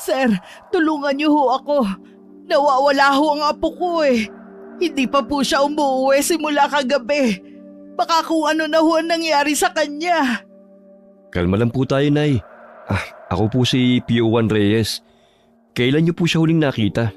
Sir, tulungan niyo ho ako. Nawawala ho ang apo ko eh. Hindi pa po siya umuwi simula kagabi. Baka kung ano na ho ang nangyari sa kanya. Kalma lang po tayo, Nay. Ako po si Pio Juan Reyes. Kailan niyo po siya huling nakita?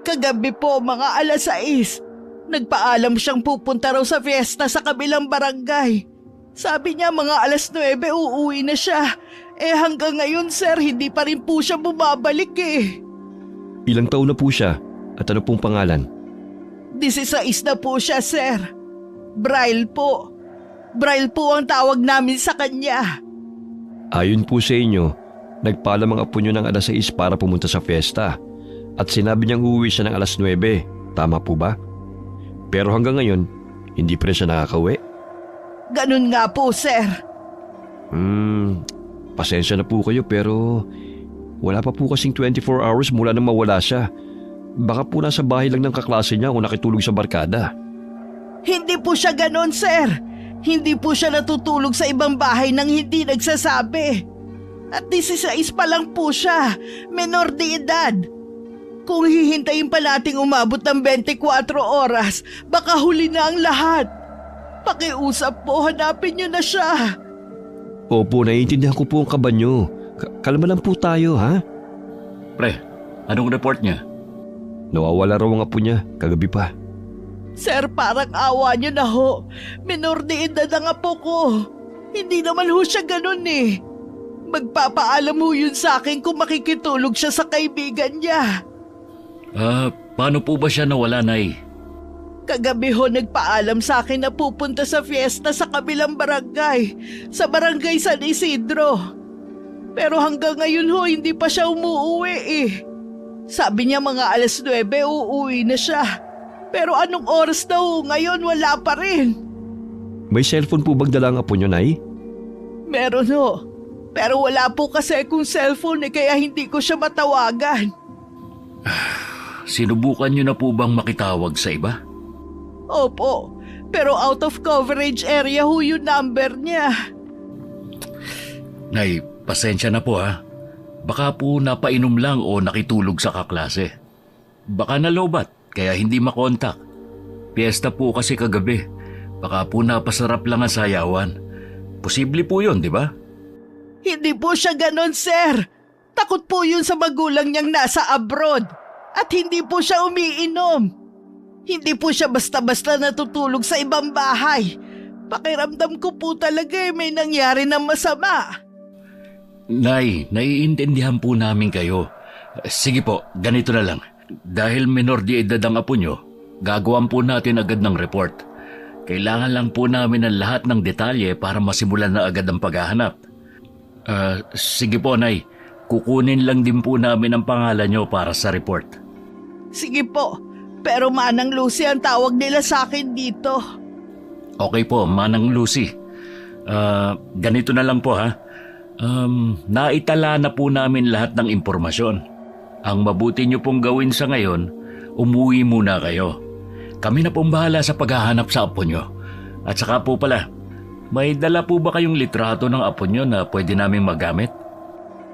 Kagabi po, mga 6:00. Nagpaalam siyang pupunta raw sa fiesta sa kabilang barangay. Sabi niya mga 9:00 uuwi na siya. Hanggang ngayon sir, hindi pa rin po siya bumabalik eh. Ilang taon na po siya at ano pong pangalan? 16 na po siya sir. Braille po. Braille po ang tawag namin sa kanya. Ayon po sa inyo, nagpaalam ang apo niyo ng 6:00 para pumunta sa fiesta at sinabi niyang uuwi siya ng 9:00. Tama po ba? Pero hanggang ngayon, hindi pa rin siya nakakauwi? Ganun nga po sir. Pasensya na po kayo pero wala pa po kasing 24 hours mula nang mawala siya. Baka po nasa bahay lang ng kaklase niya o nakitulog sa barkada. Hindi po siya ganon sir. Hindi po siya natutulog sa ibang bahay nang hindi nagsasabi. At 16 pa lang po siya, menor de edad. Kung hihintayin pa nating umabot ng 24 oras, baka huli na ang lahat. Pakiusap po, hanapin niyo na siya. Opo, naiintindihan ko po ang kaba niyo. Kalma lang po tayo, ha? Pre, anong report niya? Nawawala raw ang apo niya, kagabi pa. Sir, parang awa niyo na ho. Menor de edad ang apo ko. Hindi naman ho siya ganun eh. Magpapaalam ho yun sa akin kung makikitulog siya sa kaibigan niya. Paano po ba siya nawala, Nay? Kagabi ho nagpaalam sa akin na pupunta sa fiesta sa kabilang barangay, sa barangay San Isidro. Pero hanggang ngayon ho hindi pa siya umuwi eh. Sabi niya mga 9:00 uuwi na siya. Pero anong oras na ho ngayon wala pa rin. May cellphone po bang dala ang apo niyo, Nay? Meron ho. Pero wala po kasi akong cellphone kaya hindi ko siya matawagan. Sinubukan niyo na po bang makitawag sa iba? Opo, pero out of coverage area ho yung number niya. Nay, pasensya na po ha. Baka po napainom lang o nakitulog sa kaklase. Baka nalobat kaya hindi makontak. Piyesta po kasi kagabi. Baka po napasarap lang ang sayawan. Posible po yun, di ba? Hindi po siya ganon, sir. Takot po yun sa magulang niyang nasa abroad. At hindi po siya umiinom. Hindi po siya basta-basta natutulog sa ibang bahay. Pakiramdam ko po talaga may nangyari ng masama. Nay, naiintindihan po namin kayo. Sige po, ganito na lang. Dahil menor de edad ang apo nyo, gagawan po natin agad ng report. Kailangan lang po namin ang lahat ng detalye para masimulan na agad ang paghahanap. Sige po, Nay. Kukunin lang din po namin ang pangalan nyo para sa report. Sige po, pero Manang Lucy ang tawag nila sa akin dito. Okay po, Manang Lucy. Ganito na lang po ha. Naitala na po namin lahat ng impormasyon. Ang mabuti nyo pong gawin sa ngayon, umuwi muna kayo. Kami na pong bahala sa paghahanap sa apo nyo. At saka po pala, may dala po ba kayong litrato ng apo nyo na pwede naming magamit?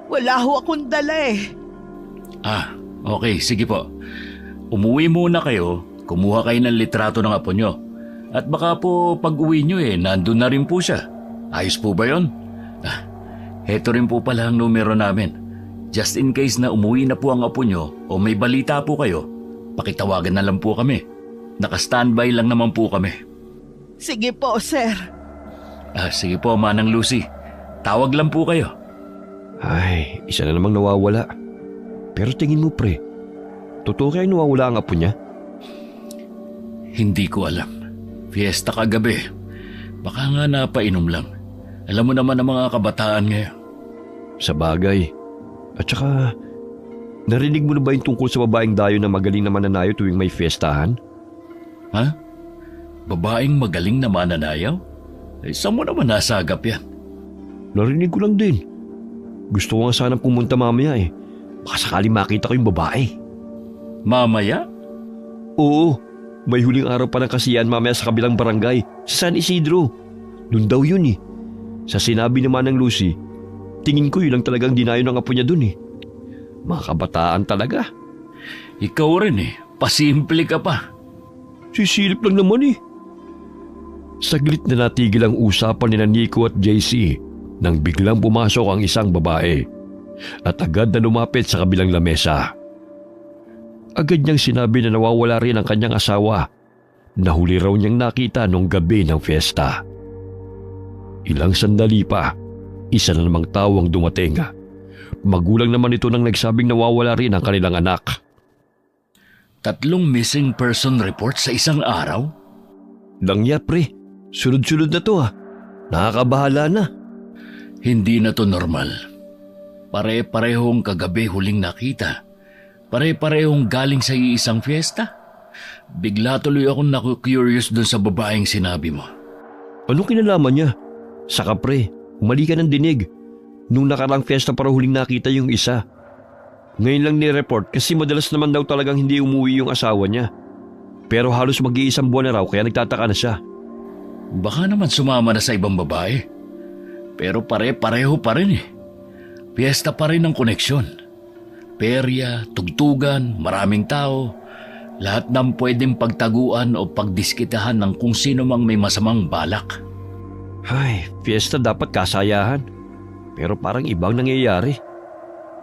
Wala ho akong dala eh. Okay, sige po. Umuwi muna kayo, kumuha kayo ng litrato ng apo nyo. At baka po pag-uwi nyo nandun na rin po siya. Ayos po ba yun? Heto rin po pala ang numero namin. Just in case na umuwi na po ang apo nyo o may balita po kayo, pakitawagan na lang po kami. Naka-standby lang naman po kami. Sige po, sir. Sige po, Manang Lucy. Tawag lang po kayo. Ay, isa na namang nawawala. Pero tingin mo, pre, totoo kaya nawawala ang apo niya? Hindi ko alam. Fiesta kagabi. Baka nga napainom lang. Alam mo naman ang mga kabataan ngayon. Sa bagay. At saka, narinig mo na ba yung tungkol sa babaeng dayo na magaling na mananayo tuwing may fiestahan? Ha? Babaeng magaling na mananayaw? Saan mo naman nasagap yan? Narinig ko lang din. Gusto ko nga sanang pumunta mamaya eh. Baka sakali makita ko yung babae. Mamaya? Oo, may huling araw pa ng kasiyahan mamaya sa kabilang barangay, sa San Isidro. Doon daw yun eh. Sa sinabi naman ng Lucy, tingin ko yun lang talagang dinayo ng apo niya dun eh. Mga kabataan talaga. Ikaw rin pasimple ka pa. Sisilip lang naman eh. Saglit na natigil ang usapan ni Nico at JC nang biglang pumasok ang isang babae at agad na lumapit sa kabilang lamesa. Agad niyang sinabi na nawawala rin ang kanyang asawa na huli raw niyang nakita nung gabi ng fiesta. Ilang sandali pa, isa na namang tao ang dumating. Magulang naman ito nang nagsabing nawawala rin ang kanilang anak. 3 missing person report sa isang araw? Langya pre, sunod-sunod na to Nakakabahala na. Hindi na to normal. Pare-parehong kagabi huling nakita. Pare-parehong galing sa iisang fiesta. Bigla tuloy akong naku-curious dun sa babaeng sinabi mo. Anong kinalaman niya? Saka pre, umali ka ng dinig. Nung nakarang fiesta para huling nakita yung isa. Ngayon lang ni-report kasi madalas naman daw talagang hindi umuwi yung asawa niya. Pero halos mag-iisang buwan na raw kaya nagtataka na siya. Baka naman sumama na sa ibang babae. Pero pare-pareho pa rin Fiesta pa rin ang koneksyon. Perya, tugtugan, maraming tao. Lahat ng pwedeng pagtaguan o pagdiskitahan ng kung sino mang may masamang balak. Ay, fiesta dapat kasayahan. Pero parang ibang nangyayari.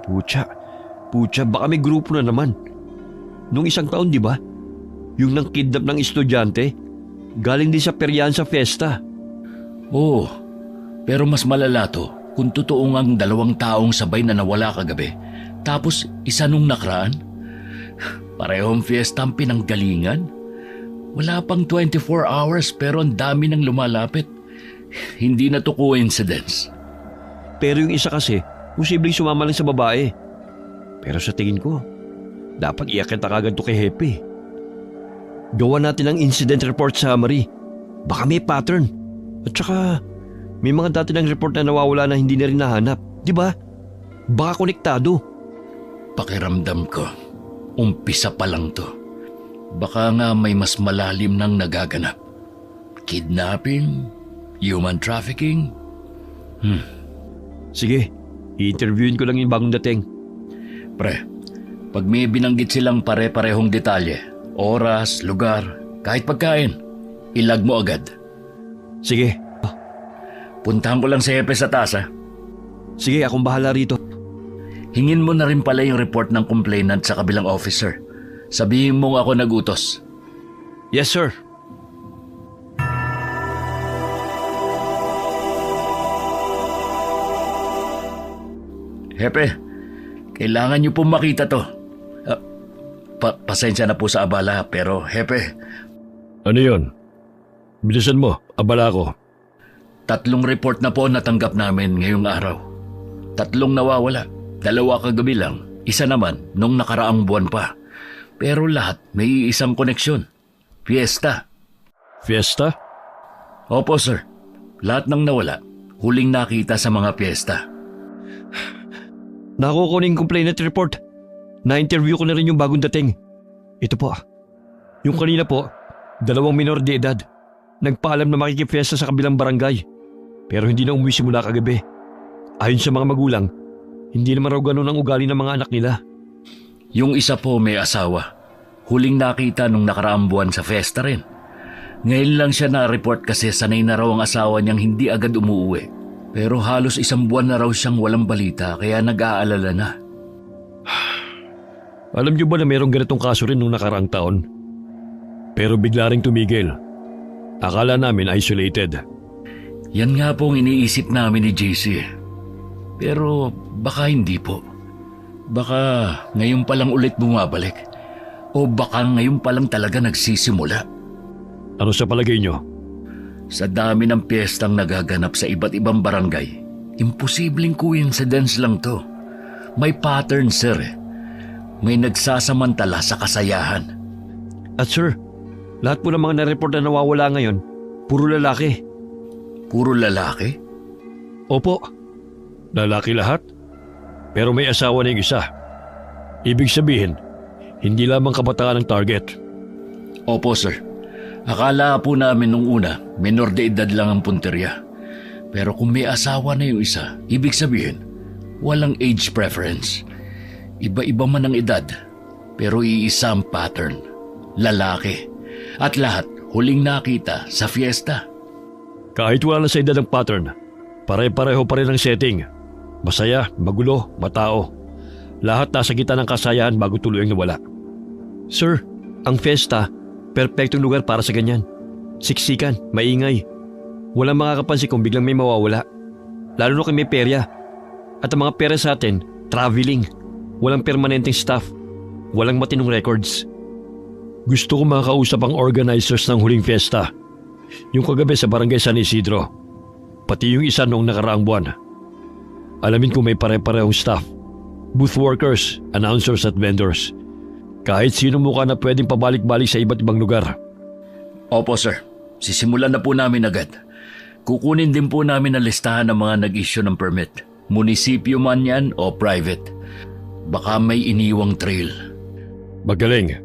Pucha, baka may grupo na naman. Nung isang taon, di ba? Yung nang kidnap ng estudyante, galing din sa peryahan sa fiesta. Oo, pero mas malala to kung totoo ngang 2 taong sabay na nawala kagabi. Tapos isa nung nakaraan. Parehong fiesta ang pinanggalingan. Wala pang 24 hours pero ang dami nang lumalapit. Hindi na to coincidence. Pero yung isa kasi, posibleng sumama lang sa babae. Pero sa tingin ko, dapat iakit na kagad to kay Hepe. Gawa natin ang incident report summary. Baka may pattern. At saka, may mga dati ng report na nawawala na hindi na rin nahanap. Di ba? Baka konektado. Pakiramdam ko, umpisa pa lang to. Baka nga may mas malalim nang nagaganap. Kidnapping? Human trafficking? Sige, i-interviewin ko lang yung bagong dating. Pre, pag may binanggit silang pare-parehong detalye, oras, lugar, kahit pagkain, ilag mo agad. Sige. Puntahan ko lang si Hepe sa taas Sige, akong bahala rito. Hingin mo na rin pala yung report ng complainant sa kabilang officer. Sabihin mong ako nagutos. Yes, sir. Hepe, kailangan niyo pong makita to. Pasensya na po sa abala pero Hepe. Ano yon? Bilisan mo, abala ko. 3 report na po natanggap namin ngayong araw. 3 nawawala, 2 kagabi lang, 1 naman nung nakaraang buwan pa. Pero lahat may isang koneksyon. Fiesta. Fiesta? Opo sir, lahat ng nawala, huling nakita sa mga fiesta. Nakukunin complainant report. Na-interview ko na rin yung bagong dating. Ito po. Yung kanina po, 2 minor de edad. Nagpaalam na makikifiesta sa kabilang barangay. Pero hindi na umuwi simula kagabi. Ayon sa mga magulang, hindi naman raw ganun ang ugali ng mga anak nila. Yung isa po may asawa. Huling nakita nung nakaraang buwan sa fiesta rin. Ngayon lang siya na-report kasi sanay na raw ang asawa niyang hindi agad umuwi. Pero halos 1 buwan na raw siyang walang balita kaya nag-aalala na. Alam niyo ba na mayroong ganitong kaso rin nung nakaraang taon? Pero bigla ring tumigil. Akala namin isolated. Yan nga pong iniisip namin ni JC. Pero baka hindi po. Baka ngayon pa lang ulit bumabalik. O baka ngayon pa lang talaga nagsisimula. Ano sa palagay niyo? Sa dami ng piyestang nagaganap sa iba't ibang barangay, imposibleng coincidence lang to. May pattern, sir. May nagsasamantala sa kasayahan. At sir, lahat po ng mga na-report na nawawala ngayon, puro lalaki. Puro lalaki? Opo, lalaki lahat. Pero may asawa na yung isa. Ibig sabihin, hindi lamang kabataan ang target. Opo, sir. Akala po namin nung una, menor de edad lang ang punterya. Pero kung may asawa na yung isa, ibig sabihin, walang age preference. Iba-iba man ang edad, pero iisa ang pattern. Lalaki. At lahat huling nakita sa fiesta. Kahit wala na sa edad ng pattern, pare-pareho pa rin ang setting. Masaya, magulo, matao. Lahat nasa gitna ng kasayahan bago tuluyang nawala. Sir, ang fiesta, perpektong lugar para sa ganyan. Siksikan, maingay. Walang makakapansin kung biglang may mawawala. Lalo na kung may perya. At ang mga pera sa atin, traveling. Walang permanenteng staff. Walang matinong records. Gusto ko makakausap ang organizers ng huling fiesta. Yung kagabi sa barangay San Isidro. Pati yung isa noong nakaraang buwan. Alamin kung may pare-parehong staff. Booth workers, announcers at vendors. Kahit sino mukha na pwedeng pabalik-balik sa iba't ibang lugar. Opo sir, sisimulan na po namin agad. Kukunin din po namin ang listahan ng mga nag-issue ng permit. Munisipyo man yan o private. Baka may iniwang trail. Magaling.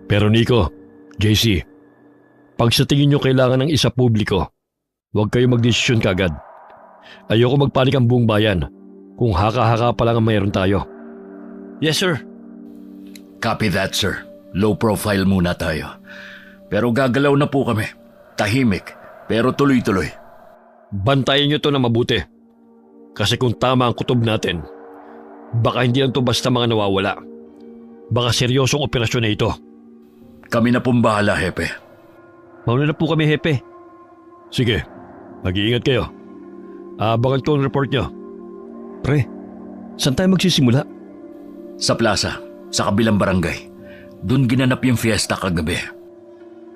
Pero Nico, JC, pag sa tingin nyo kailangan ng isa publiko, huwag kayo magdesisyon kagad. Ayoko magpanik ang buong bayan kung haka-haka pa lang ang mayroon tayo. Yes, sir. Copy that, sir. Low profile muna tayo. Pero gagalaw na po kami. Tahimik, pero tuloy-tuloy. Bantayan nyo to na mabuti. Kasi kung tama ang kutob natin, baka hindi lang to basta mga nawawala. Baka seryosong operasyon na ito. Kami na pong bahala, Hepe. Mauna na po kami, Hepe. Sige, mag-iingat kayo. Abangan ko ang report nyo. Pre, saan tayo magsisimula? Sa plaza, sa kabilang barangay. Doon ginanap yung fiesta kagabi.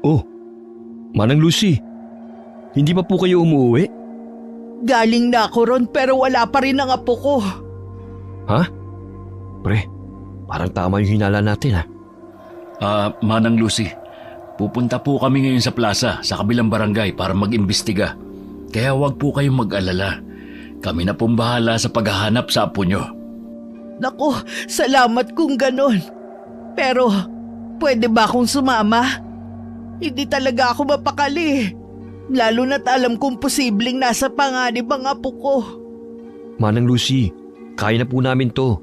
Oh, Manang Lucy, hindi pa po kayo umuwi? Galing na ako ron pero wala pa rin ang apo ko. Ha? Pre, parang tama yung hinala natin ha. Manang Lucy, pupunta po kami ngayon sa plaza, sa kabilang barangay para mag-imbestiga. Kaya huwag po kayong mag-alala. Kami na pong bahala sa paghahanap sa apo nyo. Naku, salamat kung ganon. Pero, pwede ba akong sumama? Hindi talaga ako mapakali. Lalo na't alam kong posibleng nasa panganib ang apo ko. Manang Lucy, kaya na po namin to.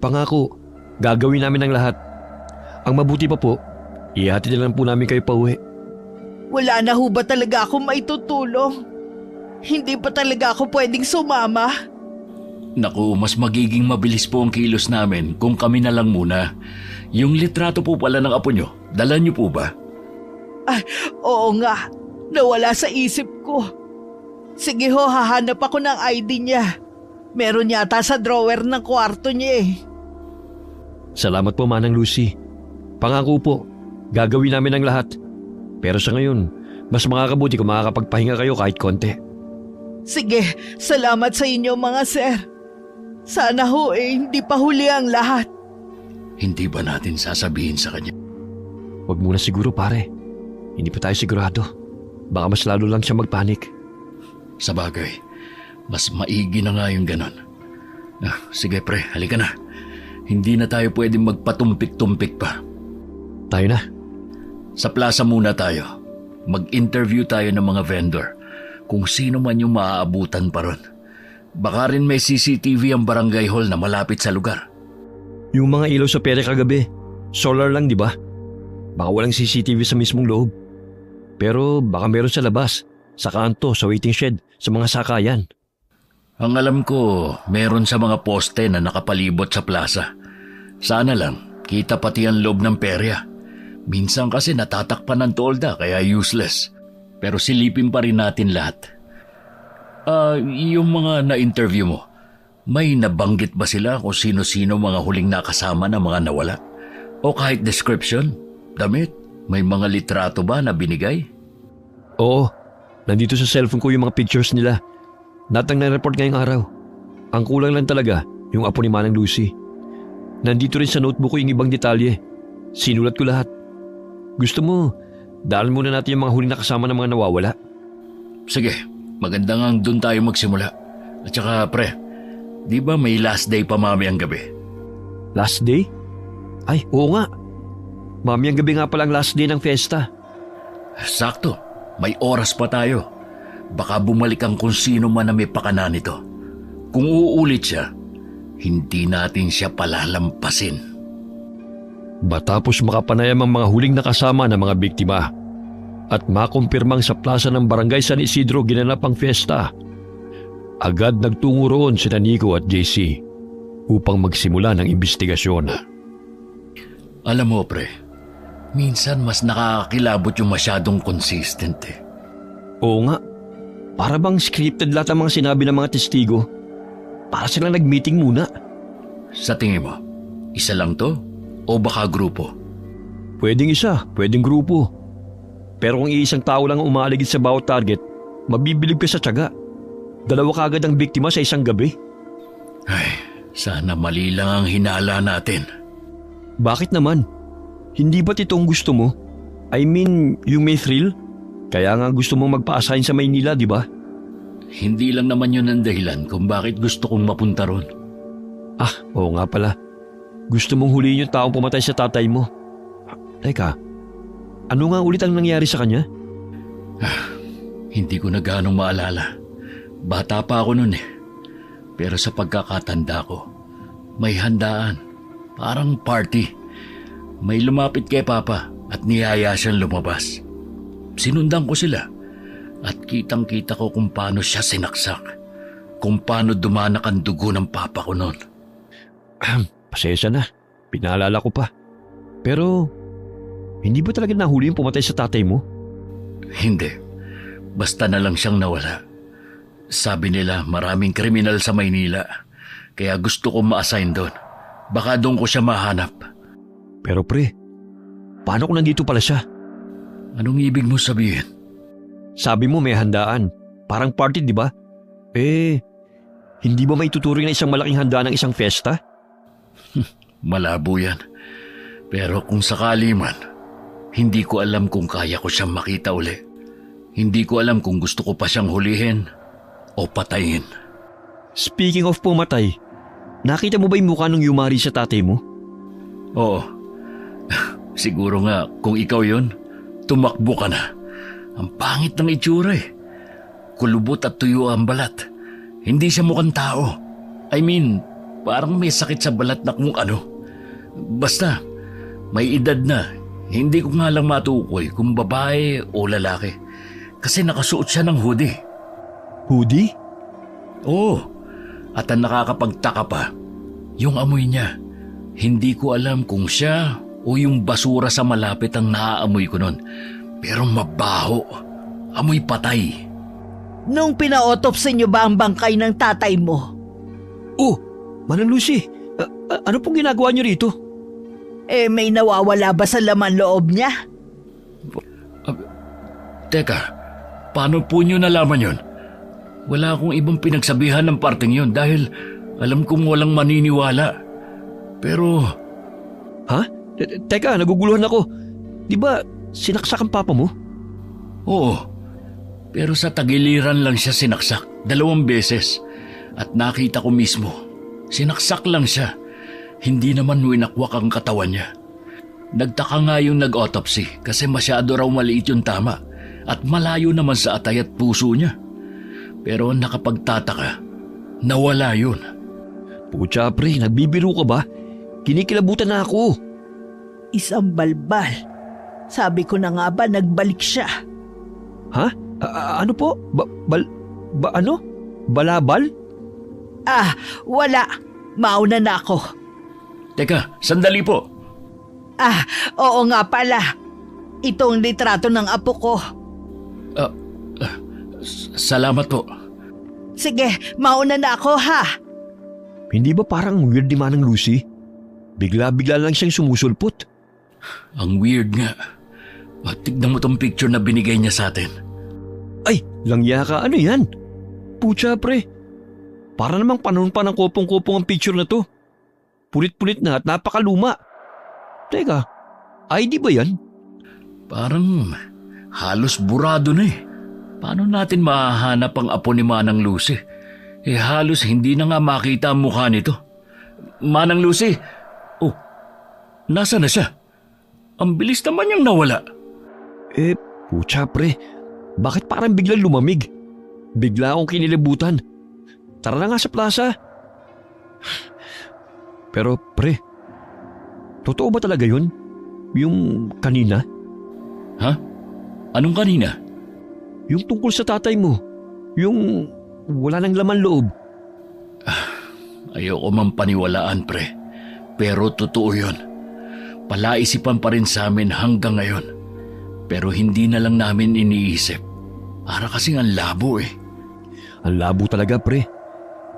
Pangako, gagawin namin ang lahat. Ang mabuti pa po, ihatid na lang po namin kayo pauwi. Wala na ho ba talaga akong maitutulong? Hindi pa talaga ako pwedeng sumama? Naku, mas magiging mabilis po ang kilos namin kung kami na lang muna. Yung litrato po pala ng apo nyo, dala nyo po ba? Ay, oo nga. Nawala sa isip ko. Sige ho, hahanap ako ng ID niya. Meron yata sa drawer ng kwarto niya eh. Salamat po, Manang Lucy. Pangako po, gagawin namin ang lahat. Pero sa ngayon, mas makakabuti kung makakapagpahinga kayo kahit konti. Sige, salamat sa inyo mga sir. Sana ho hindi pa huli ang lahat. Hindi ba natin sasabihin sa kanya? Huwag muna siguro pare. Hindi pa tayo sigurado. Baka mas lalo lang siya magpanik. Sa bagay, mas maigi na nga yung ganon. Sige pre, halika na. Hindi na tayo pwedeng magpatumpik-tumpik pa. Tayo na. Sa plaza muna tayo. Mag-interview tayo ng mga vendor. Kung sino man yung maaabutan pa ron. Baka rin may CCTV ang barangay hall na malapit sa lugar. Yung mga ilaw sa pere kagabi, solar lang di ba? Baka walang CCTV sa mismong loob. Pero baka meron sa labas, sa kanto, sa waiting shed, sa mga sakayan. Ang alam ko, meron sa mga poste na nakapalibot sa plaza. Sana lang, kita pati ang loob ng perya. Minsan kasi natatakpan ng tolda kaya useless. Pero silipin pa rin natin lahat. Yung mga na-interview mo, may nabanggit ba sila kung sino-sino mga huling nakasama na mga nawala? O kahit description, damit, may mga litrato ba na binigay? Oo, nandito sa cellphone ko yung mga pictures nila. Natang na-report ngayong araw. Ang kulang lang talaga, yung apo ni Manang Lucy. Nandito rin sa notebook ko yung ibang detalye. Sinulat ko lahat. Gusto mo, dahil muna natin yung mga huling nakasama ng mga nawawala. Sige, maganda nga doon tayo magsimula. At saka pre, di ba may last day pa mamayang gabi? Last day? Ay, oo nga. Mamayang gabi nga pala ang last day ng fiesta. Sakto, may oras pa tayo. Baka bumalik ang kung sino man na may pakana nito. Kung uulit siya, hindi natin siya palalampasin. Matapos makapanayam ang mga huling nakasama ng mga biktima at makumpirmang sa plaza ng Barangay San Isidro ginanap ang fiesta, agad nagtungo roon sina Nico at JC upang magsimula ng imbestigasyon. Alam mo, pre, minsan mas nakakakilabot yung masyadong consistent eh. Oo nga, para bang scripted lahat ang mga sinabi ng mga testigo? Para silang nag-meeting muna. Sa tingin mo, isa lang to o baka grupo? Pwedeng isa, pwedeng grupo. Pero kung iisang tao lang ang umaligid sa bawat target, mabibilib ka sa tiyaga. Dalawa kagad ang biktima sa isang gabi. Ay, sana mali lang ang hinala natin. Bakit naman? Hindi ba't itong gusto mo? I mean, yung may thrill? Kaya nga gusto mong magpa-assign sa Maynila, di ba? Hindi lang naman yun ang dahilan kung bakit gusto kong mapunta ron. Ah, oo nga pala. Gusto mong huliin yung taong pumatay sa tatay mo. Teka, ano nga ulit ang nangyari sa kanya? Hindi ko na gaano maalala. Bata pa ako nun eh. Pero sa pagkakatanda ko, may handaan. Parang party. May lumapit kay Papa at niyaya siyang lumabas. Sinundan ko sila at kitang-kita ko kung paano siya sinaksak. Kung paano dumanak ang dugo ng Papa ko noon. Pasensya na, pinaalala ko pa. Pero, hindi ba talaga nahuli yung pumatay sa tatay mo? Hindi. Basta na lang siyang nawala. Sabi nila maraming kriminal sa Maynila. Kaya gusto ko ma-assign doon. Baka doon ko siya mahanap. Pero pre, paano kung nandito pala siya? Anong ibig mo sabihin? Sabi mo may handaan. Parang party, di ba? Hindi ba may tuturing na isang malaking handaan ng isang fiesta? Malabo yan. Pero kung sakali man, hindi ko alam kung kaya ko siyang makita uli. Hindi ko alam kung gusto ko pa siyang hulihin o patayin. Speaking of pumatay, nakita mo ba yung mukha ng Yumari sa tatay mo? Oo. Siguro nga kung ikaw yun, tumakbo ka na. Ang pangit ng itsura eh. Kulubot at tuyo ang balat. Hindi siya mukhang tao. I mean, parang may sakit sa balat na kung ano. Basta, may edad na. Hindi ko nga lang matukoy kung babae o lalaki. Kasi nakasuot siya ng hoodie. Hoodie? Oo. At ang nakakapagtaka pa, yung amoy niya. Hindi ko alam kung siya o yung basura sa malapit ang naaamoy ko nun. Pero mabaho. Amoy patay. Nung pina-autopsy niyo ba ang bangkay ng tatay mo? Oh, Manang Lucy, ano pong ginagawa niyo rito? May nawawala ba sa laman loob niya? Teka, paano po niyo nalaman yun? Wala akong ibang pinagsabihan ng parteng yun dahil alam kong walang maniniwala. Pero... Ha? Teka, naguguluhan ako. Di ba sinaksak ang papa mo? Oo, pero sa tagiliran lang siya sinaksak 2 beses. At nakita ko mismo, sinaksak lang siya. Hindi naman winakwak ang katawan niya. Nagtaka nga yung nag-autopsy kasi masyado raw maliit yung tama at malayo naman sa atay at puso niya. Pero nakapagtataka, nawala yun. Pucha pre, nagbibiro ka ba? Kinikilabutan na ako. Isang balbal. Sabi ko na nga ba nagbalik siya. Ha? Ano po? Ano? Balabal? Wala. Mauna na ako. Teka, sandali po. Oo nga pala. Itong litrato ng apo ko. Salamat po. Sige, mauna na ako ha. Hindi ba parang weird ni Manang Lucy? Bigla-bigla lang siyang sumusulpot. Ang weird nga. Tignan mo tong picture na binigay niya sa atin. Ay, langya ka. Ano yan? Pucha pre. Para namang panahon pa ng kopong-kopong ang picture na to. Pulit-pulit na at napakaluma. Teka, ID ba yan? Parang halos burado na eh. Paano natin mahahanap ang apo ni Manang Lucy? Halos hindi na nga makita ang mukha nito. Manang Lucy! Oh, nasa na siya? Ang bilis naman niyang nawala. Pucha pre. Bakit parang biglang lumamig? Bigla akong kinilibutan. Tara na nga sa plaza. Pero pre, totoo ba talaga yun? Yung kanina? Ha? Anong kanina? Yung tungkol sa tatay mo? Yung wala nang laman loob? Ayoko man paniwalaan, pre. Pero totoo yun. Palaisipan pa rin sa amin hanggang ngayon. Pero hindi na lang namin iniisip. Para kasing ang labo eh. Ang labo talaga, pre.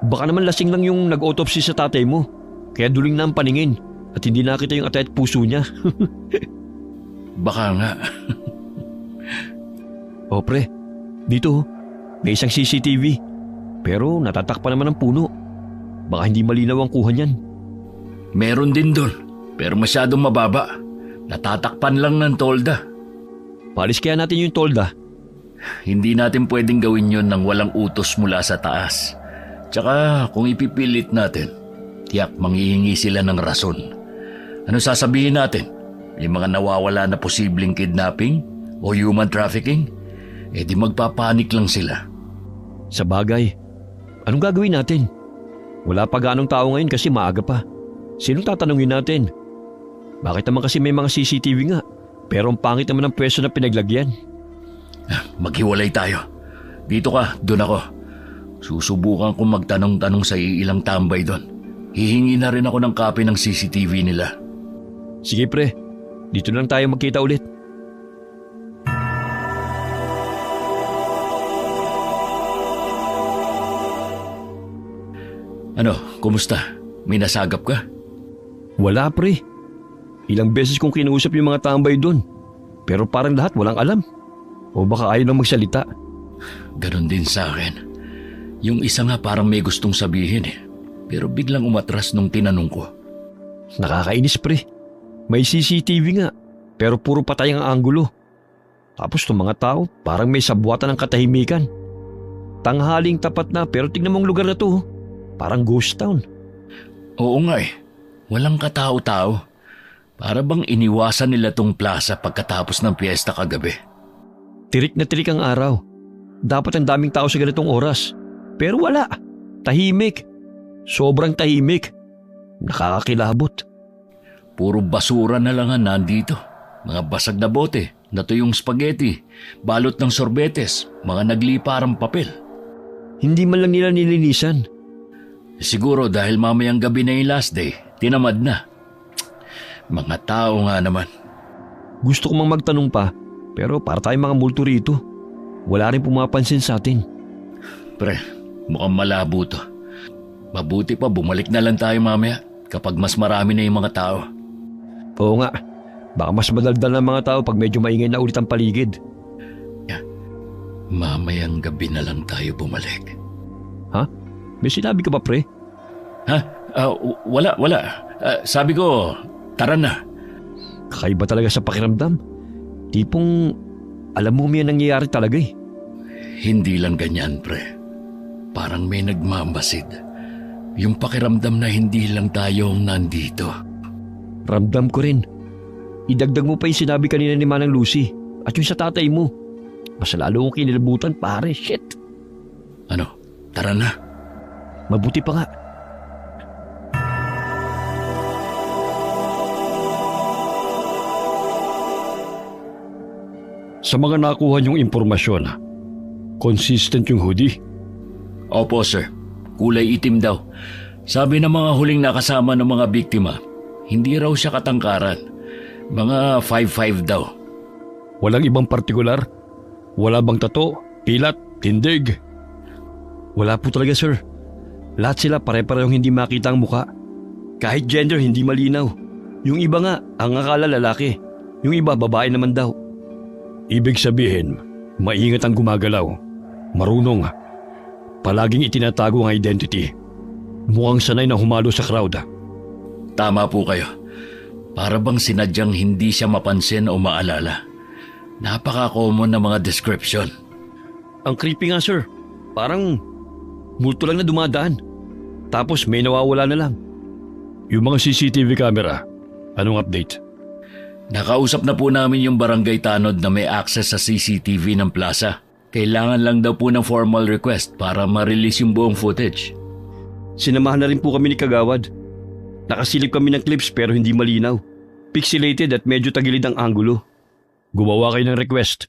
Baka naman lasing lang yung nag-autopsy sa tatay mo. Kaya duling na ang paningin at hindi nakita yung atay at puso niya. Baka nga. O pre, dito may isang CCTV. Pero natatakpan naman ng puno. Baka hindi malinaw ang kuha niyan. Meron din doon. Pero masyadong mababa. Natatakpan lang ng tolda. Palis kaya natin yung tolda. Hindi natin pwedeng gawin yon nang walang utos mula sa taas. Tsaka kung ipipilit natin, tiyak manghihingi sila ng rason. Ano sasabihin natin? May mga nawawala na posibleng kidnapping o human trafficking? Eh di magpapanik lang sila. Sa bagay, anong gagawin natin? Wala pa ganong tao ngayon kasi maaga pa. Sinong tatanungin natin? Bakit naman kasi may mga CCTV nga, pero ang pangit naman ng pwesto na pinaglagyan? Maghiwalay tayo. Dito ka, doon ako. Susubukan kong magtanong-tanong sa ilang tambay doon. Hihingi na rin ako ng copy ng CCTV nila. Sige pre, dito na lang tayo magkita ulit. Ano, kumusta? May nasagap ka? Wala pre. Ilang beses kong kinausap yung mga tambay doon. Pero parang lahat walang alam. O baka ayaw nang magsalita. Ganon din sa akin. Yung isa nga parang may gustong sabihin eh. Pero biglang umatras nung tinanong ko. Nakakainis pre. May CCTV nga. Pero puro patay ang anggulo. Tapos itong mga tao parang may sabwatan ng katahimikan. Tanghaling tapat na pero tignan mong lugar na to. Parang ghost town. Oo nga eh. Walang katao-tao. Para bang iniwasan nila tong plaza pagkatapos ng piyesta kagabi. Tirik na tirik ang araw. Dapat ang daming tao sa ganitong oras. Pero wala. Tahimik. Sobrang tahimik. Nakakakilabot. Puro basura na lang ang nandito. Mga basag na bote, natuyong spaghetti, balot ng sorbetes, mga nagliparang papel. Hindi man lang nila nilinisan. Siguro dahil mamayang gabi na yung last day, tinamad na. Mga tao nga naman. Gusto ko mang magtanong pa, pero para tayong mga multo rito. Wala rin pumapansin sa atin. Pre, mukhang malabo to. Mabuti pa bumalik na lang tayo mamaya kapag mas marami na yung mga tao. Oo nga, baka mas madaldal ng mga tao pag medyo maingay na ulit ang paligid. Mamayang gabi na lang tayo bumalik. Ha? May sinabi ka ba pre? Ha? Wala. Sabi ko, tara na. Kakaiba talaga sa pakiramdam. Tipong alam mo may nangyayari talaga eh. Hindi lang ganyan, pre. Parang may nagmamasid. Yung pakiramdam na hindi lang tayo nandito. Ramdam ko rin. Idagdag mo pa yung sinabi kanina ni Manang Lucy at yung sa tatay mo. Mas lalo kong kinilabutan pare, shit. Ano? Tara na. Mabuti pa nga. Sa mga nakuha niyong impormasyon, consistent yung hoodie? Opo, sir. Kulay itim daw. Sabi ng mga huling nakasama ng mga biktima, hindi raw siya katangkaran. Mga 5'5" daw. Walang ibang partikular? Wala bang tato, pilat, tindig? Wala po talaga, sir. Lahat sila pare-parehong hindi makita ang muka. Kahit gender hindi malinaw. Yung iba nga, ang akala lalaki. Yung iba babae naman daw. Ibig sabihin, maingat ang gumagalaw. Marunong. Palaging itinatago ang identity. Mukhang sanay na humalo sa crowd. Tama po kayo. Para bang sinadyang hindi siya mapansin o maalala. Napaka-common na mga description. Ang creepy nga, sir. Parang multo lang na dumadaan. Tapos may nawawala na lang. Yung mga CCTV camera, anong update? Nakausap na po namin yung barangay tanod na may access sa CCTV ng plaza. Kailangan lang daw po ng formal request para ma-release yung buong footage. Sinamahan na rin po kami ni Kagawad. Nakasilip kami ng clips pero hindi malinaw. Pixelated at medyo tagilid ang anggulo. Gumawa kayo ng request.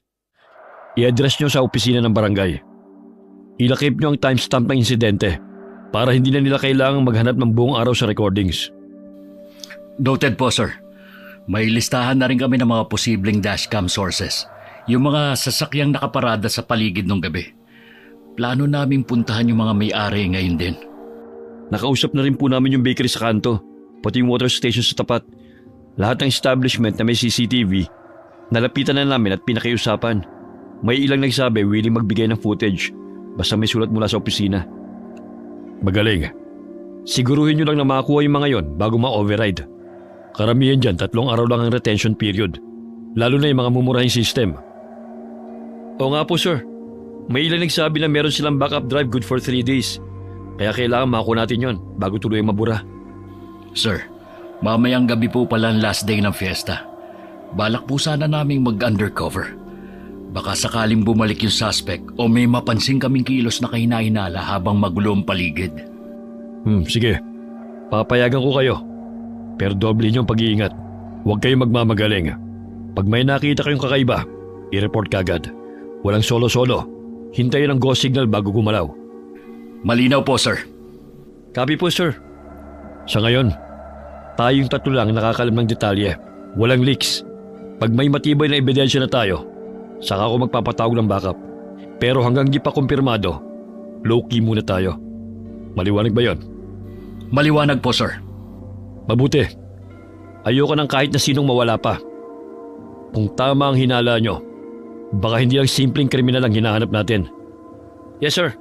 I-address nyo sa opisina ng barangay. Ilakip nyo ang timestamp ng insidente para hindi na nila kailangang maghanap ng buong araw sa recordings. Noted po, sir. May listahan na rin kami ng mga posibleng dashcam sources. Yung mga sasakyang nakaparada sa paligid ng gabi. Plano naming puntahan yung mga may-ari ngayon din. Nakausap na rin po namin yung bakery sa kanto, pati yung water station sa tapat. Lahat ng establishment na may CCTV, nalapitan na namin at pinakiusapan. May ilang nagsabi willing magbigay ng footage basta may sulat mula sa opisina. Magaling. Siguruhin nyo lang na makakuha yung mga yon bago ma-override. Karamihan dyan 3 araw lang ang retention period. Lalo na yung mga mumurahing system. Oo nga po sir. May ilang nagsabi na meron silang backup drive good for 3 days. Kaya kailangan makakuha natin yon bago tuloy mabura. Sir, mamayang gabi po pala ang last day ng fiesta. Balak po sana naming mag-undercover. Baka sakaling bumalik yung suspect o may mapansin kaming kilos na kahina-hinala habang magulo ang paligid. Sige. Papayagan ko kayo. Pero doble niyong pag-iingat. Huwag kayong magmamagaling. Pag may nakita kayong kakaiba, i-report kagad. Walang solo-solo. Hintayin ang go signal bago gumalaw. Malinaw po, sir. Copy po, sir. Sa ngayon, tayong 3 lang nakakalam ng detalye. Walang leaks. Pag may matibay na ebidensya na tayo, saka ako magpapatawag ng backup. Pero hanggang di pa kumpirmado, low-key muna tayo. Maliwanag ba yon? Maliwanag po, sir. Mabuti. Ayoko ng kahit na sinong mawala pa. Kung tama ang hinala nyo, baka hindi lang simpleng kriminal ang hinahanap natin. Yes, sir.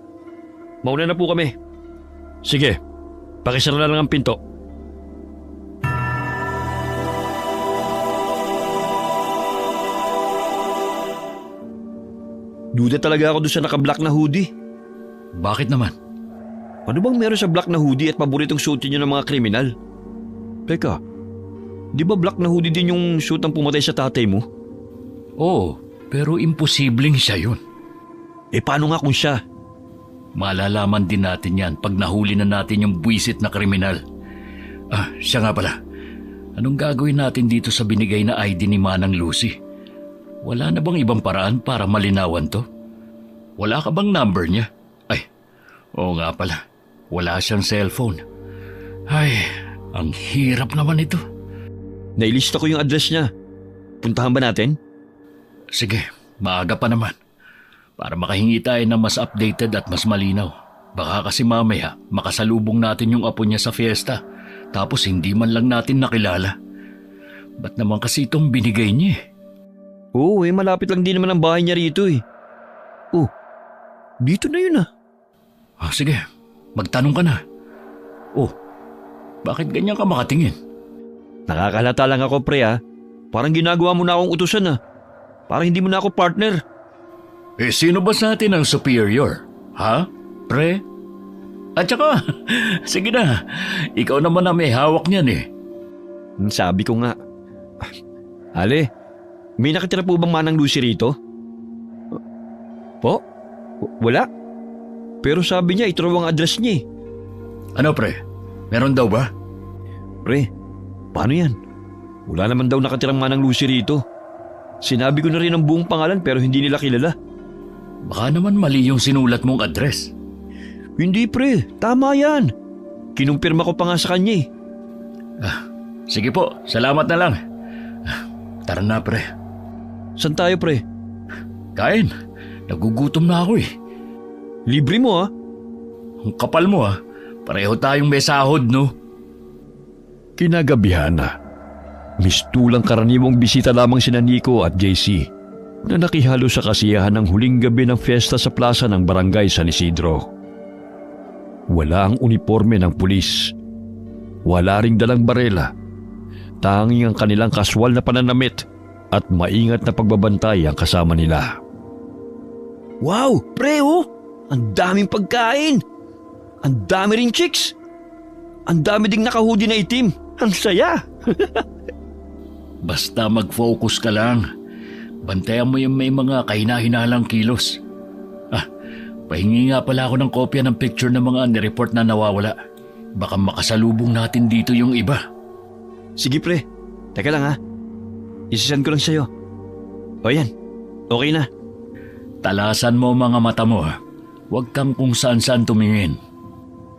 Mauna na po kami. Sige, pakisara na lang ang pinto. Duda talaga ako doon sa naka-black na hoodie. Bakit naman? Ano bang meron sa black na hoodie at paboritong suit niyo ng mga kriminal? Teka, di ba black na hoodie din yung suit ang pumatay sa tatay mo? Oo, pero imposibleng siya yun. Paano nga kung siya? Malalaman din natin yan pag nahuli na natin yung buwisit na kriminal. Siya nga pala. Anong gagawin natin dito sa binigay na ID ni Manang Lucy? Wala na bang ibang paraan para malinawan to? Wala ka bang number niya? Oo nga pala. Wala siyang cellphone. Ang hirap naman ito. Nailista ko yung address niya. Puntahan ba natin? Sige, maaga pa naman. Para makahingi tayo ng mas updated at mas malinaw. Baka kasi mamaya makasalubong natin yung apo niya sa fiesta. Tapos hindi man lang natin nakilala. Ba't naman kasi itong binigay niya? Oo, malapit lang din naman ang bahay niya rito . Oh, dito na yun . Sige, magtanong ka na. Bakit ganyan ka makatingin? Nakakalata lang ako pre . Parang ginagawa mo na akong utusan . Parang hindi mo na ako partner. Sino ba sa atin ang superior? Ha? Pre? At saka, sige na, ikaw naman na may hawak niyan . Sabi ko nga. Ale, may nakatira po bang Manang Lucy rito? Po? Wala. Pero sabi niya ito raw ang address niya . Ano pre? Meron daw ba? Pre, paano yan? Wala naman daw nakatirang Manang Lucy rito. Sinabi ko na rin ang buong pangalan pero hindi nila kilala. Baka naman mali yung sinulat mong address. Hindi pre, tama yan. Kinumpirma ko pa nga sa kanya . Sige po, salamat na lang. Tara na pre. Saan tayo pre? Kain, nagugutom na ako . Libre mo . Ang kapal mo . Pareho tayong may sahod, no? Kinagabihan na. Mistulang karaniwang bisita lamang sina Nico at JC na nakihalo sa kasiyahan ng huling gabi ng fiesta sa plaza ng barangay San Isidro. Wala ang uniforme ng pulis. Wala ring dalang barela. Tanging ang kanilang kaswal na pananamit at maingat na pagbabantay ang kasama nila. Wow, pre Ang daming pagkain! Ang dami ring chicks! Ang dami ding nakahudi na itim! Ang saya! Basta mag-focus ka lang. Bantayan mo yung may mga kahina-hinalang kilos. Pahingi nga pala ako ng kopya ng picture ng mga nireport na nawawala. Baka makasalubong natin dito yung iba. Sige pre, teka lang ha. Isisend ko lang sa'yo. O yan, okay na. Talasan mo mga mata mo. Huwag kang kung saan-saan tumingin.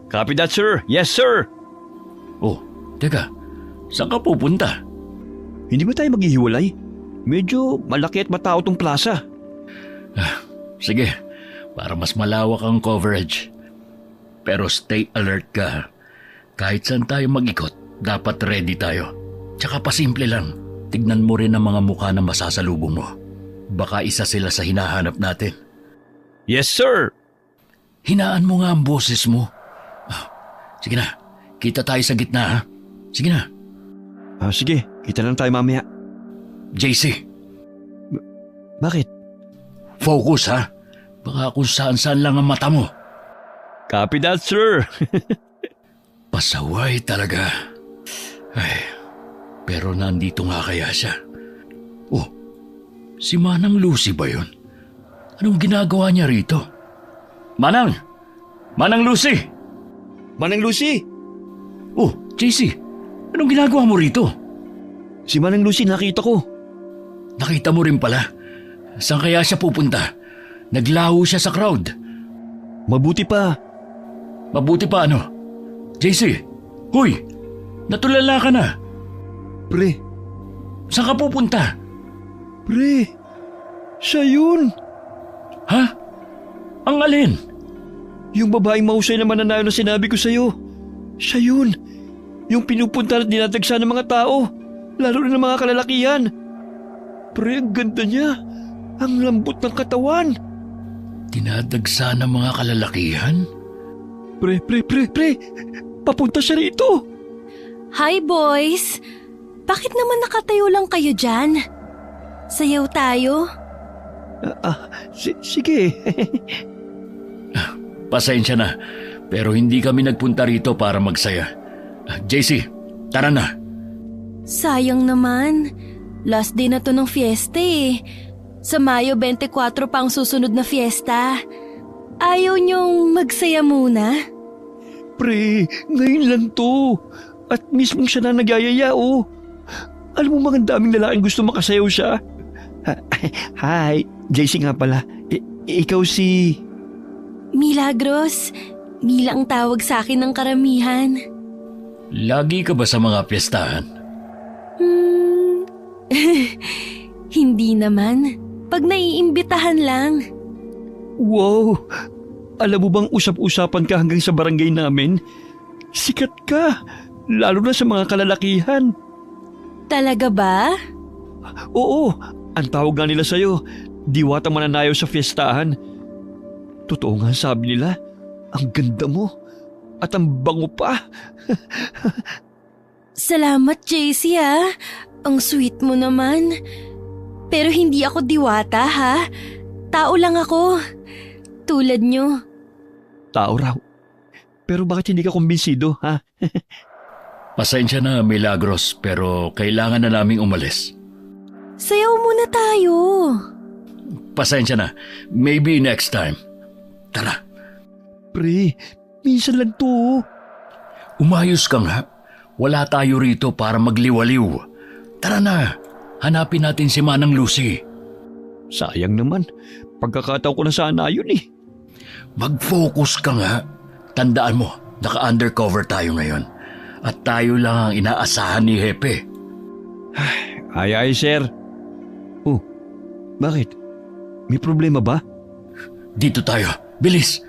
Copy that sir, yes sir. Oh, teka. Saan ka pupunta? Hindi ba tayo maghihiwalay? Medyo malaki at matao tong plaza. Sige, para mas malawak ang coverage. Pero stay alert ka. Kahit saan tayo mag-ikot, dapat ready tayo. Tsaka pasimple lang. Tignan mo rin ang mga mukha na masasalubong mo. Baka isa sila sa hinahanap natin. Yes sir. Hinaan mo nga ang boses mo. Sige na, kita tayo sa gitna ha. Sige na. Sige, kita lang tayo mamaya. JC, Bakit? focus ha. Baka kung saan-saan lang ang mata mo. Copy that sir. Pasaway talaga. Ay, pero nandito nga kaya siya. Oh, si Manang Lucy ba yun? Anong ginagawa niya rito? Manang! Manang Lucy! Manang Lucy! Oh, JC, anong ginagawa mo rito? Si Manang Lucy nakita ko. Nakita mo rin pala. Saan kaya siya pupunta? Naglaho siya sa crowd. Mabuti pa. Mabuti pa ano? JC, huy! Natulala ka na. Pre, Saan ka pupunta? pre. Siya yun. Ha? Ang alin? Yung babaeng mahusay na mananayo na sinabi ko sa'yo. Siya yun. Yung pinupunta at dinadagsa ng mga tao. Lalo na ng mga kalalakihan. Pre, ang ganda niya. Ang lambot ng katawan. Dinadagsa ng mga kalalakihan? Pre. Papunta siya rito. Hi boys! Bakit naman nakatayo lang kayo dyan? Sayaw tayo? Sige. Pasensya na, pero hindi kami nagpunta rito para magsaya. JC, tara na. Sayang naman. Last day na to ng fiesta eh. Sa Mayo 24 pa ang susunod na fiesta. Ayaw niyong magsaya muna? Pre, ngayon lang to. At mismong siya na nagyayaya, oh. Alam mo mga daming lalaking gusto makasayaw siya. Hi, JC nga pala. Ikaw si... Milagros. Mila ang tawag sa akin ng karamihan. Lagi ka ba sa mga piyestahan? Hindi naman. Pag naiimbitahan lang. Wow! Alam mo bang usap-usapan ka hanggang sa barangay namin? Sikat ka, lalo na sa mga kalalakihan. Talaga ba? Oo, ang tawag nga nila sa'yo, diwatang mananayaw sa fiestahan. Totoo nga sabi nila, ang ganda mo at ang bango pa. Salamat, JC ah. Ang sweet mo naman. Pero hindi ako diwata ha. Tao lang ako. Tulad nyo. Tao raw. Pero bakit hindi ka kumbinsido, ha? Pasensya na, Milagros, pero kailangan na naming umalis. Sayaw muna tayo. Pasensya na, maybe next time. Tara. Pre, minsan lang to. Umayos ka nga. Wala tayo rito para magliwaliw. Tara na, hanapin natin si Manang Lucy. Sayang naman, pagkakataon ko na sana yun eh. Mag-focus ka nga. Tandaan mo, naka-undercover tayo ngayon. At tayo lang ang inaasahan ni Hepe. Ay, sir. Oh, bakit? May problema ba? Dito tayo, bilis.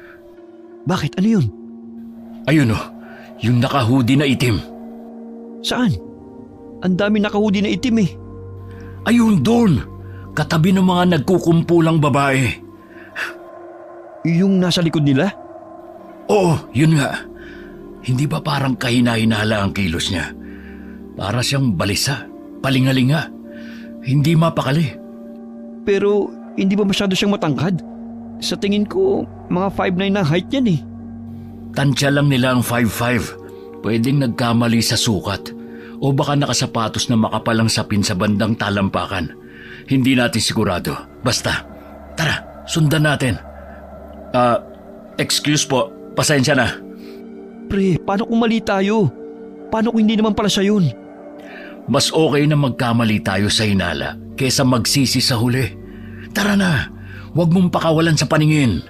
Bakit? Ano yun? Ayun oh, yung naka-hoodie na itim. Saan? Ang dami nakahudi na itim eh. Ayun doon, katabi ng mga nagkukumpulang babae. Yung nasa likod nila? Oo, yun nga. Hindi ba parang kahina-hinala ang kilos niya? Para siyang balisa, palingalinga. Hindi mapakali. Pero hindi ba masyado siyang matangkad? Sa tingin ko, mga 5'9" na height yan eh. Tansya lang nila ang 5'5". Pwedeng nagkamali sa sukat. O baka nakasapatos na makapalang sapin sa bandang talampakan. Hindi natin sigurado. Basta, tara, sundan natin. Excuse po, pasensya na. pre, paano kung mali tayo? Paano kung hindi naman pala siya yun? Mas okay na magkamali tayo sa hinala kesa magsisi sa huli. Tara na, huwag mong pakawalan sa paningin.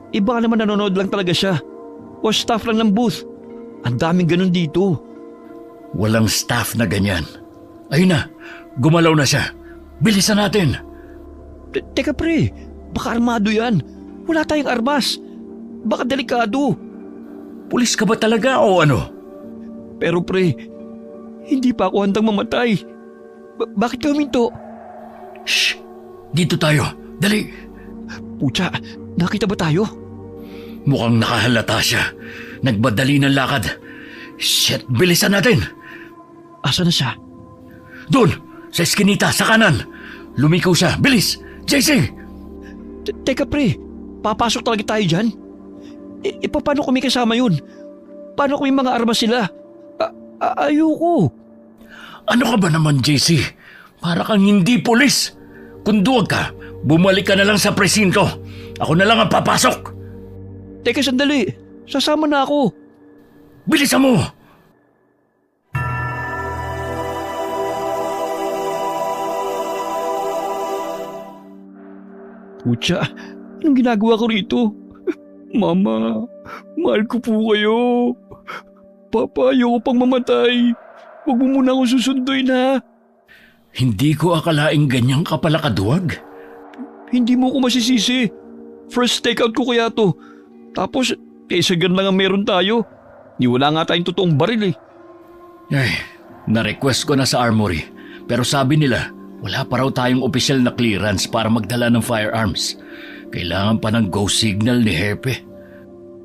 Baka naman nanonood lang talaga siya. O staff lang ng booth. Ang daming ganun dito. Walang staff na ganyan. Ayun na, gumalaw na siya. Bilisan natin. Teka pre, baka armado yan. Wala tayong armas. Baka delikado. Pulis ka ba talaga o ano? Pero pre, hindi pa ako handang mamatay. Bakit ka huminto? Shh! Dito tayo. Dali. Pucha, nakita ba tayo? Mukhang nakahalata siya. Nagbadali ng lakad. Shit, bilisan natin. Asa na siya? Doon, sa eskinita, sa kanan. Lumikaw siya. Bilis! JC! Teka pre, papasok talaga tayo dyan? Paano kung may kasama yun? Paano kung may mga armas sila? Ayoko. Ano ka ba naman, JC? Para kang hindi pulis. Kung duwag ka, bumalik ka na lang sa presinto. Ako na lang ang papasok. Teka sandali, sasama na ako. Bilisan mo! Pucha, anong ginagawa ko rito? Mama, mahal ko po kayo. Papa, ayoko pang mamatay. Huwag mo muna akong susunduin ha. Hindi ko akalaing ganyang ka pala kaduwag. Hindi mo ko masisisi. First takeout ko kaya to. Tapos, sagan lang ang meron tayo. Wala nga tayong totoong baril eh. Ay, na-request ko na sa armory. Pero sabi nila, wala pa raw tayong opisyal na clearance para magdala ng firearms. Kailangan pa ng go signal ni Hepe.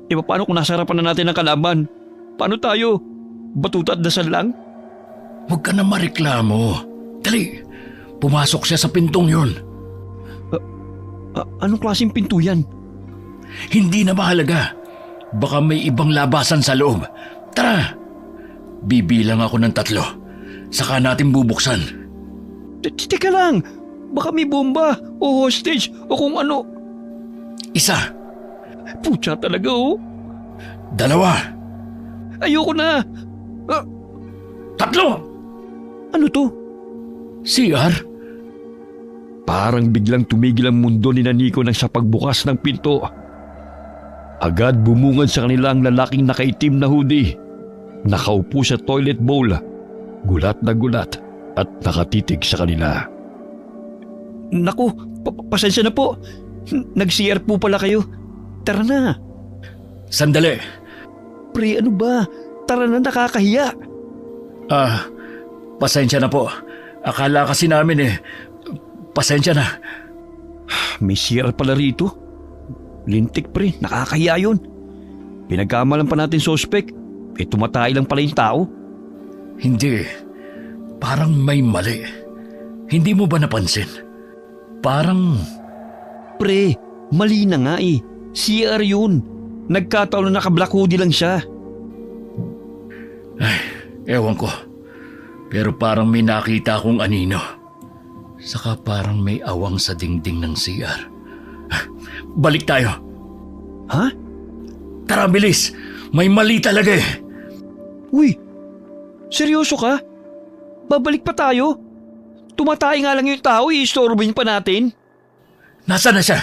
Paano kung nasa harapan na natin ng kalaban? Paano tayo? Batuta at dasal lang? Huwag ka na mareklamo. Dali, pumasok siya sa pintong yun. Anong klaseng pinto yan? Hindi na mahalaga. Baka may ibang labasan sa loob. Tara! Bibilang ako ng 3. Saka natin bubuksan. Teka lang! Baka may bomba o hostage o kung ano. 1. Pucha talaga oh. 2. Ayoko na. 3. Ano to? CR? Parang biglang tumigil ang mundo ni Nico nang sa pagbukas ng pinto. Agad bumungad sa kanila ang lalaking nakaitim na hoodie. Nakaupo sa toilet bowl, gulat na gulat at nakatitig sa kanila. Naku, pasensya na po. Nag-CR po pala kayo. Tara na. Sandali. Pre, ano ba? Tara na, nakakahiya. Pasensya na po. Akala kasi namin pasensya na. May CR pala rito. Lintik pre, nakakahiya yun. Pinagkamalan pa natin suspect. Tumatay lang pala yung tao. Hindi. Parang may mali. Hindi mo ba napansin? Parang... Pre, mali na nga eh. CR yun. Nagkataon na naka-black hoodie lang siya. Ay, ewan ko. Pero parang may nakita akong anino. Saka parang may awang sa dingding ng CR. Balik tayo. Ha? Tara, bilis. May mali talaga eh. Uy, seryoso ka? Babalik pa tayo? Tumatay nga lang yung tao, i-storbin pa natin. Nasaan na siya?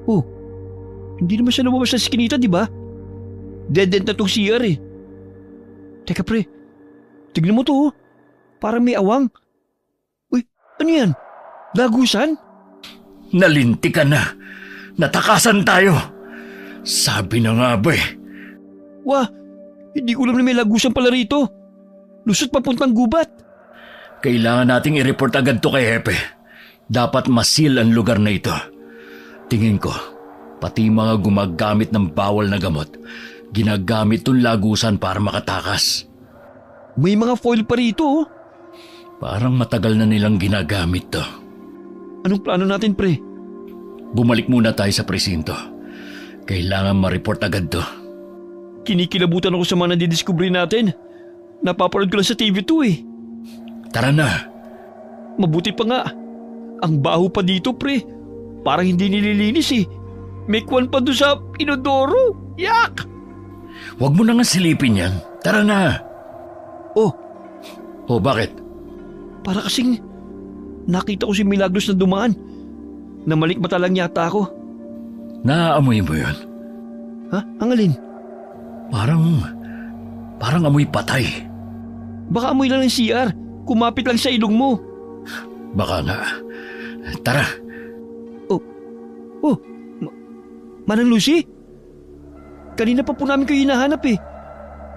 Oh, hindi naman siya lumabas sa skinita, di ba? Dead end na tong CR eh. Teka pre, tignan mo to oh. Parang may awang. Uy, ano yan? Lagusan? Nalintikan na. Natakasan tayo. Sabi na nga ba eh. Wah, hindi ko alam na may lagusan pala rito. Lusot papuntang gubat. Kailangan nating i-report agad to kay Hepe. Dapat masil ang lugar na ito. Tingin ko, pati mga gumagamit ng bawal na gamot, ginagamit tong lagusan para makatakas. May mga foil pa rito oh. Parang matagal na nilang ginagamit to. Anong plano natin pre? Bumalik muna tayo sa presinto. Kailangan ma-report agad to. Kinikilabutan ako sa mga nadidiscovery natin. Napapanood ko lang sa TV2 eh. Tara na. Mabuti pa nga. Ang baho pa dito pre. Parang hindi nililinis eh. May kwan pa doon sa inodoro. Yak! Huwag mo na nga silipin yan. Tara na. Oh, O bakit? para kasing nakita ko si Milagros na dumaan. Namalikmata lang yata ako. Naaamoy mo yun? Ha? Ang alin? Parang amoy patay. Baka amoy lang ng CR. Kumapit lang sa ilong mo. Baka nga. Tara. Oh, Manang Lucy? Kanina pa po namin kayo hinahanap eh.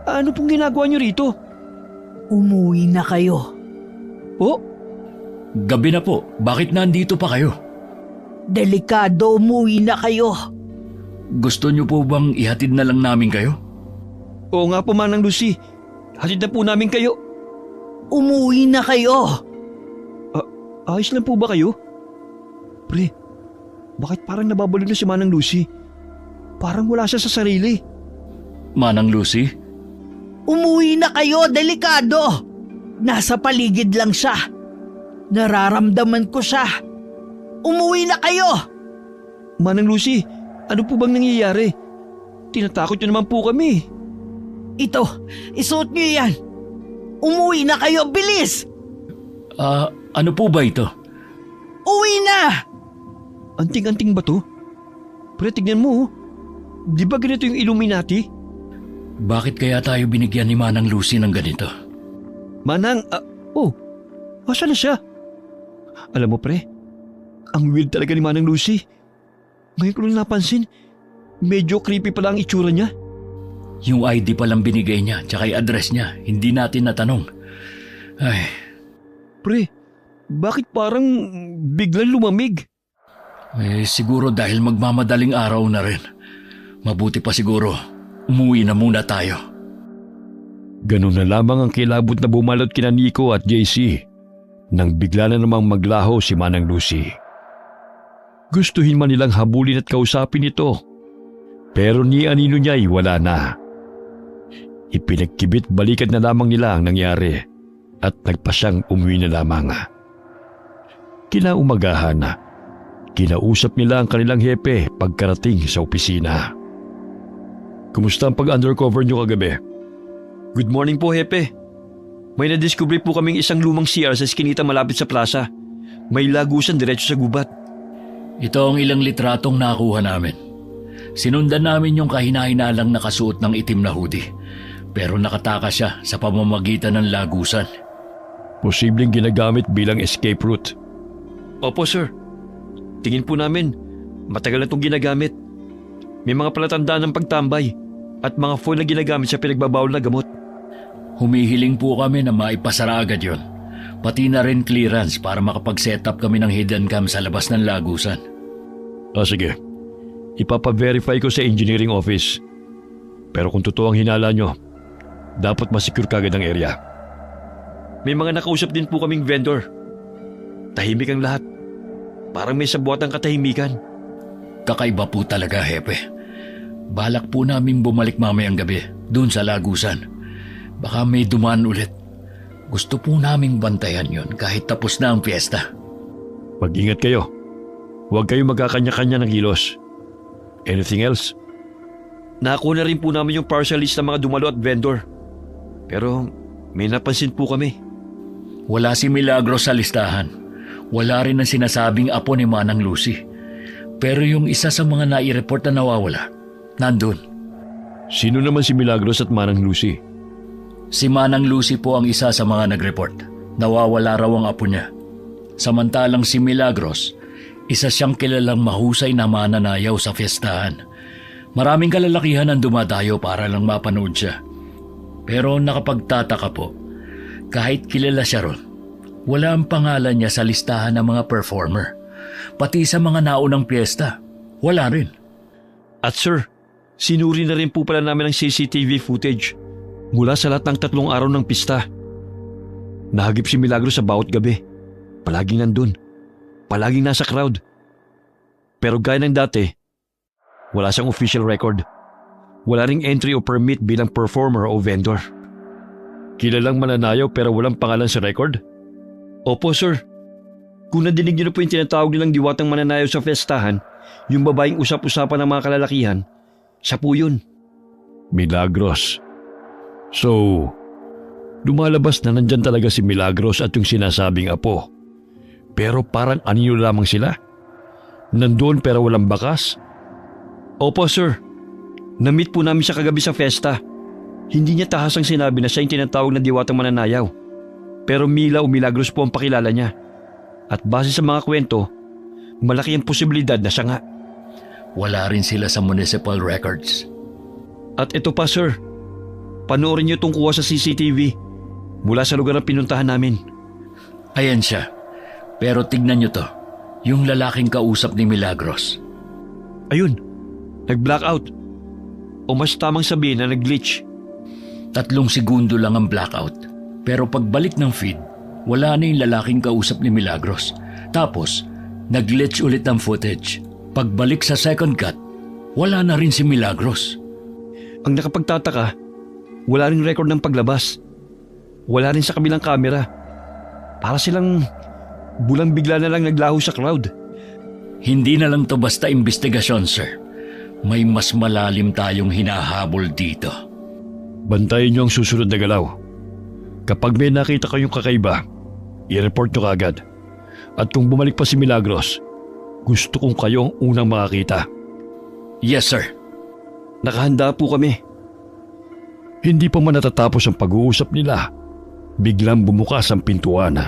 Ano pong ginagawa niyo rito? Umuwi na kayo. Oh, Gabi na po. Bakit nandito pa kayo? Delikado, umuwi na kayo. Gusto niyo po bang ihatid na lang namin kayo? oo nga po Manang Lucy. Hatid na po namin kayo. Umuwi na kayo. Ayos lang po ba kayo? Pre, bakit parang nababalo na si Manang Lucy? Parang wala siya sa sarili. Manang Lucy? Umuwi na kayo, delikado. Nasa paligid lang siya. Nararamdaman ko siya. Umuwi na kayo. Manang Lucy, ano po bang nangyayari? Tinatakot niyo naman po kami. Ito, isuot niyo yan. Umuwi na kayo, bilis! Ano po ba ito? Uwi na! Anting-anting ba to? Pre, tignan mo. Di ba ganito yung Illuminati? Bakit kaya tayo binigyan ni Manang Lucy ng ganito? Manang, asa na siya? Alam mo pre, ang weird talaga ni Manang Lucy. Ngayon ko lang napansin, medyo creepy pala ang itsura niya. Yung ID palang binigay niya, tsaka yung address niya, hindi natin natanong. Ay, Pre, bakit parang biglang lumamig? siguro dahil magmamadaling araw na rin. Mabuti pa siguro, umuwi na muna tayo. Ganun na lamang ang kilabot na bumalot kina Nico at JC nang bigla na namang maglaho si Manang Lucy. Gustuhin man nilang habulin at kausapin ito, pero ni anino niya'y wala na. Ipinagkibit balikat na lamang nila ang nangyari at nagpasyang umuwi na lamang. Kinaumagahan na, kinausap nila ang kanilang hepe pagkarating sa opisina. Kumusta ang pag-undercover niyo kagabi? Good morning po, hepe. May nadiskubre po kaming isang lumang CR sa eskinita malapit sa plaza. May lagusan diretso sa gubat. Ito ang ilang litratong nakuha namin. Sinundan namin yung kahina-hinalang nakasuot ng itim na hoodie. Pero nakatakas siya sa pamamagitan ng lagusan. Posibleng ginagamit bilang escape route. Opo, sir. Tingin po namin, matagal na itong ginagamit. May mga palatandaan ng pagtambay at mga foil na ginagamit sa pinagbabawal na gamot. Humihiling po kami na maipasara agad yon. Pati na rin clearance para makapag-set up kami ng hidden cam sa labas ng lagusan. Sige. Ipapa-verify ko sa engineering office. Pero kung totoo ang hinala nyo, dapat masecure kagad ang area. May mga nakausap din po kaming vendor. Tahimik ang lahat. Parang may sabuat ang katahimikan. Kakaiba po talaga, hepe. Balak po namin bumalik mamayang gabi doon sa lagusan. Baka may dumaan ulit. Gusto po naming bantayan yon kahit tapos na ang fiesta. Mag-ingat kayo. Huwag kayong magkakanya-kanya ng kilos. Anything else? Nakuha na rin po namin yung partial list ng mga dumalo at vendor. Pero may napansin po kami. Wala si Milagros sa listahan. Wala rin ang sinasabing apo ni Manang Lucy. Pero yung isa sa mga nai-report na nawawala, nandun. Sino naman si Milagros at Manang Lucy? Si Manang Lucy po ang isa sa mga nag-report. Nawawala raw ang apo niya. Samantalang si Milagros, isa siyang kilalang mahusay na mananayaw sa fiestahan. Maraming kalalakihan ang dumadayo para lang mapanood siya. Pero nakapagtataka po, kahit kilala siya ron, wala ang pangalan niya sa listahan ng mga performer. Pati sa mga naunang piyesta, wala rin. At sir, sinuri na rin po pala namin ang CCTV footage mula sa lahat ng 3 araw ng pista. Nahagip si Milagros sa bawat gabi. Palaging nandun. Palaging nasa crowd. Pero gaya ng dati, wala siyang official record. Wala ring entry o permit bilang performer o vendor. Kilalang mananayaw pero walang pangalan sa record? Opo sir. Kung nadinig niyo na po yung tinatawag nilang diwatang mananayaw sa festahan, yung babaeng usap-usapan ng mga kalalakihan, siya po yun. Milagros. So, lumalabas na nandyan talaga si Milagros at yung sinasabing apo. Pero parang anino lamang sila. Nandoon pero walang bakas. Opo sir, na-meet po namin siya kagabi sa fiesta. Hindi niya tahasang sinabi na siya yung tinatawag na diwatang mananayaw. Pero Mila o Milagros po ang pakilala niya. At base sa mga kwento, malaki ang posibilidad na siya nga. Wala rin sila sa municipal records. At ito pa sir, panoorin niyo itong kuha sa CCTV mula sa lugar na pinuntahan namin. Ayan siya. Pero tignan niyo to. Yung lalaking kausap ni Milagros. Ayun, nag-blackout. O mas tamang sabihin na nag-glitch. 3 segundo lang ang blackout. Pero pagbalik ng feed, wala na yung lalaking kausap ni Milagros. Tapos, nag-glitch ulit ang footage. Pagbalik sa second cut, wala na rin si Milagros. Ang nakapagtataka, wala rin record ng paglabas. Wala rin sa kabilang kamera. Para silang bulang bigla na lang naglaho sa crowd. Hindi na lang to basta investigasyon, sir. May mas malalim tayong hinahabol dito. Bantayan niyo ang susunod na galaw. Kapag may nakita kayong kakaiba, i-report niyo kaagad. At kung bumalik pa si Milagros, gusto kong kayo ang unang makakita. Yes, sir. Nakahanda po kami. Hindi pa man natatapos ang pag-uusap nila, biglang bumukas ang pintuan.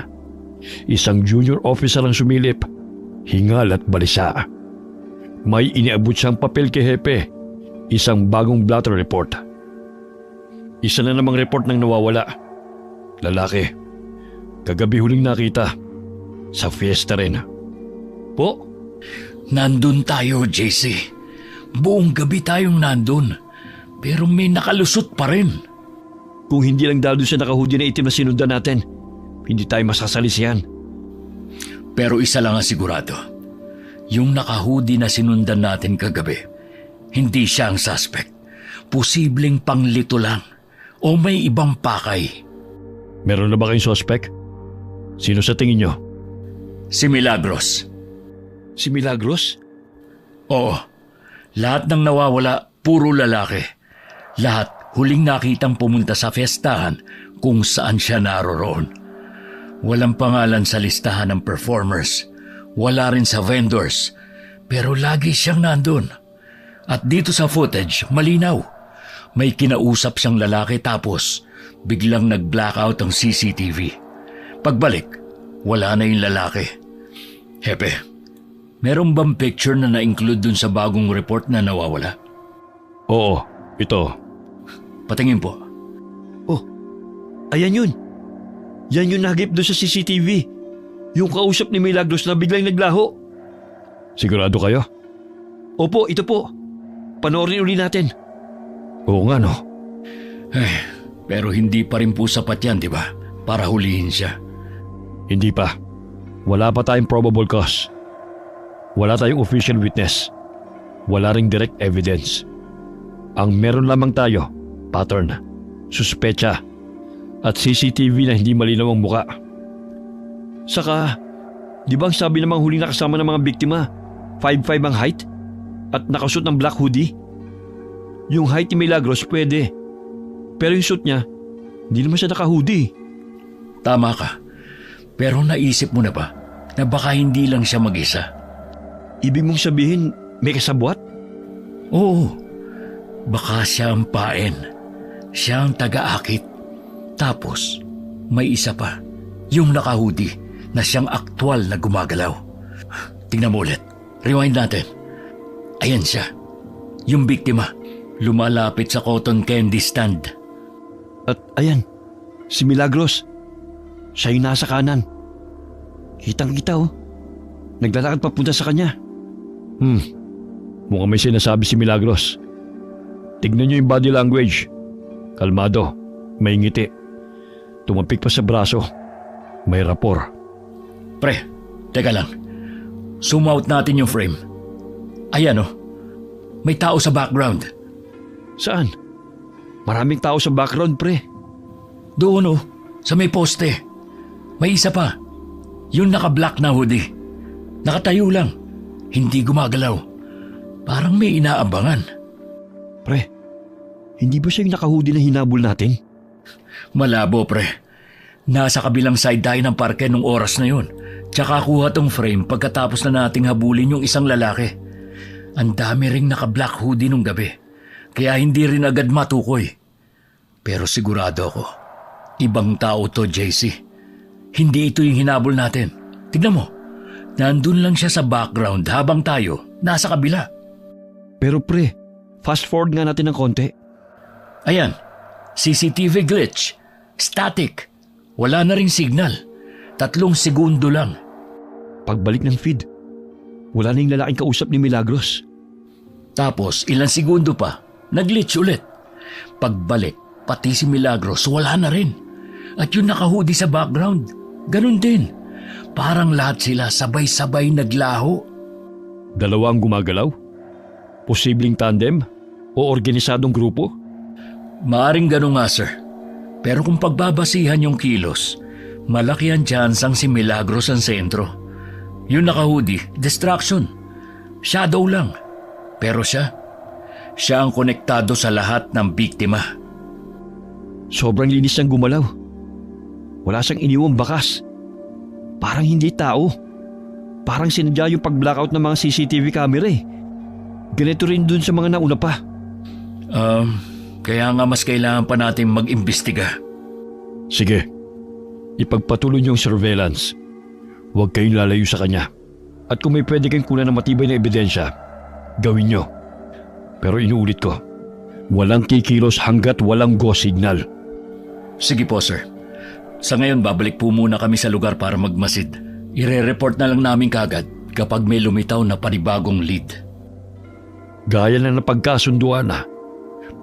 Isang junior officer ang sumilip, hingal at balisa. May iniabot siyang papel kay Hepe, isang bagong blotter report. Isa na namang report ng nawawala. Lalaki. Kagabi huling nakita. Sa fiesta rin. Po? Nandun tayo, JC. Buong gabi tayong nandun. Pero may nakalusot pa rin. Kung hindi lang dahil sa nakahoodie na itim na sinundan natin, hindi tayo masasalisihan. Pero isa lang ang sigurado. Yung nakahoodie na sinundan natin kagabi, hindi siya ang suspect. Posibleng panglito lang. O may ibang pakay. Meron na ba kayong suspect? Sino sa tingin nyo? Si Milagros. Si Milagros? Oo. Lahat ng nawawala, puro lalaki. Lahat huling nakitang pumunta sa fiestahan kung saan siya naroroon. Walang pangalan sa listahan ng performers. Wala rin sa vendors. Pero lagi siyang nandun. At dito sa footage, malinaw. May kinausap siyang lalaki tapos biglang nag-blackout ang CCTV. Pagbalik, wala na yung lalaki. Hepe, meron bang picture na na-include dun sa bagong report na nawawala? Oo, ito. Patingin po. Oh, ayan yun. Yan yung nagip doon sa CCTV. Yung kausap ni Milagros na biglang naglaho. Sigurado kayo? Opo, ito po. Panoorin uli natin. Oo nga no. Pero hindi pa rin po sapat yan, di ba? Para hulihin siya. Hindi pa. Wala pa tayong probable cause. Wala tayong official witness. Wala ring direct evidence. Ang meron lamang tayo, pattern, suspecha, at CCTV na hindi malinaw ang muka. Saka, di ba ang sabi namang huling nakasama ng mga biktima, 5'5" ang height at nakasuot ng black hoodie? Yung height ni Milagros pwede. Pero yung suit niya, hindi naman siya naka-hoodie. Tama ka. Pero naisip mo na ba na baka hindi lang siya mag-isa? Ibig mong sabihin, may kasabwat? Oo. Baka siya ang paen. Siya ang taga-akit. Tapos, may isa pa. Yung naka-hoodie na siyang aktwal na gumagalaw. Tingnan mo ulit. Rewind natin. Ayan siya. Yung biktima. Lumalapit sa cotton candy stand. At ayan, si Milagros. Siya yung nasa kanan. Kitang-kita oh. Naglalakad papunta sa kanya. Mukhang may sinasabi si Milagros. Tignan niyo yung body language. Kalmado, may ngiti. Tumapik pa sa braso. May rapor. Pre, teka lang. Zoom out natin yung frame. Ayan oh. May tao sa background. Saan? Maraming tao sa background, pre. Doon oh, sa may poste. May isa pa. Yung naka-black na hoodie. Nakatayo lang. Hindi gumagalaw. Parang may inaabangan. Pre, Hindi ba siya yung nakahudi na hinabol natin? Malabo, pre. Nasa kabilang side tayo ng parke nung oras na yun. Tsaka kuha tong frame pagkatapos na nating habulin yung isang lalaki. Ang dami ring naka-black hoodie nung gabi. Kaya hindi rin agad matukoy. Pero sigurado ako, ibang tao to, JC. Hindi ito yung hinabol natin. Tignan mo, nandun lang siya sa background habang tayo nasa kabila. Pero pre, fast forward nga natin ng konti. Ayan, CCTV glitch, static, wala na ring signal. 3 segundo lang. Pagbalik ng feed, wala na yung lalaking kausap ni Milagros. Tapos ilang segundo pa, nag-glitch ulit. Pagbalik, pati si Milagros wala na rin. At yung nakahudi sa background, ganun din. Parang lahat sila sabay-sabay naglaho. Dalawang gumagalaw? Posibleng tandem? O organisadong grupo? Maaring ganun nga, sir. Pero kung pagbabasihan yung kilos, malaki ang tsansang si Milagros ang sentro. Yung nakahudi, distraction. Shadow lang. Pero siya ang konektado sa lahat ng biktima. Sobrang linis ng gumalaw. Wala siyang iniwang bakas. Parang hindi tao. Parang sinadya yung pag-blackout ng mga CCTV camera eh. Ganito rin dun sa mga nauna pa. Kaya nga mas kailangan pa natin mag-imbestiga. Sige, ipagpatuloy niyo ang surveillance. Huwag kayong lalayo sa kanya. At kung may pwede kayong kunan ng matibay na ebidensya, gawin niyo. Pero inuulit ko, walang kikilos hanggat walang go signal. Sige po, sir. Sa ngayon, babalik po muna kami sa lugar para magmasid. Ire-report na lang namin kagad kapag may lumitaw na panibagong lead. Gaya na napagkasunduan na,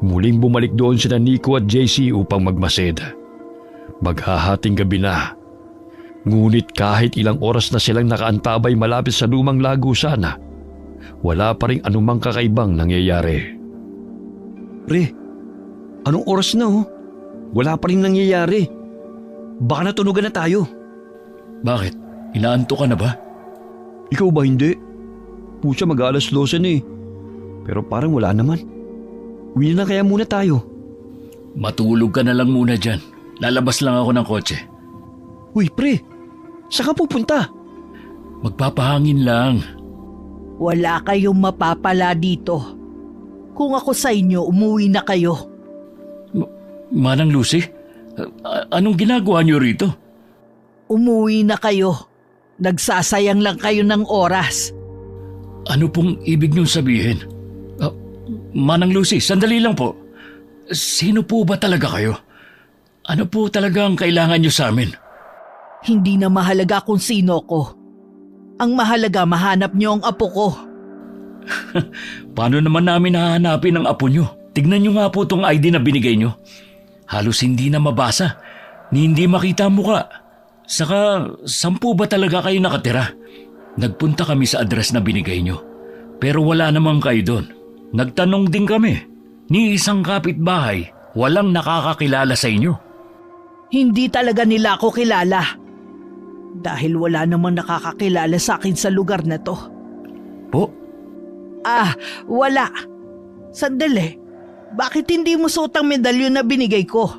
muling bumalik doon sina Nico at JC upang magmasid. Maghahating gabi na. Ngunit kahit ilang oras na silang nakaantabay malapit sa lumang lagusan, wala pa rin anumang kakaibang nangyayari. Pre, anong oras na oh? Wala pa rin nangyayari. Baka natunugan na tayo. Bakit? Inaanto ka na ba? Ikaw ba hindi? Pucha, mag-alas 12 na eh. Pero parang wala naman. Uwi na kaya muna tayo. Matulog ka na lang muna dyan. Lalabas lang ako ng kotse. Uy pre, saan ka pupunta? Magpapahangin lang. Wala kayong mapapala dito. Kung ako sa inyo, umuwi na kayo. Manang Lucy, anong ginagawa niyo rito? Umuwi na kayo. Nagsasayang lang kayo ng oras. Ano pong ibig niyong sabihin? Manang Lucy, sandali lang po. Sino po ba talaga kayo? Ano po talaga ang kailangan niyo sa amin? Hindi na mahalaga kung sino ko. Ang mahalaga, mahanap niyo ang apo ko. Paano naman namin hahanapin ang apo niyo? Tignan niyo nga po itong ID na binigay niyo. Halos hindi na mabasa, ni hindi makita ang mukha. Saka, saan po ba talaga kayo nakatira? Nagpunta kami sa address na binigay niyo. Pero wala namang kayo doon. Nagtanong din kami. Ni isang kapitbahay, walang nakakakilala sa inyo. Hindi talaga nila ako kilala. Dahil wala namang nakakakilala sa akin sa lugar na to. Po? Wala. Sandali. Bakit hindi mo suot ang medalyon na binigay ko?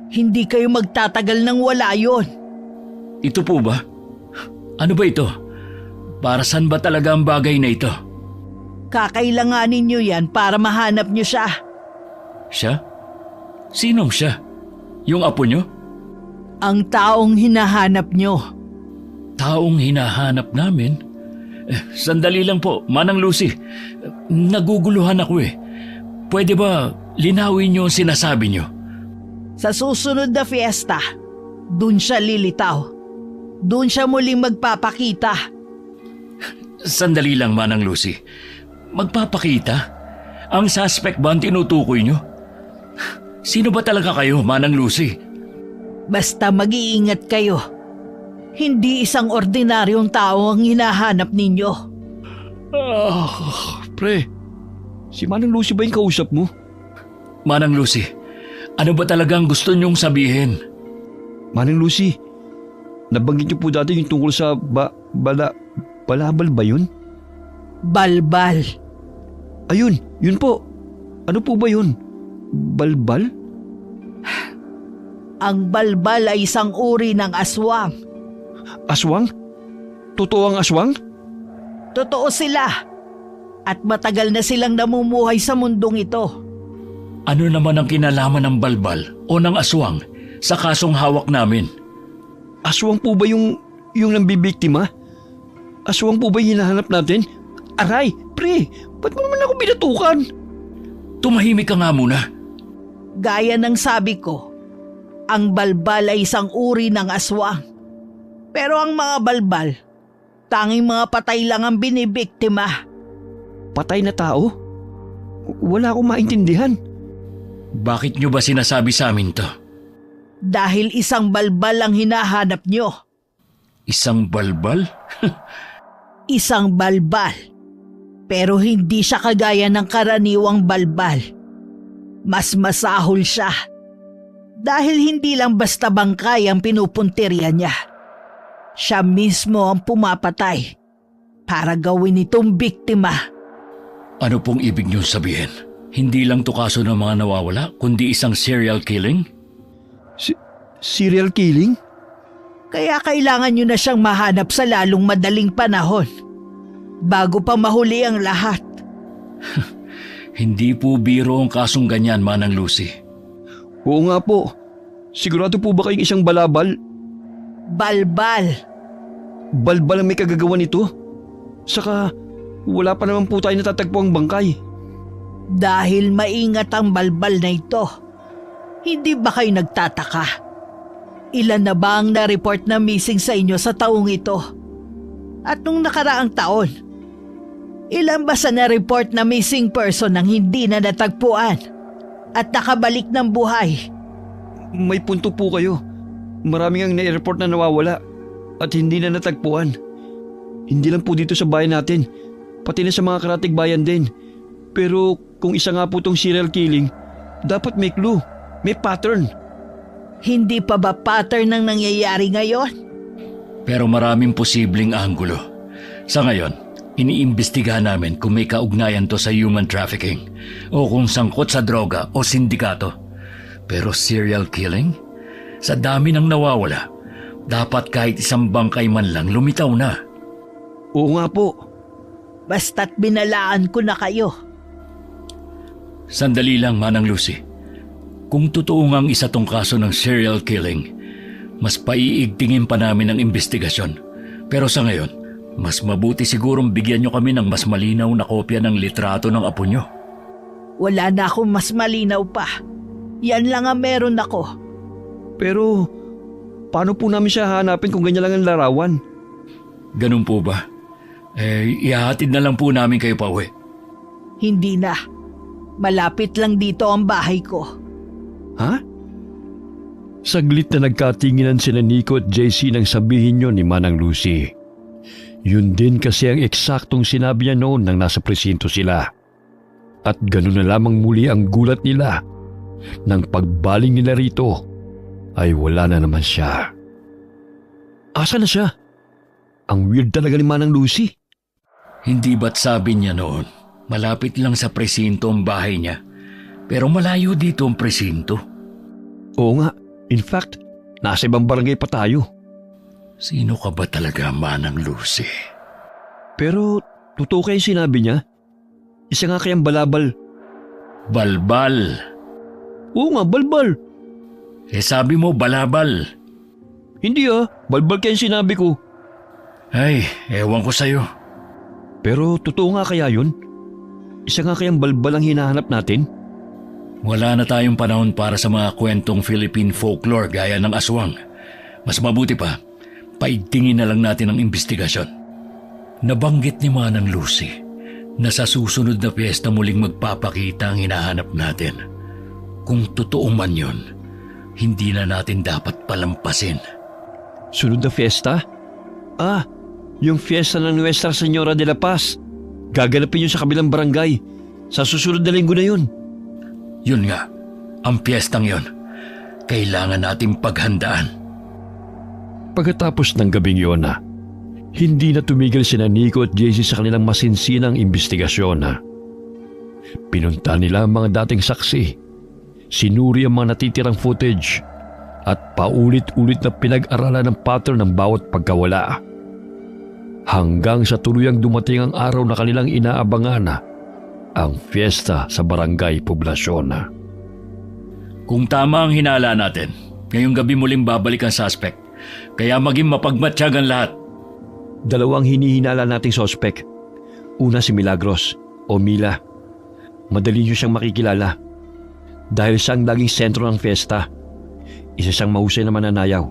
Hindi kayo magtatagal nang wala yon. Ito po ba? Ano ba ito? Para saan ba talaga ang bagay na ito? Kakailanganin niyo yan para mahanap niyo siya. Siya? Sinong siya? Yung apo niyo? Ang taong hinahanap niyo. Taong hinahanap namin? Sandali lang po, Manang Lucy. Naguguluhan ako eh. Pwede ba linawin niyo ang sinasabi niyo? Sa susunod na fiesta, dun siya lilitaw. Dun siya muling magpapakita. Sandali lang, Manang Lucy. Magpapakita? Ang suspect ba ang tinutukoy niyo? Sino ba talaga kayo, Manang Lucy? Basta mag-iingat kayo. Hindi isang ordinaryong tao ang hinahanap ninyo. Pre, si Manang Lucy ba yung kausap mo? Manang Lucy, ano ba talagang gusto niyong sabihin? Manang Lucy, nabanggit niyo po dati yung tungkol sa balabal ba yun? Balbal. Ayun, yun po. Ano po ba yun? Balbal? Ang balbal ay isang uri ng aswang. Aswang? Totoo ang aswang? Totoo sila. At matagal na silang namumuhay sa mundong ito. Ano naman ang kinalaman ng balbal o ng aswang sa kasong hawak namin? Aswang po ba yung nambibiktima? Aswang po ba yung hinahanap natin? Aray, pre, ba't mo naman ako binatukan? Tumahimik ka nga muna. Gaya ng sabi ko, ang balbal ay isang uri ng aswang. Pero ang mga balbal, tanging mga patay lang ang binibiktima. Patay na tao? Wala akong maintindihan. Bakit nyo ba sinasabi sa amin to? Dahil isang balbal ang hinahanap nyo. Isang balbal? Isang balbal. Pero hindi siya kagaya ng karaniwang balbal. Mas masahol siya. Dahil hindi lang basta bangkay ang pinupuntirya niya. Siya mismo ang pumapatay para gawin itong biktima. Ano pong ibig nyo sabihin? Hindi lang to kaso ng mga nawawala, kundi isang serial killing? Serial killing? Kaya kailangan nyo na siyang mahanap sa lalong madaling panahon. Bago pa mahuli ang lahat. Hindi po biro ang kasong ganyan, Manang Lucy. Oo nga po. Sigurado po ba kayong isang balabal? Balbal. Balbal ang may kagagawa nito? Saka wala pa naman po tayo natatagpo ang bangkay. Dahil maingat ang balbal na ito. Hindi ba kayo nagtataka? Ilan na ba ang na-report na missing sa inyo sa taong ito? At nung nakaraang taon, ilan ba sa na-report na missing person ang hindi na natagpuan at nakabalik ng buhay? May punto po kayo. Maraming ang na-report na nawawala at hindi na natagpuan. Hindi lang po dito sa bayan natin, pati na sa mga karatig bayan din. Pero kung isa nga po tong serial killing, dapat may clue, may pattern. Hindi pa ba pattern ang nangyayari ngayon? Pero maraming posibleng anggulo. Sa ngayon, iniimbestigahan namin kung may kaugnayan to sa human trafficking o kung sangkot sa droga o sindikato. Pero serial killing? Sa dami ng nawawala, dapat kahit isang bangkay man lang lumitaw na. Oo nga po. Basta't binalaan ko na kayo. Sandali lang, Manang Lucy. Kung totoo ngang isa tong kaso ng serial killing, mas paiigtingin pa namin ang investigasyon. Pero sa ngayon, mas mabuti sigurong bigyan nyo kami ng mas malinaw na kopya ng litrato ng apo nyo. Wala na akong mas malinaw pa. Yan lang ang meron ako. Pero paano po namin siya hahanapin kung ganyan lang ang larawan? Ganun po ba? Ihahatid na lang po namin kayo pa uwi. Hindi na. Malapit lang dito ang bahay ko. Ha? Saglit na nagkatinginan sina Nico at JC nang sabihin yun ni Manang Lucy. Yun din kasi ang eksaktong sinabi niya noon nang nasa presinto sila. At ganun na lamang muli ang gulat nila. Nang pagbaling nila rito, ay wala na naman siya. Asa na siya? Ang weird talaga ni Manang Lucy. Hindi ba't sabi niya noon, malapit lang sa presinto ang bahay niya, pero malayo dito ang presinto? Oo nga, in fact, nasa ibang barangay pa tayo. Sino ka ba talaga, Manang Lucy? Pero totoo kayo sinabi niya? Isa nga kayang balabal. Balbal. Oo nga, balbal. Sabi mo balabal. Hindi balbal kayang sinabi ko. Ay, ewan ko sa'yo. Pero totoo nga kaya yun? Isa nga kayang balbal ang hinahanap natin? Wala na tayong panahon para sa mga kwentong Philippine folklore gaya ng aswang. Mas mabuti pa, paigtingin na lang natin ang investigasyon. Nabanggit ni Manang Lucy na sa susunod na piyesta muling magpapakita ang hinahanap natin. Kung totoo man yun, hindi na natin dapat palampasin. Sunod na fiesta? Yung fiesta ng Nuestra Señora de la Paz. Gaganapin yun sa kabilang barangay. Sa susunod na linggo na yun. Yun nga, ang piyestang yun. Kailangan nating paghandaan. Pagkatapos ng gabing yun hindi na tumigil sina Nico at JC sa kanilang masinsinang investigasyon. Pinunta nila ang mga dating saksi Sinuri ang mga natitirang footage at paulit-ulit na pinag-aralan ng pattern ng bawat pagkawala. Hanggang sa tuluyang dumating ang araw na kanilang inaabangan, ang fiesta sa barangay poblasyon. Kung tama ang hinala natin, ngayong gabi muling babalik ang suspect. Kaya maging mapagmatsyag ang lahat. Dalawang hinihinala nating sospek. Una si Milagros o Mila. Madali niyo siyang makikilala dahil siyang laging sentro ng fiesta. Isa siyang mahusay na mananayaw.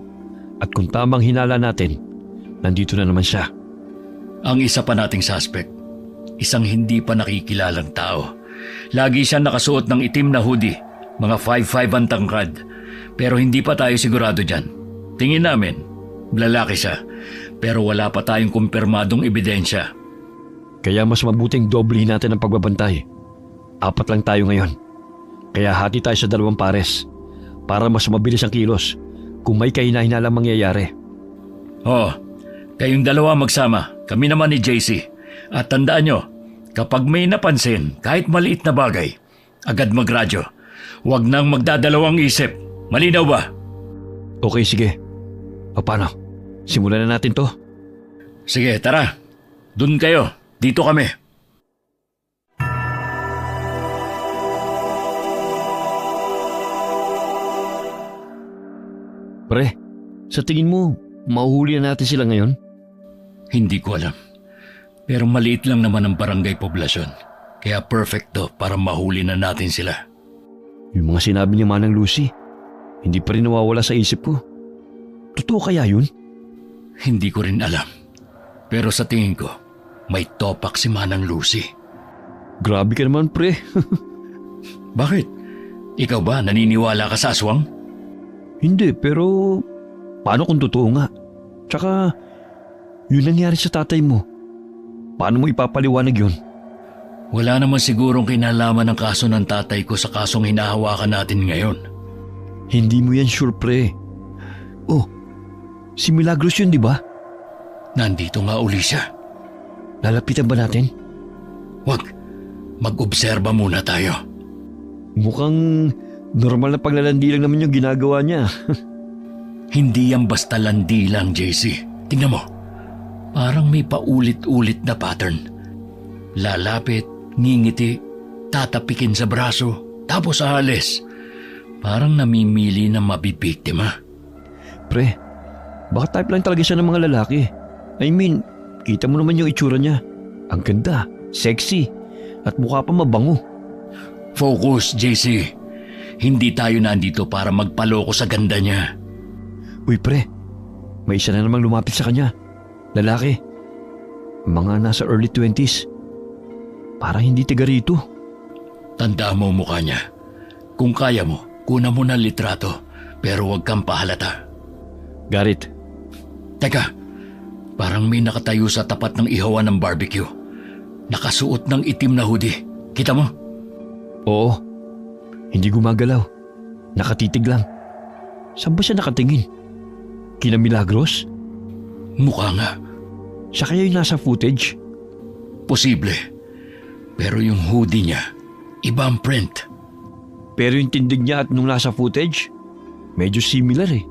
At kung tamang hinala natin, nandito na naman siya. Ang isa pa nating suspect, isang hindi pa nakikilalang tao. Lagi siyang nakasuot ng itim na hoodie, mga 5'5" ang tangkad. Pero hindi pa tayo sigurado dyan. Tingin namin, lalaki siya, pero wala pa tayong kumpirmadong ebidensya. Kaya mas mabuting doblehin natin ang pagbabantay. 4 lang tayo ngayon. Kaya hati tayo sa 2 pares para mas mabilis ang kilos kung may kahina-hinalang mangyayari. Oo, kayong dalawa magsama, kami naman ni JC. At tandaan nyo, kapag may napansin kahit maliit na bagay, agad magradyo. Huwag nang magdadalawang isip. Malinaw ba? Okay, sige. O paano? Simulan na natin to. Sige, tara. Dun kayo. Dito kami. Pre, sa tingin mo, mahuhuli na natin sila ngayon? Hindi ko alam. Pero maliit lang naman ang barangay poblasyon. Kaya perfect to para mahuli na natin sila. Yung mga sinabi ni Manang Lucy, hindi pa rin nawawala sa isip ko. Totoo kaya yun? Hindi ko rin alam. Pero sa tingin ko, may topak si Manang Lucy. Grabe ka naman, pre. Bakit? Ikaw ba naniniwala ka sa aswang? Hindi, pero paano kung totoo nga? Tsaka, yun nangyari sa tatay mo. Paano mo ipapaliwanag yun? Wala naman sigurong kinalaman ng kaso ng tatay ko sa kasong hinahawakan natin ngayon. Hindi mo yan sure, pre. Oh, si Milagros yun, di ba? Nandito nga uli siya. Lalapitan ba natin? Wag, mag-obserba muna tayo. Mukhang normal na paglalandi lang naman yung ginagawa niya. Hindi yan basta landi lang, JC. Tingnan mo, parang may paulit-ulit na pattern. Lalapit, ngingiti, tatapikin sa braso, tapos aalis. Parang namimili na mabibiktima. Pre, baka type lang talaga siya ng mga lalaki. I mean, kita mo naman yung itsura niya. Ang ganda, sexy, at mukha pa mabango. Focus, JC. Hindi tayo nandito para magpaloko sa ganda niya. Uy pre, may isa na namang lumapit sa kanya. Lalaki. Mga nasa early 20s. Parang hindi tiga rito. Tandaan mo mukha niya. Kung kaya mo, kunan mo ng litrato, pero huwag kang pahalata. Garit. Teka, parang may nakatayo sa tapat ng ihawan ng barbecue. Nakasuot ng itim na hoodie. Kita mo? Oo. Hindi gumagalaw. Nakatitig lang. Saan ba siya nakatingin? Kina Milagros? Mukha nga. Siya kaya yung nasa footage? Posible. Pero yung hoodie niya, iba ang print. Pero yung tindig niya at nung nasa footage, medyo similar eh.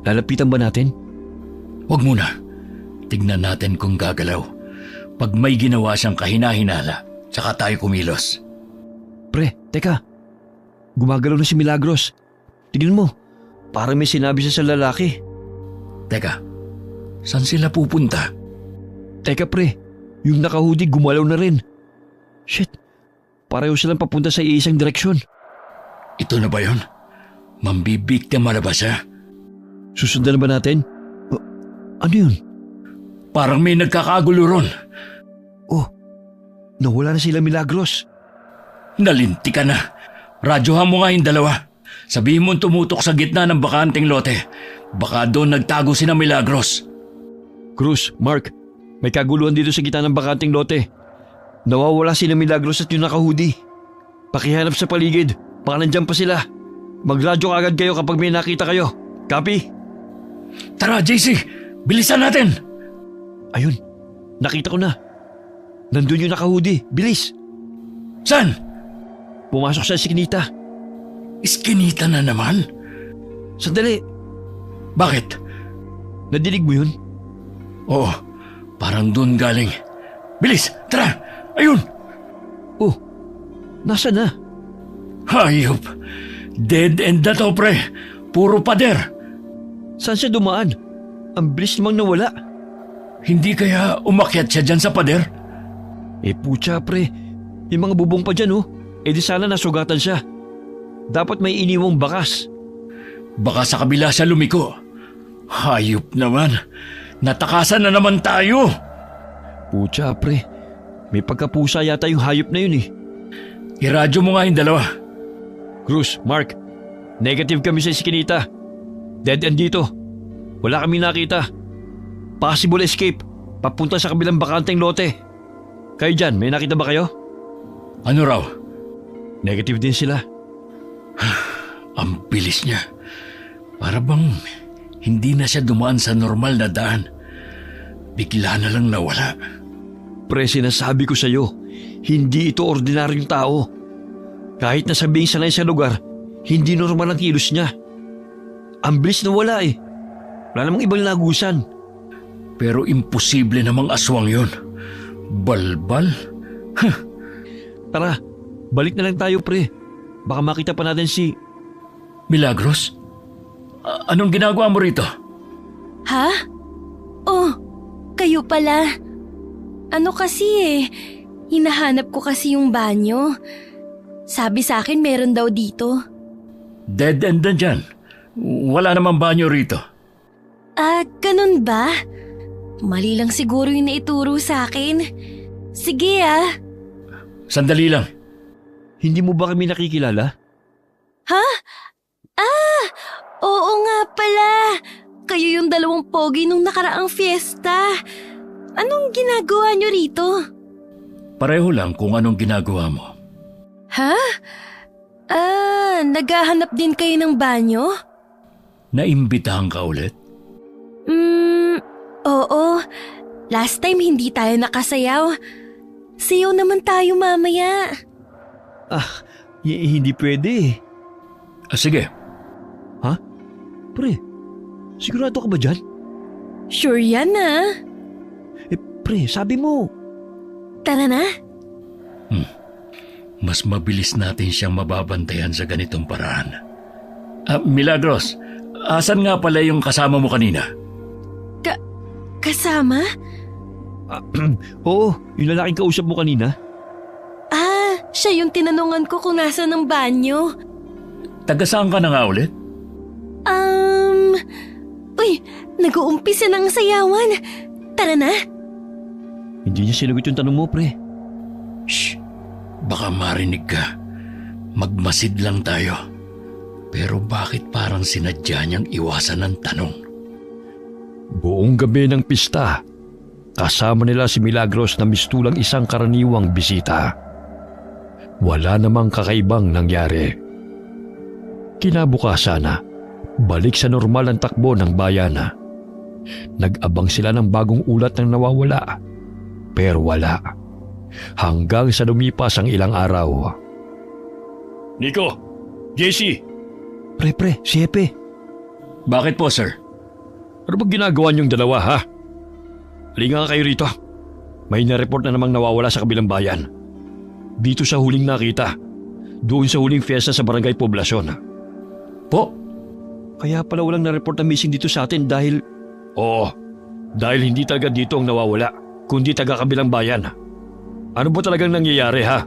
Lalapitan ba natin? Huwag muna. Tignan natin kung gagalaw. Pag may ginawa siyang kahina-hinala, saka tayo kumilos. Pre, teka. Gumagalaw na si Milagros. Tignan mo, parang may sinabi siya sa lalaki. Teka, saan sila pupunta? Teka pre, yung nakahudi gumalaw na rin. Shit, pareho silang papunta sa iisang direksyon. Ito na ba yun? Mambibiktima na ba siya? Susundan na ba natin? Ano yun? Parang may nagkakagulo ron. Oh, nawala na sila Milagros. Nalinti ka na. Radyohan mo nga yung dalawa. Sabihin mo tumutok sa gitna ng bakanting lote. Baka doon nagtago sina Milagros. Cruz, Mark, may kaguluhan dito sa gitna ng bakanting lote. Nawawala sila Milagros at yung nakahudi. Pakihanap sa paligid. Baka nandyan pa sila. Magradyo agad kayo kapag may nakita kayo. Copy? Tara, JC! Bilisan natin! Ayun, nakita ko na. Nandun yung nakahudi. Bilis! Saan? Pumasok sa eskinita. Iskinita na naman? Sandali, Bakit? nadinig mo yun? Oo, parang doon galing. Bilis, tara! Ayun! Oh, nasa na? Hayop! Dead end na to, pre. Puro pader. Saan siya dumaan? Ang bilis namang nawala. Hindi kaya umakyat siya dyan sa pader? Putya pre, may mga bubong pa dyan oh. Di sana nasugatan siya. Dapat may iniwang bakas. Baka sa kabila siya lumiko. Hayop naman. Natakasan na naman tayo. Putya pre, may pagkapusa yata yung hayop na yun eh. Iradyo mo nga yung dalawa. Cruz, Mark, negative kami sa Eskinita. Dead end dito. Wala kami nakita. Possible escape, papunta sa kabilang bakanteng lote. Kayo dyan, may nakita ba kayo? Ano raw? Negative din sila. Ang bilis niya. Para bang hindi na siya dumaan sa normal na daan. Bigla na lang nawala. Pre, sinasabi ko sa'yo, hindi ito ordinaryong tao. Kahit na sabihing sanay sa lugar, hindi normal ang kilos niya. Ang bilis na wala eh. Wala namang ibang lagusan. Pero imposible namang aswang yon. Balbal? Tara, balik na lang tayo pre. Baka makita pa natin si... Milagros? Anong ginagawa mo rito? Ha? Oh, kayo pala. Ano kasi hinahanap ko kasi yung banyo. Sabi sa akin meron daw dito. Dead end na dyan. Wala namang banyo rito. Ganun ba? Mali lang siguro yung naituro sa akin. Sige Sandali lang. Hindi mo ba kami nakikilala? Ha? Oo nga pala. Kayo yung dalawang pogi nung nakaraang fiesta. Anong ginagawa nyo rito? Pareho lang kung anong ginagawa mo. Ha? Naghahanap din kayo ng banyo? Naimbitahan ka ulit? Oo. Last time hindi tayo nakasayaw. Sayaw naman tayo mamaya. Hindi pwede. Sige. Ha? Pre, sigurado ka ba dyan? Sure yan Pre, sabi mo. Tara na. Mas mabilis natin siyang mababantayan sa ganitong paraan. Milagros, asan nga pala yung kasama mo kanina? Kasama? Oo, yung lalaking kausap mo kanina. Siya yung tinanungan ko kung nasa ng banyo. Taga saan ka na nga ulit? Uy, nag-uumpisa ng sayawan. Tara na. Hindi niya sinagot yung tanong mo, pre. Shh! Baka marinig ka. Magmasid lang tayo. Pero bakit parang sinadya niyang iwasan ng tanong? Buong gabi ng pista, kasama nila si Milagros na mistulang isang karaniwang bisita. Wala namang kakaibang nangyari. Kinabukasan na, balik sa normal ang takbo ng bayan. Nag-abang sila ng bagong ulat ng nawawala. Pero wala. Hanggang sa lumipas ang ilang araw. Nico! JC! Pre, si Hepe. Bakit po, sir? Ano ba ginagawa niyong dalawa, ha? Halika nga kayo rito. May na-report na namang nawawala sa kabilang bayan. Dito sa huling nakita. Doon sa huling fiesta sa Barangay Poblasyon. Po? Kaya pala walang na-report na missing dito sa atin dahil... Oo, dahil hindi talaga dito ang nawawala, kundi taga kabilang bayan. Ano ba talagang nangyayari, ha?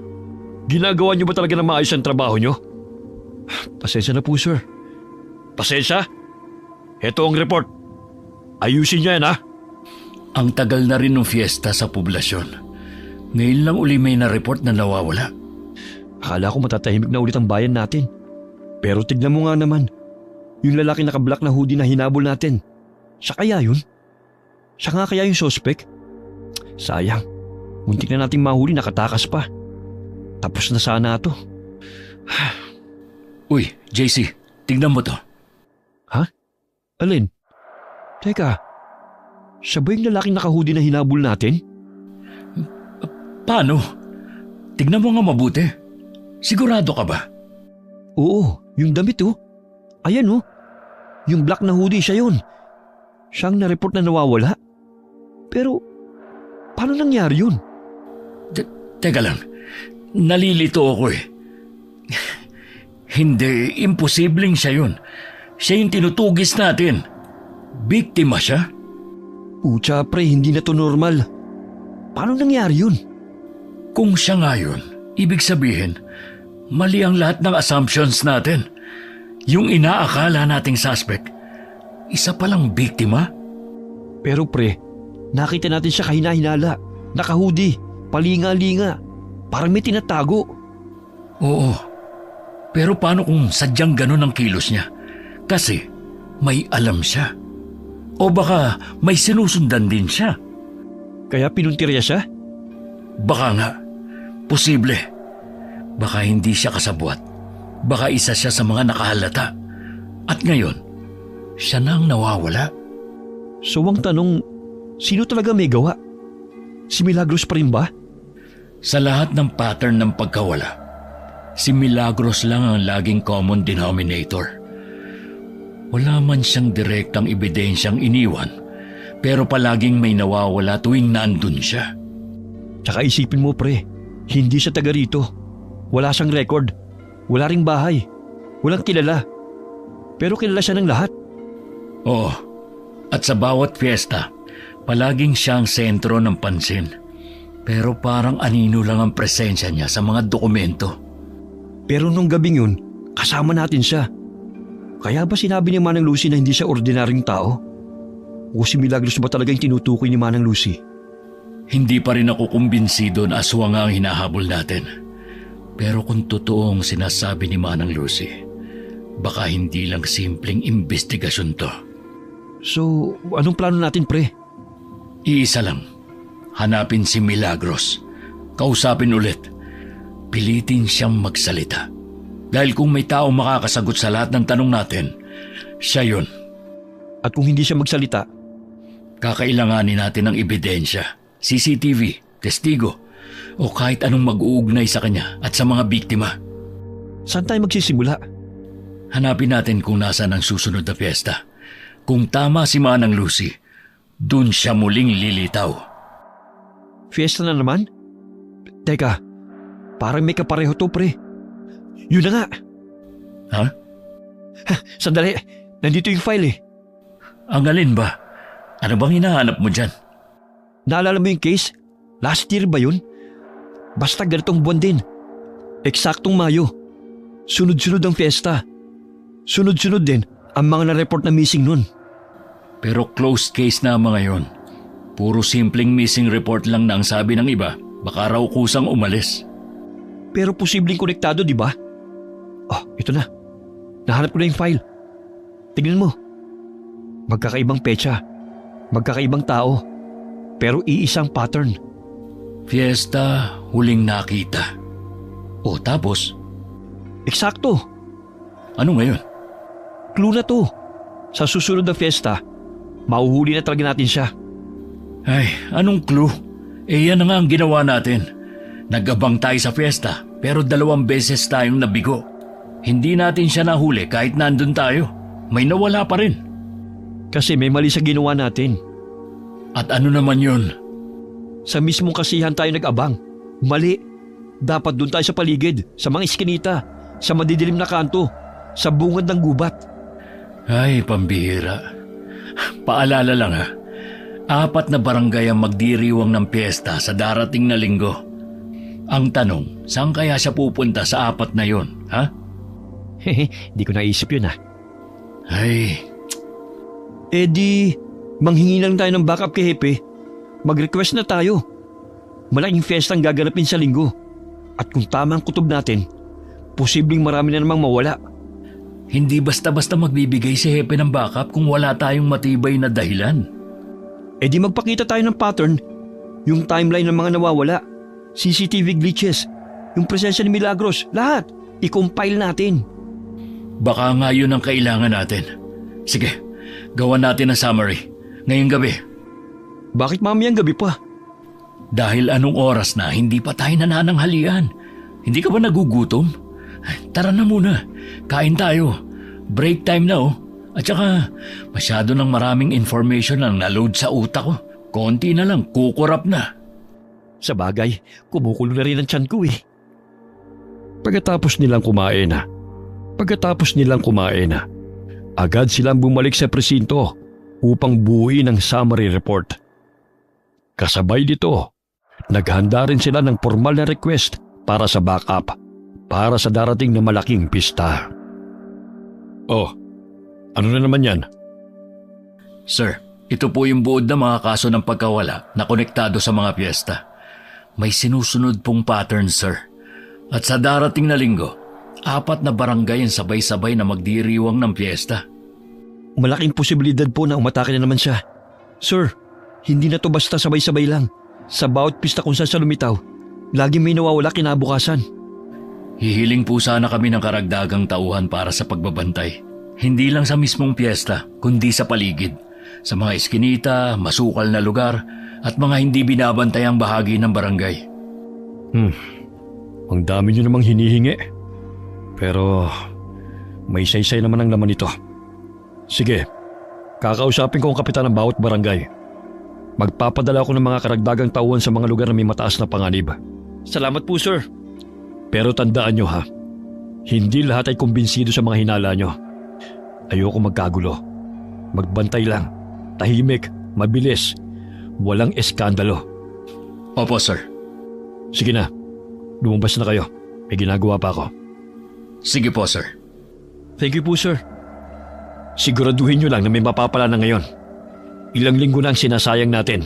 Ginagawa niyo ba talaga na maayos ang trabaho niyo? Pasensya na po, sir. Pasensya? Ito ang report. Ayusin niyo yan, ha? Ang tagal na rin ng fiesta sa poblasyon. Ngayon lang uli may na-report na nawawala. Akala ko matatahimik na ulit ang bayan natin. Pero tignan mo nga naman. Yung lalaki naka-black na hoodie na hinabol natin. Siya kaya yun? Siya nga kaya yung suspect? Sayang. Muntik na nating mahuli, nakatakas pa. Tapos na sana ito. Uy, JC, tignan mo to. Ha? Alin? Teka, siya ba yung lalaking naka-hoodie na hinabol natin? Paano? Tignan mo nga mabuti. Sigurado ka ba? Oo, Yung damit oh. Ayan oh. Yung black na hoodie, siya yun. Siyang na-report na nawawala. Pero, paano nangyari yun? Teka lang, nalilito ako eh. Hindi, imposibleng siya yun. Siya yung tinutugis natin. Biktima siya? Pucha pre, hindi na to normal. Paano nangyari yun? Kung siya nga yun, ibig sabihin, mali ang lahat ng assumptions natin. Yung inaakala nating suspect, isa palang biktima? Pero pre, nakita natin siya kahina-hinala. Naka-hoodie, palinga-linga. Parang may tinatago. Oo. Pero paano kung sadyang ganun ang kilos niya? Kasi may alam siya. O baka may sinusundan din siya. Kaya pinuntirya siya? Baka nga. Posible. Baka hindi siya kasabwat. Baka isa siya sa mga nakahalata. At ngayon, siya na ang nawawala. So ang tanong, sino talaga may gawa? Si Milagros pa rin ba? Sa lahat ng pattern ng pagkawala, si Milagros lang ang laging common denominator. Wala man siyang direktang ebidensyang iniwan, pero palaging may nawawala tuwing nandun siya. Tsaka isipin mo pre, hindi siya taga rito. Wala siyang record. Wala ring bahay. Walang kilala. Pero kilala siya ng lahat. Oo. At sa bawat fiesta, palaging siya ang sentro ng pansin. Pero parang anino lang ang presensya niya sa mga dokumento. Pero nung gabing yun, kasama natin siya. Kaya ba sinabi ni Manang Lucy na hindi siya ordinaryong tao? O si Milagros ba talaga yung tinutukoy ni Manang Lucy? Hindi pa rin ako kumbinsido na aswang ang hinahabol natin. Pero kung totoong sinasabi ni Manang Lucy, baka hindi lang simpleng investigasyon to. So, anong plano natin pre? Iisa lang. Hanapin si Milagros. Kausapin ulit. Pilitin siyang magsalita. Dahil kung may tao makakasagot sa lahat ng tanong natin, siya yun. At kung hindi siya magsalita? Kakailanganin natin ng ebidensya, CCTV, testigo, o kahit anong mag-uugnay sa kanya at sa mga biktima. Saan tayo magsisimula? Hanapin natin kung nasaan ang susunod na fiesta. Kung tama si Manang Lucy, dun siya muling lilitaw. Fiesta na naman? Teka, parang may kapareho to pre. Yun na nga. Ha? Sandali, nandito yung file eh. Ang alin ba? Ano bang hinahanap mo dyan? Naalala mo yung case? Last year ba yun? Basta ganitong buwan din. Eksaktong Mayo. Sunod-sunod ang fiesta. Sunod-sunod din ang mga na-report na missing nun. Pero closed case na ang mga yon. Puro simpleng missing report lang na ang sabi ng iba, baka raw kusang umalis. Pero posibleng konektado, di ba? Oh, ito na. Nahanap ko na yung file. Tignan mo. Magkakaibang petsa. Magkakaibang tao. Pero iisang pattern. Fiesta, huling nakita. O tapos? Eksakto. Ano ngayon? Clue na to. Sa susunod na fiesta, mahuhuli na talaga natin siya. Ay, anong clue? Yan na nga ang ginawa natin. Nagabang tayo sa fiesta, pero 2 beses tayong nabigo. Hindi natin siya nahuli kahit nandun tayo. May nawala pa rin. Kasi may mali sa ginawa natin. At ano naman yun? Sa mismong kasihan tayo nag-abang. Mali. Dapat doon tayo sa paligid, sa mga iskinita, sa madidilim na kanto, sa bungad ng gubat. Ay, pambihira. Paalala lang ha. 4 na barangay ang magdiriwang ng piyesta sa darating na linggo. Ang tanong, saan kaya siya pupunta sa 4 na yon, ha? Hehe, di ko naisip yun ha. Ay, di, manghingi lang tayo ng backup kay Hepe. Mag-request na tayo. Malaking fiesta ang gaganapin sa linggo. At kung tama ang kutob natin, posibleng marami na namang mawala. hindi basta-basta magbibigay si Hepe ng backup kung wala tayong matibay na dahilan. Di magpakita tayo ng pattern. Yung timeline ng mga nawawala. CCTV glitches. Yung presensya ni Milagros. Lahat. I-compile natin. Baka nga yun ang kailangan natin. Sige, gawan natin ang summary. Ngayong gabi. Bakit mamayang gabi pa? Dahil anong oras na hindi pa tayo nanananghalian. Hindi ka ba nagugutom? Tara na muna. Kain tayo. Break time na oh. At saka masyado ng maraming information ang naload sa utak ko. Konti na lang, kukurap na. Sa bagay, kumukulo na rin ang tiyan ko eh. Pagkatapos nilang kumain na, agad silang bumalik sa presinto upang buuin ang summary report. Kasabay dito, naghanda rin sila ng formal na request para sa backup para sa darating na malaking pista. Oh, ano na naman yan? Sir, ito po yung buod na mga kaso ng pagkawala na konektado sa mga piyesta. May sinusunod pong pattern, sir. At sa darating na linggo, 4 na barangay ang sabay-sabay na magdiriwang ng piyesta. Malaking posibilidad po na umatake na naman siya. Sir, hindi na to basta sabay-sabay lang. Sa bawat pista kung saan siya lumitaw, lagi may nawawala kinabukasan. Hihiling po sana kami ng karagdagang tauhan para sa pagbabantay. Hindi lang sa mismong piyesta, kundi sa paligid. Sa mga eskinita, masukal na lugar, at mga hindi binabantayang bahagi ng barangay. Ang dami niyo namang hinihingi. Pero may saysay naman ang laman nito. Sige, kakausapin ko ang kapitan ng bawat barangay. Magpapadala ako ng mga karagdagang tauhan sa mga lugar na may mataas na panganib. Salamat po, sir. Pero tandaan nyo ha, hindi lahat ay kumbinsido sa mga hinala nyo. Ayoko magkagulo. Magbantay lang, tahimik, mabilis, walang eskandalo. Opo, sir. Sige na, lumabas na kayo. May ginagawa pa ako. Sige po, sir. Thank you po, sir. Siguraduhin nyo lang na may mapapala na ngayon. Ilang linggo na ang sinasayang natin.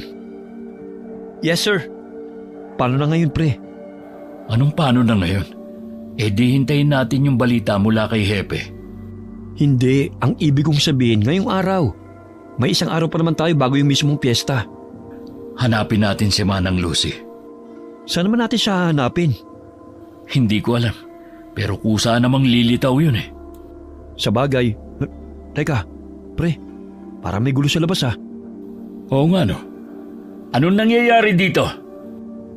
Yes, sir. Paano na ngayon, pre? Anong paano na ngayon? Eh di hintayin natin yung balita mula kay Hepe. Hindi, ang ibig kong sabihin ngayong araw. May isang araw pa naman tayo bago yung mismong piyesta. Hanapin natin si Manang Lucy. Saan naman natin siya hanapin? Hindi ko alam. Pero kusa namang lilitaw yun eh. Sa bagay. Teka, pre, parang may gulo sa labas ah. Oo nga no. Anong nangyayari dito?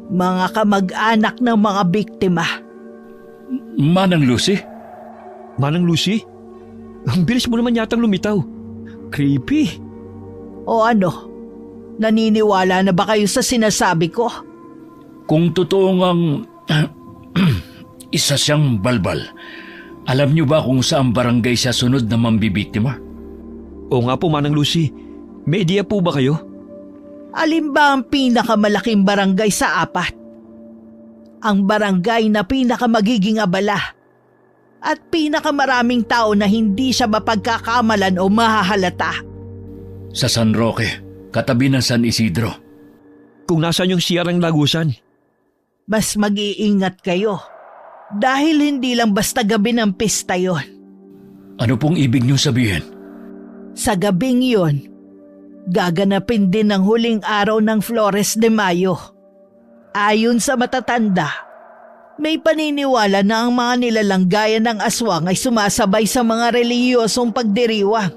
Mga kamag-anak ng mga biktima. Manang Lucy? Manang Lucy? Ang bilis mo naman yatang lumitaw. Creepy. O ano? Naniniwala na ba kayo sa sinasabi ko? Kung totoo ngang isa siyang balbal, alam niyo ba kung saan barangay siya sunod na mambibiktima? Oo nga po, Manang Lucy. May idea po ba kayo? Alin ba ang pinakamalaking barangay sa 4? Ang barangay na pinakamagiging abala at pinakamaraming tao na hindi siya mapagkakamalan o mahahalata. Sa San Roque, katabi ng San Isidro. Kung nasaan yung siyar ng lagusan? Mas mag-iingat kayo dahil hindi lang basta gabi ng pista yon. Ano pong ibig niyo sabihin? Sa gabing yon, gaganapin din ang huling araw ng Flores de Mayo. Ayon sa matatanda, may paniniwala na ang mga nilalang gaya ng aswang ay sumasabay sa mga relihiyosong pagdiriwang.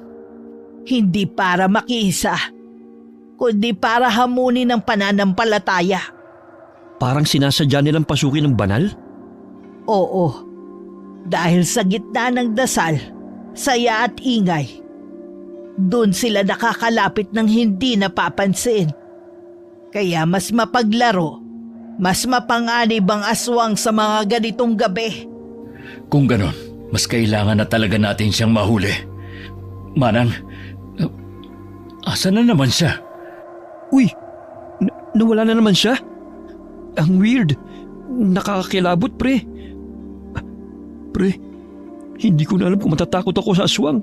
Hindi para makiisa, kundi para hamunin ang pananampalataya. Parang sinasadya nilang pasukin ng banal? Oo, dahil sa gitna ng dasal, saya at ingay, doon sila nakakalapit ng hindi napapansin. Kaya mas mapaglaro, mas mapanganib ang aswang sa mga ganitong gabi. Kung ganon, mas kailangan na talaga natin siyang mahuli. Manang, asan na naman siya? Uy, nawala na naman siya? Ang weird. Nakakakilabot, pre. Pre, hindi ko na alam kung matatakot ako sa aswang.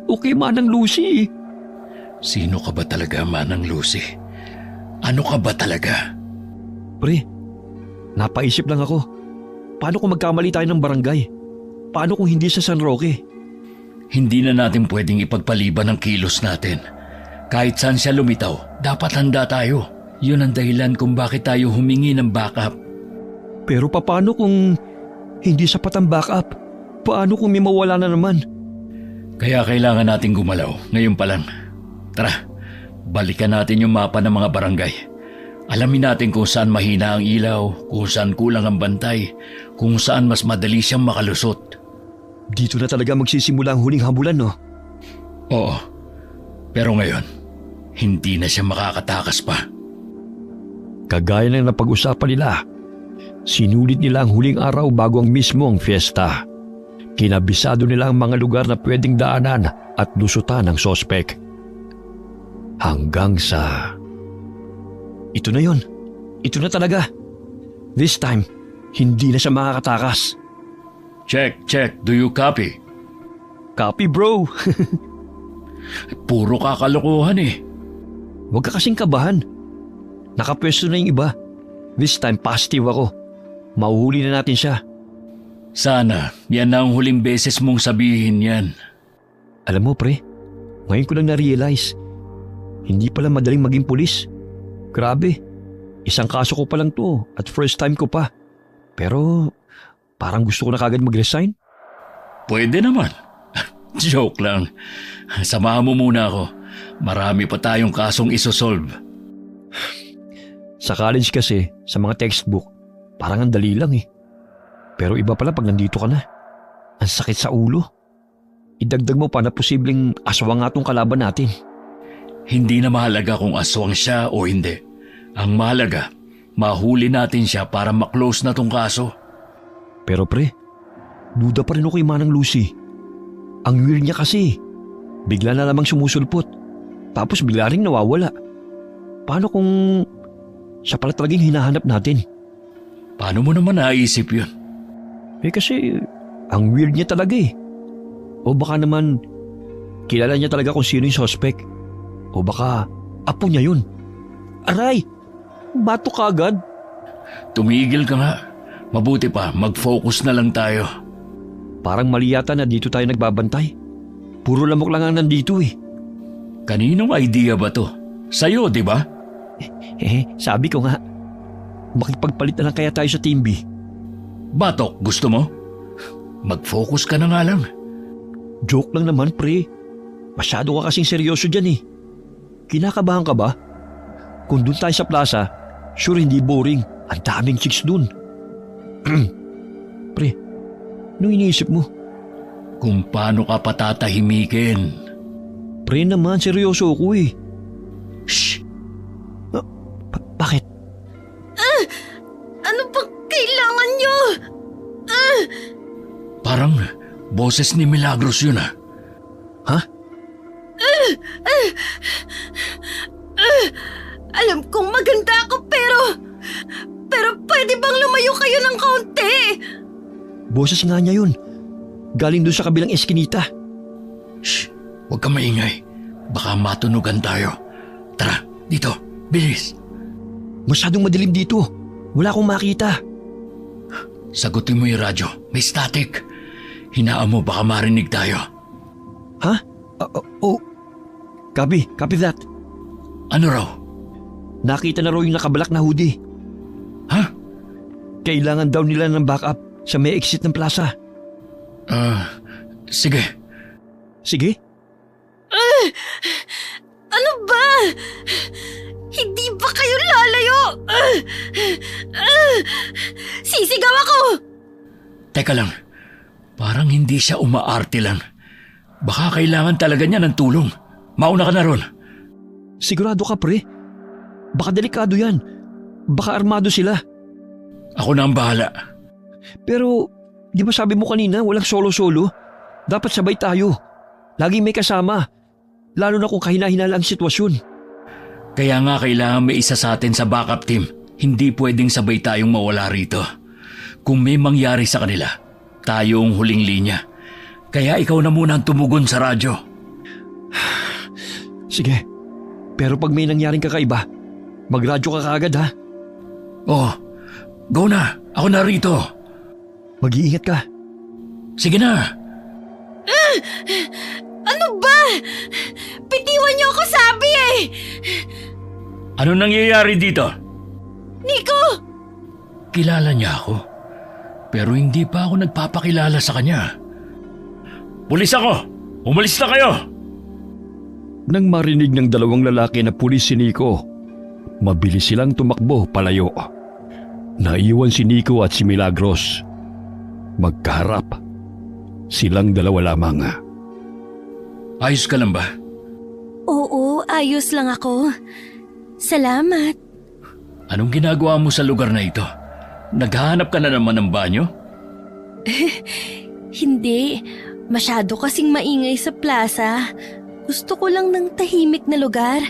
Okay, Manang Lucy. Sino ka ba talaga, Manang Lucy? Ano ka ba talaga? Pre, napaisip lang ako. Paano kung magkamali tayo ng barangay? Paano kung hindi sa San Roque? Hindi na natin pwedeng ipagpaliban ang kilos natin. Kahit saan siya lumitaw, dapat handa tayo. Yun ang dahilan kung bakit tayo humingi ng backup. Pero paano kung hindi sapat ang backup? Paano kung may mawala na naman? Kaya kailangan nating gumalaw ngayon pa lang. Tara, balikan natin yung mapa ng mga barangay. Alamin natin kung saan mahina ang ilaw, kung saan kulang ang bantay, kung saan mas madali siyang makalusot. Dito na talaga magsisimula ang huling habulan, no? Oo, pero ngayon, hindi na siya makakatakas pa. Kagaya ng napag-usapan nila, sinulit nila ang huling araw bago ang mismong fiesta. Kinabisado nila ang mga lugar na pwedeng daanan at lusutan ng sospek. Hanggang sa... Ito na yon. Ito na talaga. This time, hindi na siya makakatakas. Check. Do you copy? Copy, bro. Puro kakalokohan eh. Huwag ka kasing kabahan. Nakapwesto na yung iba. This time, positive ako. Mauhuli na natin siya. Sana, yan na ang huling beses mong sabihin yan. Alam mo, pre, ngayon ko lang na-realize, hindi pala madaling maging pulis. Grabe, isang kaso ko pa lang to at first time ko pa. Pero parang gusto ko na kagad mag-resign. Pwede naman. Joke lang. Samahan mo muna ako. Marami pa tayong kasong isosolve. Sa college kasi, sa mga textbook, parang ang dali lang eh. Pero iba pala pag nandito ka na. Ang sakit sa ulo. Idagdag mo pa na posibleng aswang nga tong kalaban natin. Hindi na mahalaga kung aswang siya o hindi. Ang mahalaga, mahuli natin siya para maklose na tong kaso. Pero pre, duda pa rin ako kay Manang Lucy. Ang weird niya kasi. Bigla na lamang sumusulpot. Tapos bigla ring nawawala. Paano kung siya pala talagang hinahanap natin? Paano mo naman naisip yun? Eh kasi, ang weird niya talaga eh. O baka naman, kilala niya talaga kung sino yung suspect. O baka, apo niya yun. Aray! Bato ka agad? Tumigil ka nga. Mabuti pa, mag-focus na lang tayo. Parang mali yata na dito tayo nagbabantay. Puro lamok lang ang nandito eh. Kaninong idea ba to? Sa'yo, di ba? Sabi ko nga, makipagpalit na lang kaya tayo sa Team B. Batok, gusto mo? Mag-focus ka na nga lang. Joke lang naman, pre. Masyado ka kasing seryoso dyan eh. Kinakabahan ka ba? Kung dun tayo sa plaza, sure hindi boring. Ang daming chicks dun. Pre, anong iniisip mo? Kung paano ka patatahimikin. Pre naman, seryoso ako eh. Shh! Bakit? Ano bang kailangan nyo? Parang boses ni Milagros yun ah. Ha? Alam kong maganda ako pero pwede bang lumayo kayo ng kaunti? Boses nga niya yun. Galing doon sa kabilang eskinita. Shh! Huwag ka maingay. Baka matunugan tayo. Tara, dito. Bilis. Masyadong madilim dito. Wala akong makita. Sagutin mo yung radyo. May static. Hinaan mo baka marinig tayo. Ha? Oh. Copy that. Ano raw? Nakita na raw yung nakabalak na hoodie. Ha? Kailangan daw nila ng backup sa may exit ng plaza. Sige. Sige? Ano ba? Hindi ba kayo lalayo? Sisigaw ako! Teka lang. Parang hindi siya umaarte lang. Baka kailangan talaga niya ng tulong. Mauna ka na ron. Sigurado ka, pre? Baka delikado yan. Baka armado sila. Ako na ang bahala. Pero, di ba sabi mo kanina walang solo-solo? Dapat sabay tayo. Laging may kasama. Lalo na kung kahina-hinala ang sitwasyon. Kaya nga kailangan may isa sa atin sa backup team. Hindi pwedeng sabay tayong mawala rito. Kung may mangyari sa kanila, tayo ang huling linya. Kaya ikaw na muna ang tumugon sa radyo. Sige. Pero pag may nangyaring kakaiba, magradyo ka kaagad ha. Oh, go na. Ako na rito. Mag-iingat ka. Sige na. Ano ba? Bitiwan niyo ako sabi eh! Ano nangyayari dito? Nico! Kilala niya ako. Pero hindi pa ako nagpapakilala sa kanya. Pulis ako! Umalis na kayo! Nang marinig ng dalawang lalaki na pulis si Nico, Mabilis silang tumakbo palayo. Naiwan si Nico at si Milagros. Magkaharap. Silang dalawa lamang. Ayos ka lang ba? Oo, ayos lang ako. Salamat. Anong ginagawa mo sa lugar na ito? Naghahanap ka na naman ng banyo? Hindi, masyado kasing maingay sa plaza. Gusto ko lang ng tahimik na lugar.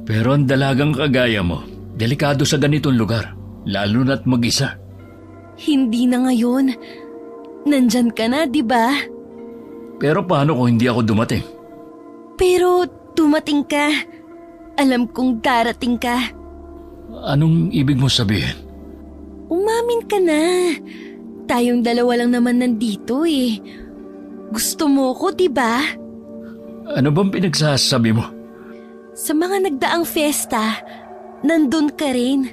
Pero ang dalagang kagaya mo, delikado sa ganitong lugar, lalo na't mag-isa. Hindi na ngayon. Nandyan ka na, di ba? Pero paano kung hindi ako dumating? Pero dumating ka. Alam kong darating ka. Anong ibig mo sabihin? Umamin ka na. Tayong dalawa lang naman nandito eh. Gusto mo ko, di ba? Ano bang pinagsasabi mo? Sa mga nagdaang fiesta, nandun ka rin.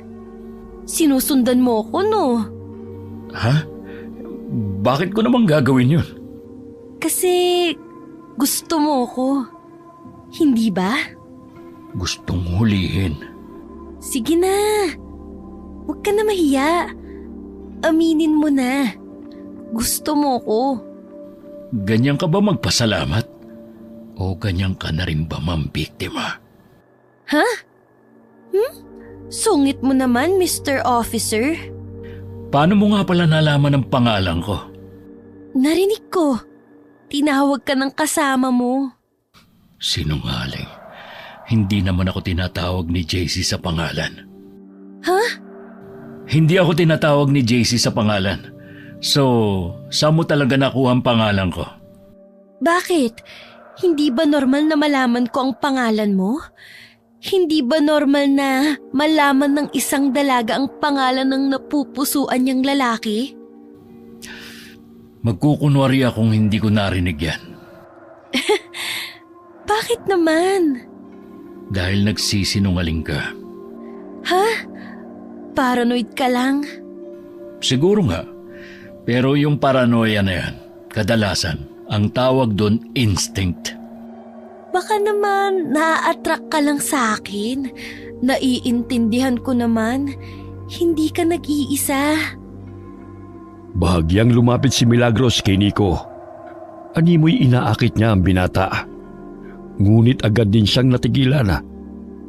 Sinusundan mo ko, no? Ha? Bakit ko naman gagawin yun? Kasi gusto mo ko. Hindi ba? Gustong hulihin. Sige na. Huwag ka na mahiya. Aminin mo na. Gusto mo ko. Ganyan ka ba magpasalamat? O ganyan ka na rin ba mambiktima? Ha? Sungit mo naman, Mr. Officer. Paano mo nga pala nalaman ang pangalan ko? Narinig ko. Tinawag ka ng kasama mo. Sinungaling. Hindi naman ako tinatawag ni JC sa pangalan. Ha? Hindi ako tinatawag ni JC sa pangalan. So, saan mo talaga nakuha ang pangalan ko? Bakit? Hindi ba normal na malaman ko ang pangalan mo? Hindi ba normal na malaman ng isang dalaga ang pangalan ng napupusuan niyang lalaki? Magkukunwari akong hindi ko narinig yan. Bakit naman? Dahil nagsisinungaling ka. Ha? Paranoid ka lang? Siguro nga. Pero yung paranoia na yan, kadalasan, ang tawag doon instinct. Baka naman na-attract ka lang sa akin. Naiintindihan ko naman. Hindi ka nag-iisa. Bahagyang lumapit si Milagros kay Nico. Animoy inaakit niya ang binata. Ngunit agad din siyang natigilan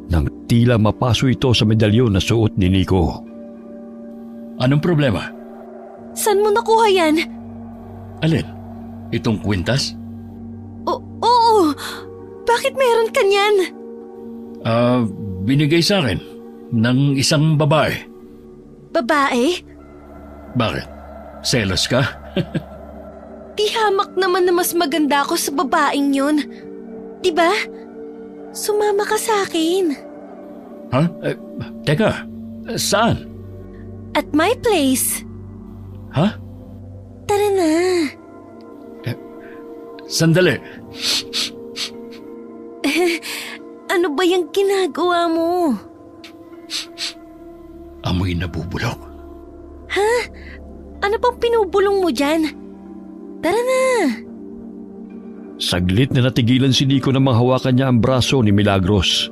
nang tila mapaso ito sa medalyon na suot ni Nico. Anong problema? Saan mo nakuha yan? Alin? Itong kwintas? Oo. Bakit meron ka niyan? Binigay sa akin ng isang babae. Babae? Bakit? Selos ka? Di hamak naman na mas maganda ako sa babaeng yun. Diba? Sumama ka sa akin. Ha? Teka, saan? At my place. Ha? Tara na. Sandali. Ano ba yung ginagawa mo? Amoy nabubulok. Ha? Ano bang pinubulong mo dyan? Tara na. Saglit na natigilan si Nico na manghawakan niya ang braso ni Milagros.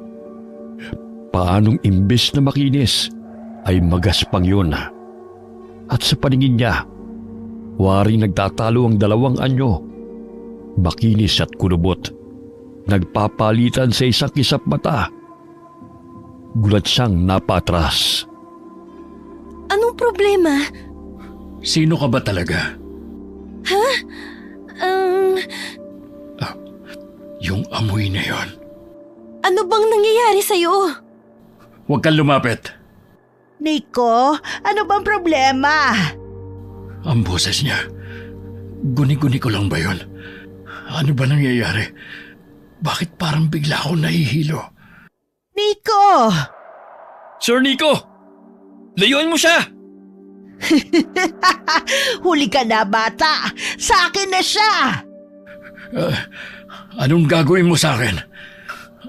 Paanong imbes na makinis ay magaspang yun. At sa paningin niya, waring nagtatalo ang dalawang anyo. Makinis at kulubot. Nagpapalitan sa isang kisap mata. Gulat siyang napatras. Anong problema? Sino ka ba talaga? Ha? Yung amoy na yon. Ano bang nangyayari sa'yo? Huwag kang lumapit. Nico, ano bang problema? Ang boses niya. Guni-guni ko lang ba yun? Ano ba nangyayari? Bakit parang bigla ako nahihilo? Nico! Sir Nico! Layuan mo siya! Huli ka na, bata! Sa akin na siya! Anong gagawin mo sa akin?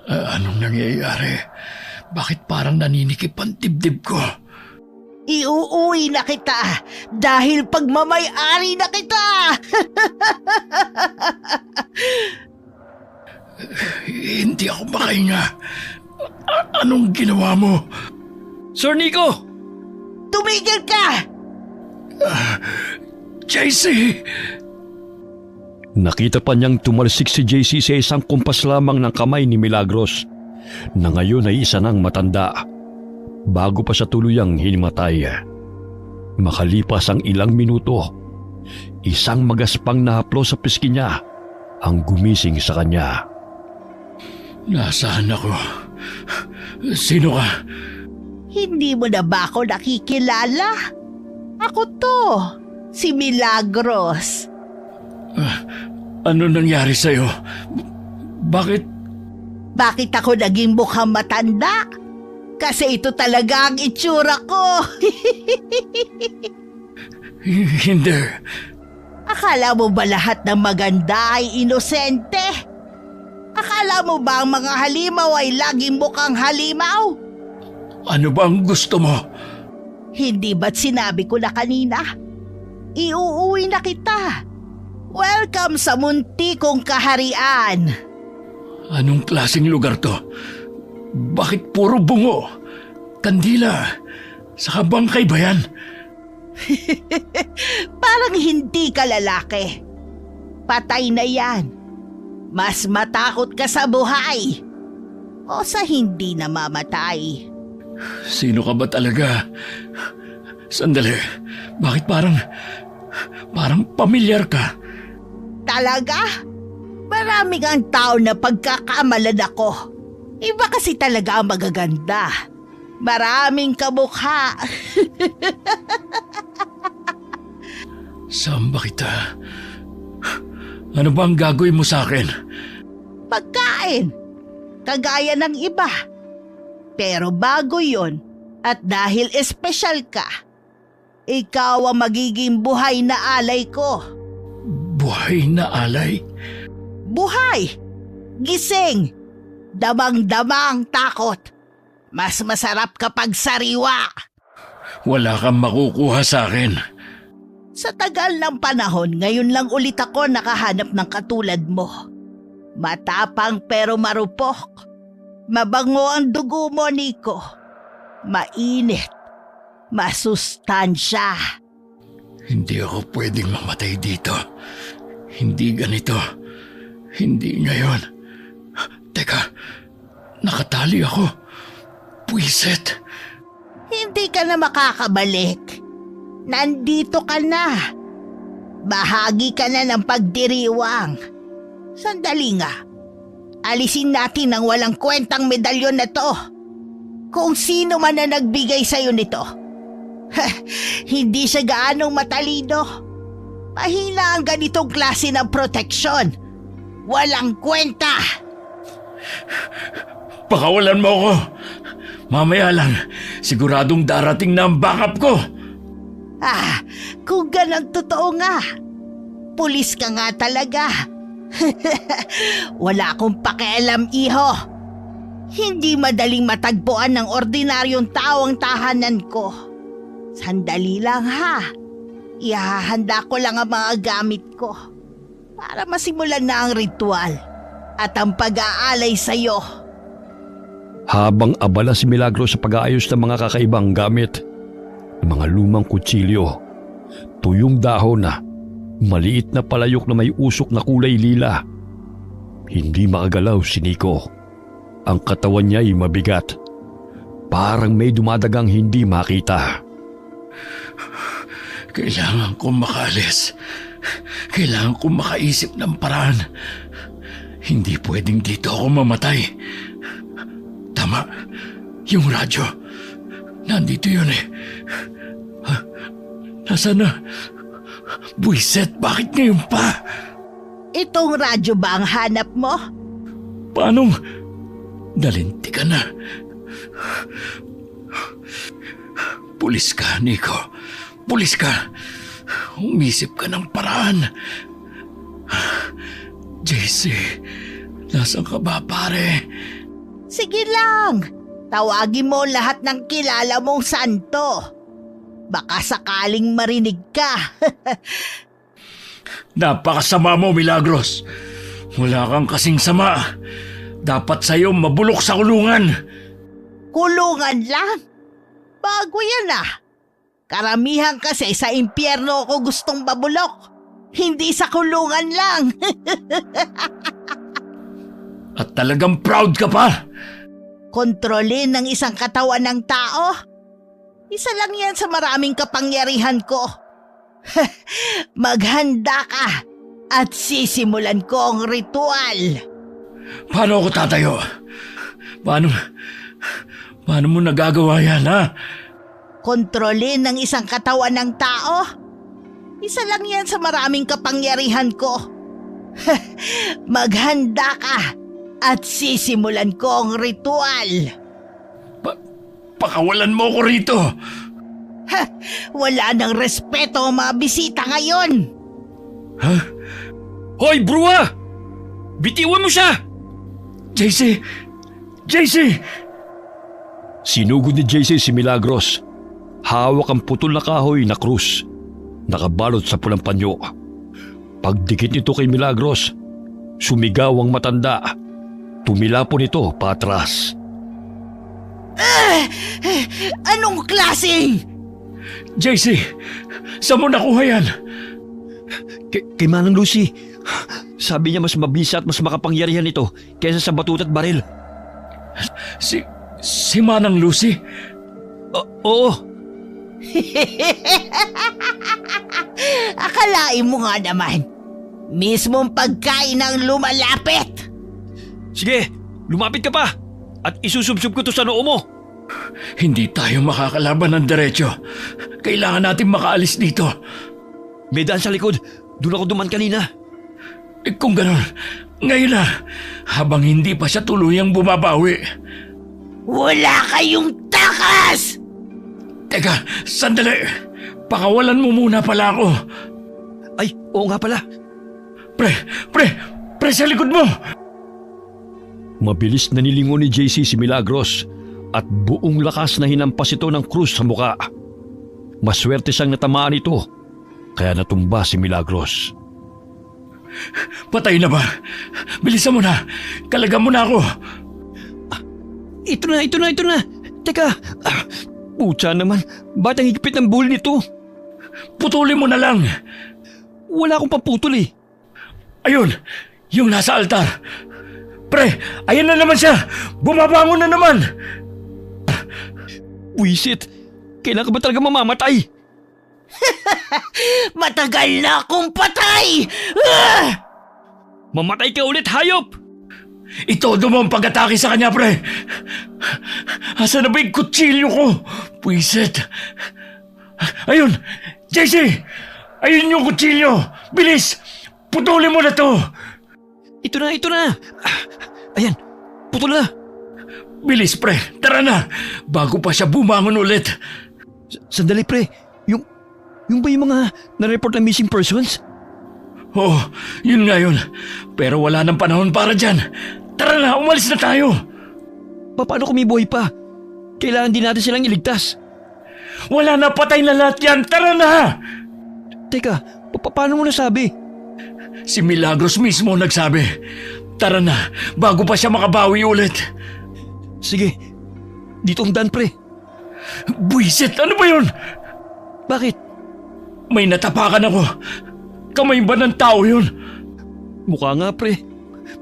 Anong nangyayari? Bakit parang naninikip ang dibdib ko? Iuuwi na kita dahil pagmamay-ari na kita! Hindi ako makahinga. Anong ginawa mo? Sir Nico! Tumigil ka! JC! Nakita pa niyang tumalsik si JC sa isang kumpas lamang ng kamay ni Milagros na ngayon ay isa ng matanda bago pa sa tuluyang hinimatay. Makalipas ang ilang minuto, isang magaspang na haplo sa pisngi niya ang gumising sa kanya. Nasaan ako? Sino ka? Hindi mo na ba ako nakikilala? Ako to, si Milagros. Ano nangyari sa'yo? Bakit? Bakit ako naging mukhang matanda? Kasi ito talaga ang itsura ko. Hindi. Akala mo ba lahat ng maganda ay inosente? Akala mo ba ang mga halimaw ay laging mukhang halimaw? Ano ba ang gusto mo? Hindi ba't sinabi ko na kanina? Iuuwi na kita. Welcome sa munti kong kaharian. Anong klaseng lugar to? Bakit puro bungo? Kandila? Sa bangkay ba yan? Parang hindi ka lalaki. Patay na yan. Mas matakot ka sa buhay o sa hindi namamatay. Sino ka ba talaga? Sandali. Bakit parang pamilyar ka? Talaga? Maraming ang tao na pagkakamalan ako. Iba kasi talaga ang magaganda. Maraming kamukha. Saan ba kita? Ano ba ang gagawin mo sa akin? Pagkain. Kagaya ng iba. Pero bago yon, at dahil espesyal ka, ikaw ang magiging buhay na alay ko. Buhay na alay? Buhay! Gising! Damang-dama ang takot. Mas masarap kapag sariwa. Wala kang makukuha sa akin. Sa tagal ng panahon, ngayon lang ulit ako nakahanap ng katulad mo. Matapang pero marupok. Mabango ang dugo mo, Nico. Mainit. Masustansya. Hindi ako pwedeng mamatay dito. Hindi ganito. Hindi ngayon. Teka, nakatali ako. Puwiset. Hindi ka na makakabalik. Nandito ka na. Bahagi ka na ng pagdiriwang. Sandali nga. Alisin natin ang walang kwentang medalyon na to. Kung sino man na nagbigay sa'yo nito. Hindi siya gaanong matalino. Mahina ang ganitong klase ng proteksyon. Walang kwenta. Pakawalan mo ako. Mamaya lang, siguradong darating na ang backup ko. Kung ganang totoo nga. Pulis ka nga talaga. Wala akong pakialam, iho. Hindi madaling matagpuan ng ordinaryong tao ang tahanan ko. Sandali lang ha. Ihahanda ko lang ang mga gamit ko para masimulan na ang ritual at ang pag-aalay sa'yo. Habang abala si Milagros sa pag-aayos ng mga kakaibang gamit, mga lumang kutsilyo, tuyong dahon na, maliit na palayok na may usok na kulay lila. Hindi makagalaw si Nico. Ang katawan niya ay mabigat. Parang may dumadagang hindi makita. Kailangan kong makaalis. Kailangan kong makaisip ng paraan. Hindi pwedeng dito ako mamatay. Tama. Yung radyo. Nandito yun eh. Nasaan na? Buiset, bakit ngayon pa? Itong radyo ba ang hanap mo? Paanong nalinti ka na? Pulis ka, Nico. Pulis ka. Umisip ka ng paraan. JC, nasaan ka ba, pare? Sige lang. Tawagin mo lahat ng kilala mong santo. Baka sakaling marinig ka. Napakasama mo, Milagros. Wala kang kasing sama. Dapat sa'yo mabulok sa kulungan. Kulungan lang? Bago yan ah. Karamihan kasi sa impyerno ako gustong babulok. Hindi sa kulungan lang. At talagang proud ka pa. Kontrolin ng isang katawan ng tao? Isa lang yan sa maraming kapangyarihan ko. Maghanda ka at sisimulan ko ang ritual. Paano ako tatayo? Paano mo nagagawa yan, ha? Kontrolin ng isang katawan ng tao? Isa lang yan sa maraming kapangyarihan ko. Maghanda ka at sisimulan ko ang ritual. Pakawalan mo ko rito. Wala nang respeto ang mga bisita ngayon. Ha? Hoy, Brua! Bitiwan mo siya! JC! JC! Sinugod ni JC si Milagros. Hawak ang putol na kahoy na krus. Nakabalot sa pulang panyo. Pagdikit nito kay Milagros, sumigaw ang matanda. Tumilapon ito patras. Anong klaseng? JC! Saan mo nakuha yan? Kay Manang Lucy. Sabi niya mas mabisa at mas makapangyarihan ito kaysa sa batut at baril. Si Manang Lucy? Oo. Akalain mo nga naman, mismong pagkain ang lumalapit. Sige, lumapit ka pa at isusubsub ko to sa noo mo. Hindi tayo makakalaban ng diretsyo. Kailangan natin makaalis dito. May daan sa likod. Doon ako duman kanina. Kung gano'n, ngayon na, habang hindi pa siya tuluyang bumabawi. Wala kayong takas! Teka, sandali. Pakawalan mo muna pala ako. Ay, oo nga pala. Pre, sa likod mo! Mabilis na nilingon ni JC si Milagros at buong lakas na hinampas ito ng krus sa muka. Maswerte siyang natamaan ito, kaya natumba si Milagros. Patay na ba? Bilisan mo na. Kalagan mo na ako. Ito na. Teka, putya naman, ba't ang higpit ng bull nito? Putulin mo na lang. Wala akong paputol eh. Ayun, yung nasa altar. Pre, ayan na naman siya. Bumabangon na naman. Wisit, kailan ka ba talaga mamamatay? Matagal na akong patay! Mamatay ka ulit, hayop! Itodo mo ang pag-atake sa kanya, pre. Asa na ba yung kutsilyo ko? Puisit. Ayun, JC! Ayun yung kutsilyo! Bilis! Putulin mo na to! Ito na! Ayan, putol na! Bilis, pre! Tara na! Bago pa siya bumangon ulit. Sandali, pre. Yung ba yung mga na-report na missing persons? Oo, yun nga yun. Pero wala nang panahon para dyan. Tara na, umalis na tayo. Paano kung may buhay pa? Kailangan din natin silang iligtas. Wala na, patay na lahat yan. Tara na! Teka, paano mo nasabi? Si Milagros mismo nagsabi. Tara na, bago pa siya makabawi ulit. Sige, dito ang daan, pre. Buisit, ano ba yun? Bakit? May natapakan ako. Kamay ba ng tao yun? Mukha nga, pre.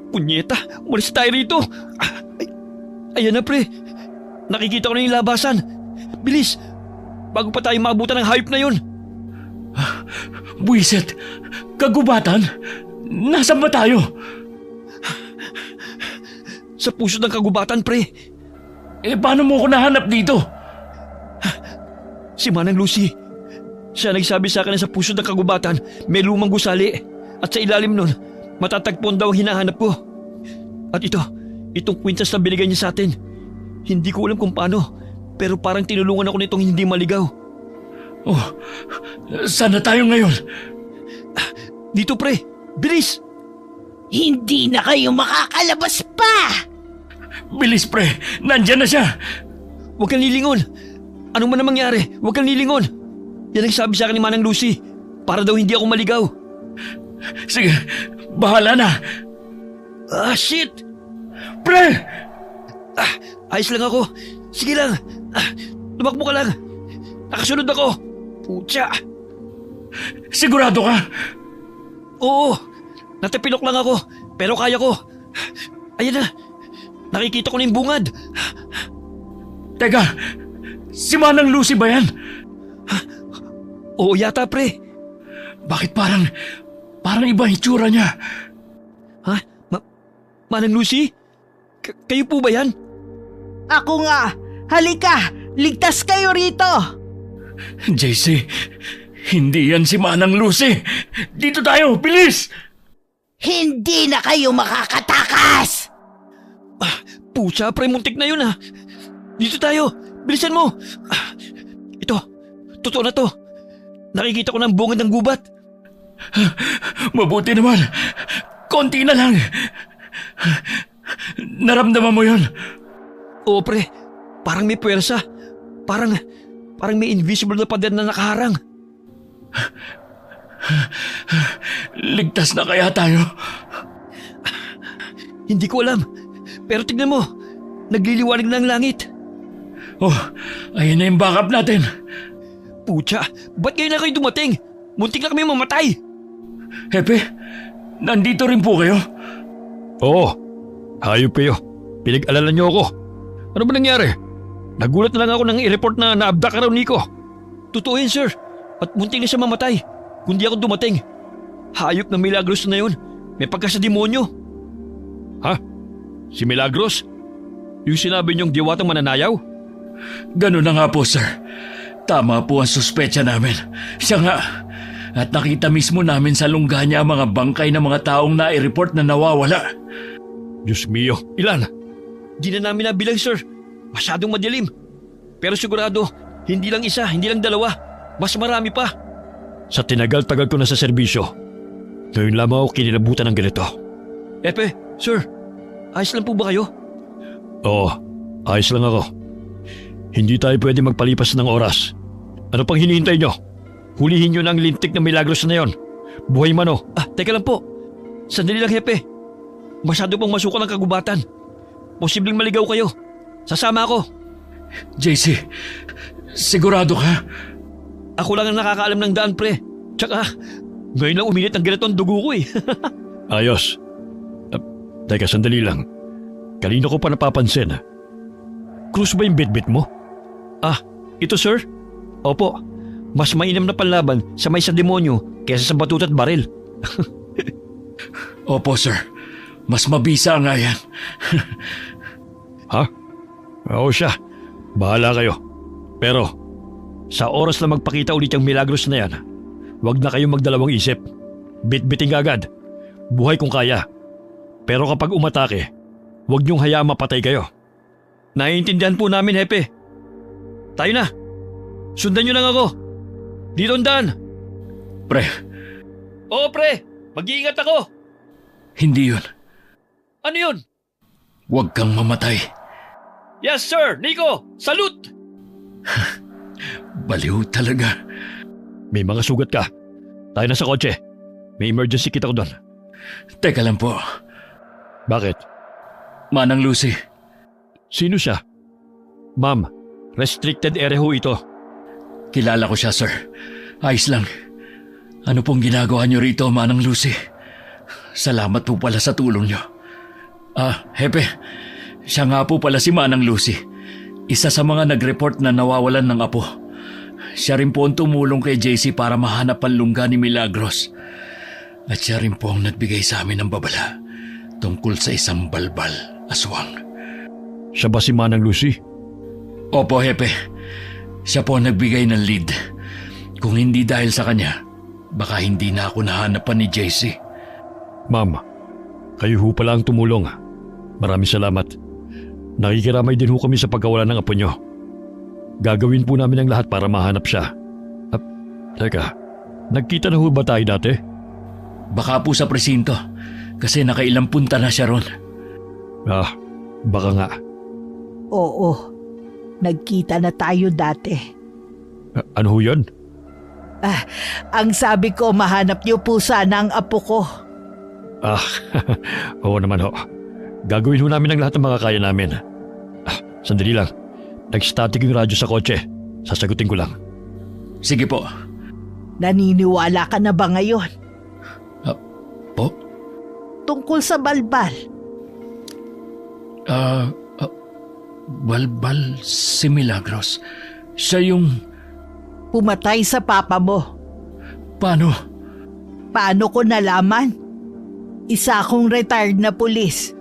Punyeta, umalis tayo rito. Ayan na, pre. Nakikita ko na yung labasan. Bilis, bago pa tayo maabutan ng hayop na yun. Buisit, kagubatan? Nasaan ba tayo? Sa puso ng kagubatan, pre. Paano mo ako nahanap dito? Si Manang Lucy. Siya nagsabi sa akin na sa puso ng kagubatan may lumang gusali at sa ilalim nun matatagpon daw ang hinahanap ko. At itong kwintas na binigay niya sa atin. Hindi ko alam kung paano, pero parang tinulungan ako nitong hindi maligaw. Oh, saan na tayo ngayon? Dito, pre. Bilis! Hindi na kayo makakalabas pa! Bilis, pre. Nandyan na siya. Huwag kang lilingon. Anong man ang mangyari, huwag kang lilingon. Yan ang sabi sa akin ni Manang Lucy. Para daw hindi ako maligaw. Sige, bahala na. Shit! Pre! Ayos lang ako. Sige lang. Tumakbo ka lang. Nakasunod ako. Putya. Sigurado ka? Oo. Natapilok lang ako. Pero kaya ko. Ayan na. Nakikita ko na yung bungad. Teka, si Manang Lucy ba yan? Oo yata, pre. Bakit parang iba ang itsura niya? Ha? Manang Lucy? Kayo po ba yan? Ako nga! Halika! Ligtas kayo rito! JC, hindi yan si Manang Lucy. Dito tayo, bilis! Hindi na kayo makakatakas! Pucha, pre, muntik na yun ah. Dito tayo. Bilisan mo. Ito. Totoo na to. Nakikita ko ng bungad ng gubat. Mabuti naman. Konti na lang. Naramdaman mo yun? Oo, pre. Parang may puwersa. Parang may invisible na pader na nakaharang. Ligtas na kaya tayo? Hindi ko alam. Pero tignan mo. Nagliliwanag na ang langit. Oh, ayun na yung backup natin. Pucha, ba't ngayon na kayo dumating? Muntik na kami mamatay. Hepe, nandito rin po kayo? Oo. Hayop kayo. Pinag-alala niyo ako. Ano ba nangyari? Nagulat na lang ako nang i-report na naabdak ka raw, Nico. Totoo yun, sir. At muntik na siya mamatay. Kung di ako dumating. Hayop na Milagros na yun. May pagka sa demonyo. Ha? Si Milagros? Yung sinabi niyong diwatang mananayaw? Ganun na nga po, sir. Tama po ang suspecha namin. Siya nga. At nakita mismo namin sa lungga niya ang mga bangkay ng mga taong nai-report na nawawala. Diyos mio, ilan? Di na namin nabilang, sir. Masyadong madilim. Pero sigurado, hindi lang isa, hindi lang dalawa. Mas marami pa. Sa tinagal-tagal ko na sa serbisyo, ngayon lamang ako kinilabutan ng ganito. Epe, sir, ayos lang po ba kayo? Oo, ayos lang ako. Hindi tayo pwede magpalipas ng oras. Ano pang hinihintay nyo? Hulihin nyo na ang lintik na Milagros na yon. Buhay man o. Teka lang po. Sandali lang, Hepe. Masyado pong masukal ang kagubatan. Posibleng maligaw kayo. Sasama ako. JC, sigurado ka? Ako lang ang nakakaalam ng daan, pre. Tsaka, ngayon lang uminit ang ganito ang dugo ko eh. Ayos. Teka, sandali lang. Kanina ko pa napapansin. Krus ba yung bitbit mo? Ito sir? Opo. Mas mainam na panlaban sa may sa demonyo kaysa sa batut at baril. Opo, sir. Mas mabisa nga yan. Ha? Oo siya. Bahala kayo. Pero, sa oras na magpakita ulit yung Milagros na yan, huwag na kayong magdalawang isip. Bitbiting agad. Buhay kung kaya. Pero kapag umatake, huwag niyong hayaang mapatay kayo. Naiintindihan po namin, Hepe. Tayo na. Sundan niyo lang ako. Dito ang daan. Pre, Oo, pre. Mag-iingat ako. hindi yun. Ano yun? Huwag kang mamatay. Yes, sir. Nico, salute! Baliw talaga. May mga sugat ka. Tayo na sa kotse. May emergency kit ako doon. Teka lang po. Bakit? Manang Lucy, Sino siya? Ma'am, restricted area ho ito. kilala ko siya, sir. Ayos lang. Ano pong ginagawa niyo rito, Manang Lucy? Salamat po pala sa tulong niyo. Hepe, siya nga po pala si Manang Lucy. Isa sa mga nag-report na nawawalan ng apo. Siya rin po ang tumulong kay JC para mahanap ang lungga ni Milagros. At siya rin po ang nagbigay sa amin ng babala tungkol sa isang balbal, aswang. Siya ba si Manang Lucy? Opo, Hepe. Siya po ang nagbigay ng lead. Kung hindi dahil sa kanya, baka hindi na ako nahanapan ni JC. Ma'am, kayo ho pala ang tumulong. Maraming salamat. Nakikiramay din ho kami sa pagkawala ng apo nyo. Gagawin po namin ang lahat para mahanap siya. Teka, nagkita na ho ba tayo dati? Baka po sa presinto, kasi nakailang punta na siya ron. Baka nga. Oo, nagkita na tayo dati. Ano ho yun? Ang sabi ko, mahanap niyo po sana ang apo ko. Oo naman ho. Gagawin ho namin ang lahat ng mga kaya namin. Sandali lang. Nag-static yung radyo sa kotse. Sasagutin ko lang. Sige po. Naniniwala ka na ba ngayon? Po? Tungkol sa balbal. Balbal si Milagros. Siya yung... Pumatay sa papa mo. Paano? Paano ko nalaman? Isa akong retired na pulis.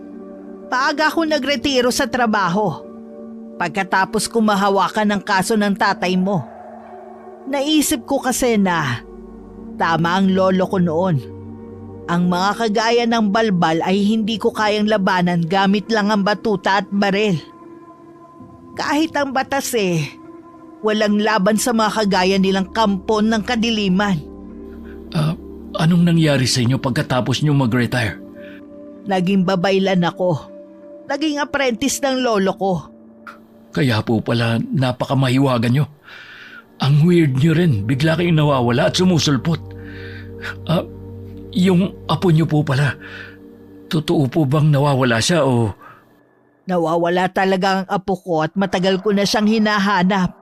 Paaga akong nagretiro sa trabaho. Pagkatapos ko mahawakan ng kaso ng tatay mo. Naisip ko kasi na tama ang lolo ko noon. Ang mga kagaya ng balbal ay hindi ko kayang labanan gamit lang ang batuta at baril. Kahit ang batas walang laban sa mga kagaya nilang kampon ng kadiliman. Anong nangyari sa inyo pagkatapos nyo mag-retire? Naging babaylan ako. Naging apprentice ng lolo ko. Kaya po pala napakamahiwagan nyo. Ang weird nyo rin, bigla kayong nawawala at sumusulpot. Yung apo nyo po pala, totoo po bang nawawala siya o... Nawawala talaga ang apo ko at matagal ko na siyang hinahanap.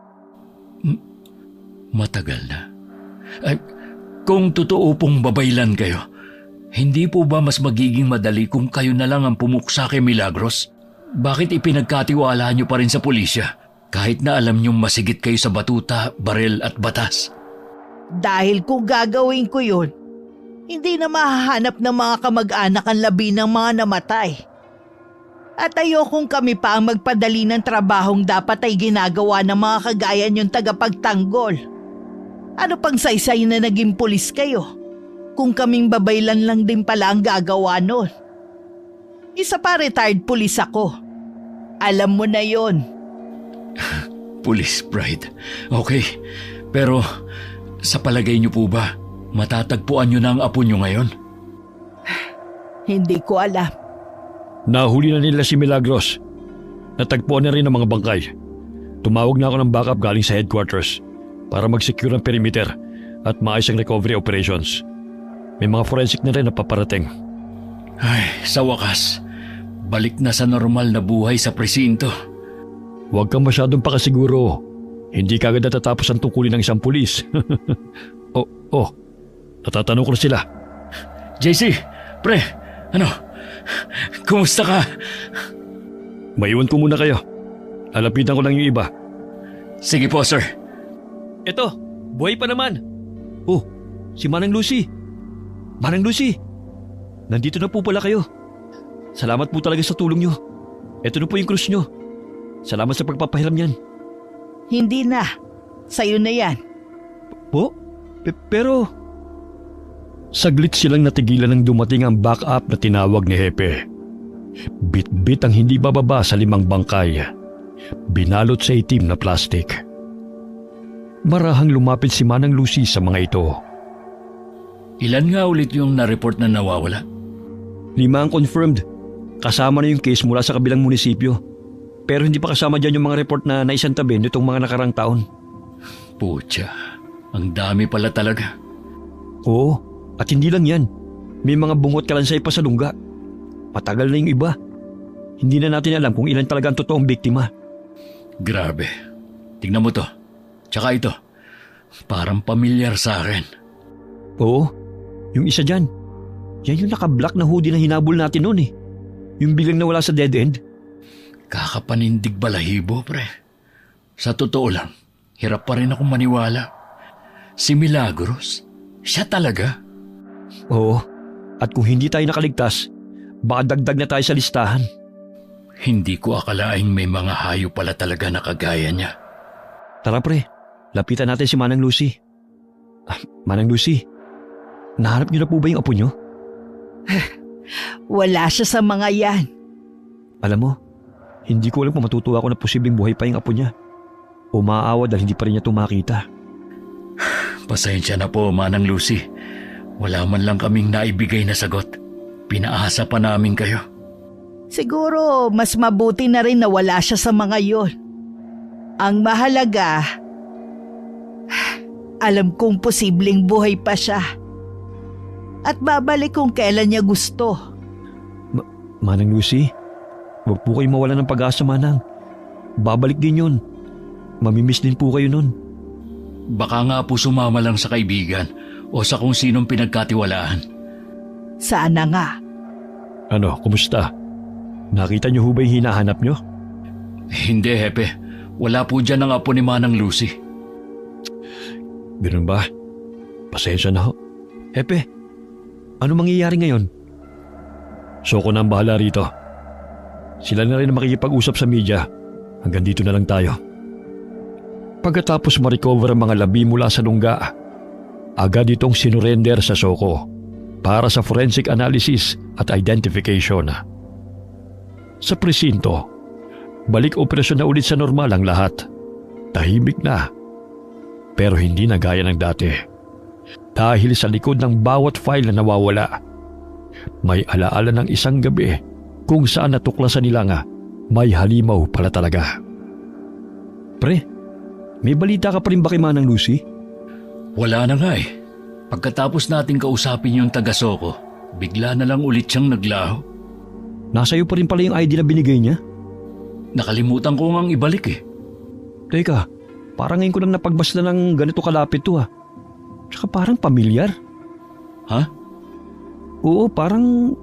Matagal na? Kung totoo pong babaylan kayo, hindi po ba mas magiging madali kung kayo na lang ang pumuksa kay Milagros? Bakit ipinagkatiwalaan nyo pa rin sa pulisya kahit na alam nyong masigit kayo sa batuta, baril at batas? Dahil kung gagawin ko yun, hindi na mahahanap ng mga kamag-anak ang labi ng mga namatay. At ayokong kami pa ang magpadali ng trabahong dapat ay ginagawa ng mga kagaya niyong tagapagtanggol. Ano pang saysay na naging pulis kayo kung kaming babaylan lang din pala ang gagawa nun? Isa pa retired pulis ako. Alam mo na yon. Police bride. Okay, pero sa palagay niyo po ba, matatagpuan niyo na ang apo niyo ngayon? Hindi ko alam. Nahuli na nila si Milagros. Natagpuan na rin ang mga bangkay. Tumawag na ako ng backup galing sa headquarters para mag-secure ang perimeter at maayos ang recovery operations. May mga forensic na rin na paparating. Ay, sa wakas, balik na sa normal na buhay sa presinto. Huwag kang masyadong pakasiguro. Hindi kagad natatapos ang tungkulin ng isang pulis. Natatanong ko na sila. JC, pre, kumusta ka? Maiwan ko muna kayo. Lalapitan ko lang yung iba. Sige po, sir. Eto, buhay pa naman. Oh, si Manang Lucy. Manang Lucy, nandito na po pala kayo. Salamat po talaga sa tulong nyo. Eto na po yung krus nyo. Salamat sa pagpapahiram niyan. Hindi na. Sa'yo na yan. Po? Pero... Saglit silang natigilan nang dumating ang backup na tinawag ni Hepe. Bit-bit ang hindi bababa sa 5 bangkay. Binalot sa itim na plastik. Marahang lumapit si Manang Lucy sa mga ito. Ilan nga ulit yung na-report na nawawala? 5 ang confirmed. Kasama na yung case mula sa kabilang munisipyo. Pero hindi pa kasama dyan yung mga report na naisantabi nitong mga nakarang taon. Pucha, ang dami pala talaga. Oo, at hindi lang yan. May mga bungot kalansay pa sa lungga. Matagal na yung iba. Hindi na natin alam kung ilan talaga ang totoong biktima. Grabe. Tingnan mo to. Tsaka ito. Parang pamilyar sa akin. Oo, yung isa dyan. Yan yung naka-black na hoodie na hinabol natin noon eh. Yung biglang nawala sa dead end. Kakapanindig balahibo, pre. Sa totoo lang, hirap pa rin akong maniwala. Si Milagros, siya talaga? Oo, at kung hindi tayo nakaligtas, baka dagdag na tayo sa listahan. Hindi ko akalaing may mga hayo pala talaga na kagaya niya. Tara pre, lapitan natin si Manang Lucy. Manang Lucy, nahanap niyo na po ba yung apo niyo? Wala siya sa mga yan. Alam mo, hindi ko alam kung matutuwa ako na posibleng buhay pa yung apo niya. O maaawa dahil hindi pa rin niya ito makita. Pasensya na po, Manang Lucy. Wala man lang kaming naibigay na sagot. Pinaasa pa namin kayo. Siguro mas mabuti na rin na wala siya sa mga yon. Ang mahalaga, alam kong posibleng buhay pa siya. At babalik kung kailan niya gusto. Manang Lucy, Huwag po kayong mawala ng pag-asa, Manang. Babalik din yun. Mamimiss din po kayo nun. Baka nga po sumama lang sa kaibigan o sa kung sinong pinagkatiwalaan. Sana nga. Ano, kumusta? Nakita niyo ho ba yung hinahanap niyo? Hindi, Hepe. Wala po dyan ang apo ni Manang Lucy. Ganun ba? Pasensya na ho. Hepe, ano mangyayari ngayon? Soko na ang bahala rito. Sila na rin ang makikipag-usap sa media. Hanggang dito na lang tayo. Pagkatapos ma-recover ang mga labi mula sa lungga, agad itong sinurrender sa Soko para sa forensic analysis at identification. Sa presinto, balik operasyon na ulit sa normal ang lahat. Tahimik na, pero hindi na gaya ng dati. Dahil sa likod ng bawat file na nawawala, may alaala ng isang gabi kung saan natuklasan nila nga may halimaw pala talaga. Pre, may balita ka pa rin ba kay Manang Lucy? Wala na nga eh. Pagkatapos nating kausapin yung taga-Soko, bigla na lang ulit siyang naglaho. Nasa iyo pa rin pala yung ID na binigay niya? Nakalimutan ko ngang ibalik eh. Teka, parang ngayon ko lang napagbasta ng ganito kalapit to ha. Tsaka parang pamilyar. Ha? Oo, parang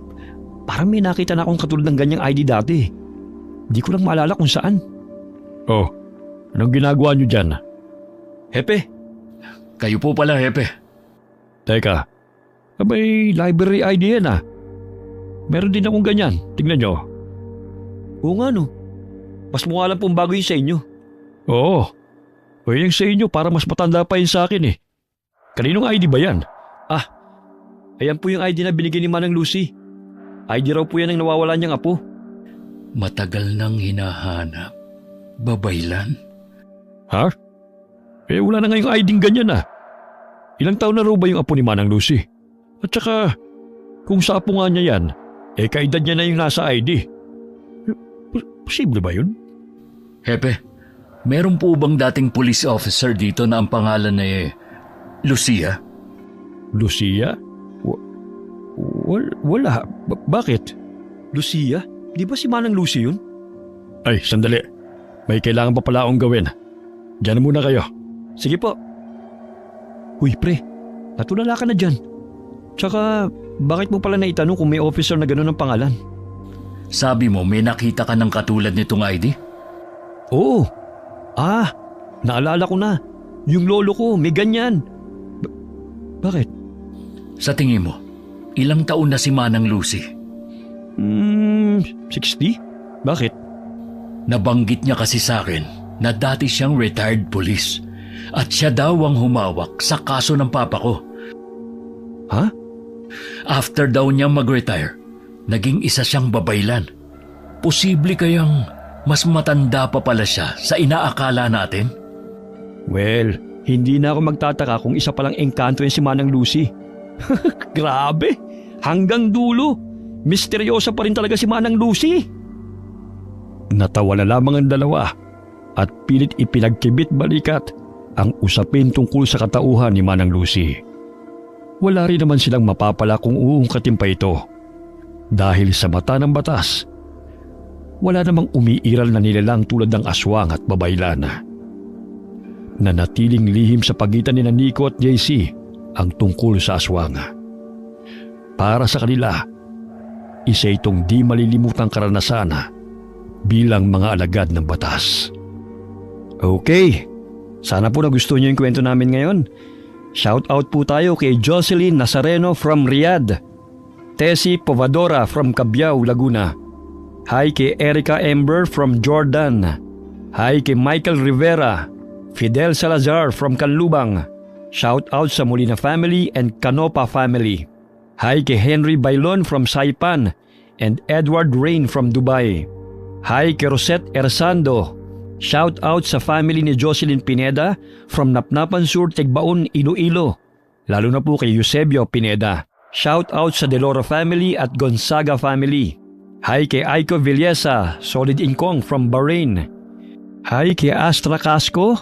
may nakita na akong katulad ng ganyang ID dati. Di ko lang maalala kung saan. Oh, anong ginagawa niyo dyan? Hepe? Kayo po pala, Hepe. Teka, abay library ID yan ah. Meron din akong ganyan, tingnan nyo. Oo nga no, mas mukha lang pong bago yun sa inyo. Oo, o yung sa inyo para mas matanda pa yun sa akin eh. Kaninong ID ba yan? Ah, ayan po yung ID na binigay ni Manang Lucy. ID raw po yan ang nawawala niyang apo. Matagal nang hinahanap. Babaylan? Ha? Eh wala na nga yung ID ganyan ah. Ilang taon na raw ba yung apo ni Manang Lucy? At saka, kung sa apo nga niya yan, eh kaedad niya na yung nasa ID. Posible ba yun? Hepe, meron po bang dating police officer dito na ang pangalan na Lucia? Lucia? Wala. Bakit? Lucia? Di ba si Manang Lucy yun? Ay, sandali. May kailangan pa pala akong gawin. Diyan na muna kayo. Sige po. Uy, pre. Natulala ka na dyan. Tsaka, bakit mo pala naitanong kung may officer na gano'n ang pangalan? Sabi mo, may nakita ka ng katulad nitong ID? Oo. Ah, naalala ko na. Yung lolo ko, may ganyan. Bakit? Sa tingin mo, ilang taon na si Manang Lucy? 60? Bakit? Nabanggit niya kasi sa akin na dati siyang retired police at siya daw ang humawak sa kaso ng papa ko. Ha? After daw niya mag-retire, naging isa siyang babaylan. Posible kayang mas matanda pa pala siya sa inaakala natin? Well, hindi na ako magtataka kung isa palang engkanto yan si Manang Lucy. Grabe! Hanggang dulo, misteryosa pa rin talaga si Manang Lucy. Natawa na lamang ang dalawa at pilit ipinagkibit balikat ang usapin tungkol sa katauhan ni Manang Lucy. Wala rin naman silang mapapala kung uungkatin pa ito. Dahil sa mata ng batas, wala namang umiiral na nilalang tulad ng aswang at babaylan. Nanatiling lihim sa pagitan ni Nico at JC ang tungkol sa aswang. Para sa kanila, isa itong di malilimutang karanasan bilang mga alagad ng batas. Okay, sana po nagustuhan niyo yung kwento namin ngayon. Shout out po tayo kay Jocelyn Nazareno from Riyadh, Tessie Povadora from Cabiao, Laguna. Hi kay Erica Ember from Jordan. Hi kay Michael Rivera, Fidel Salazar from Canlubang. Shout out sa Molina family and Canopa family. Hi kay Henry Bailon from Saipan and Edward Rain from Dubai. Hi kay Rosette Ersando. Shout out sa family ni Jocelyn Pineda from Napnapan Sur, Tigbaon, Iloilo. Lalo na po kay Eusebio Pineda. Shout out sa Deloro family at Gonzaga family. Hi kay Aiko Villesa, Solid Incong from Bahrain. Hi kay Astra Casco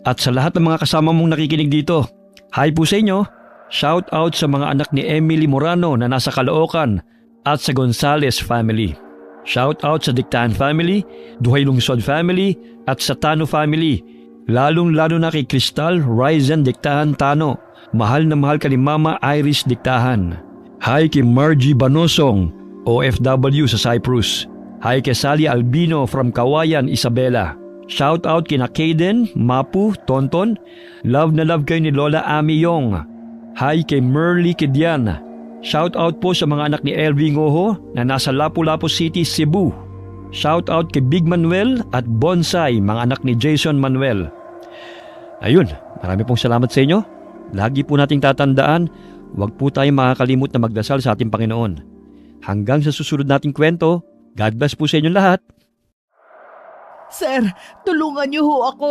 at sa lahat ng mga kasama mong nakikinig dito. Hi po sa inyo. Shout out sa mga anak ni Emily Morano na nasa Caloocan at sa Gonzales family. Shout out sa Dictahan family, Duhay Lungsod family at sa Tano family. Lalong-lalo na kay Crystal Ryzen Dictahan Tano. Mahal na mahal ka ni Mama Iris Dictahan. Hi kay Margie Banosong, OFW sa Cyprus. Hi kay Sally Albino from Kawayan, Isabela. Shout out kina Kaden, Mapu, Tonton. Love na love kayo ni Lola Ami Yong. Hi kay Merly Kidian. Shout out po sa mga anak ni Elvie Ngoho na nasa Lapu-Lapu City, Cebu. Shout out kay Big Manuel at Bonsai, mga anak ni Jason Manuel. Ayun, marami pong salamat sa inyo. Lagi po nating tatandaan, huwag po tayong makakalimot na magdasal sa ating Panginoon. Hanggang sa susunod nating kwento, God bless po sa inyo lahat. Sir, tulungan niyo ho ako.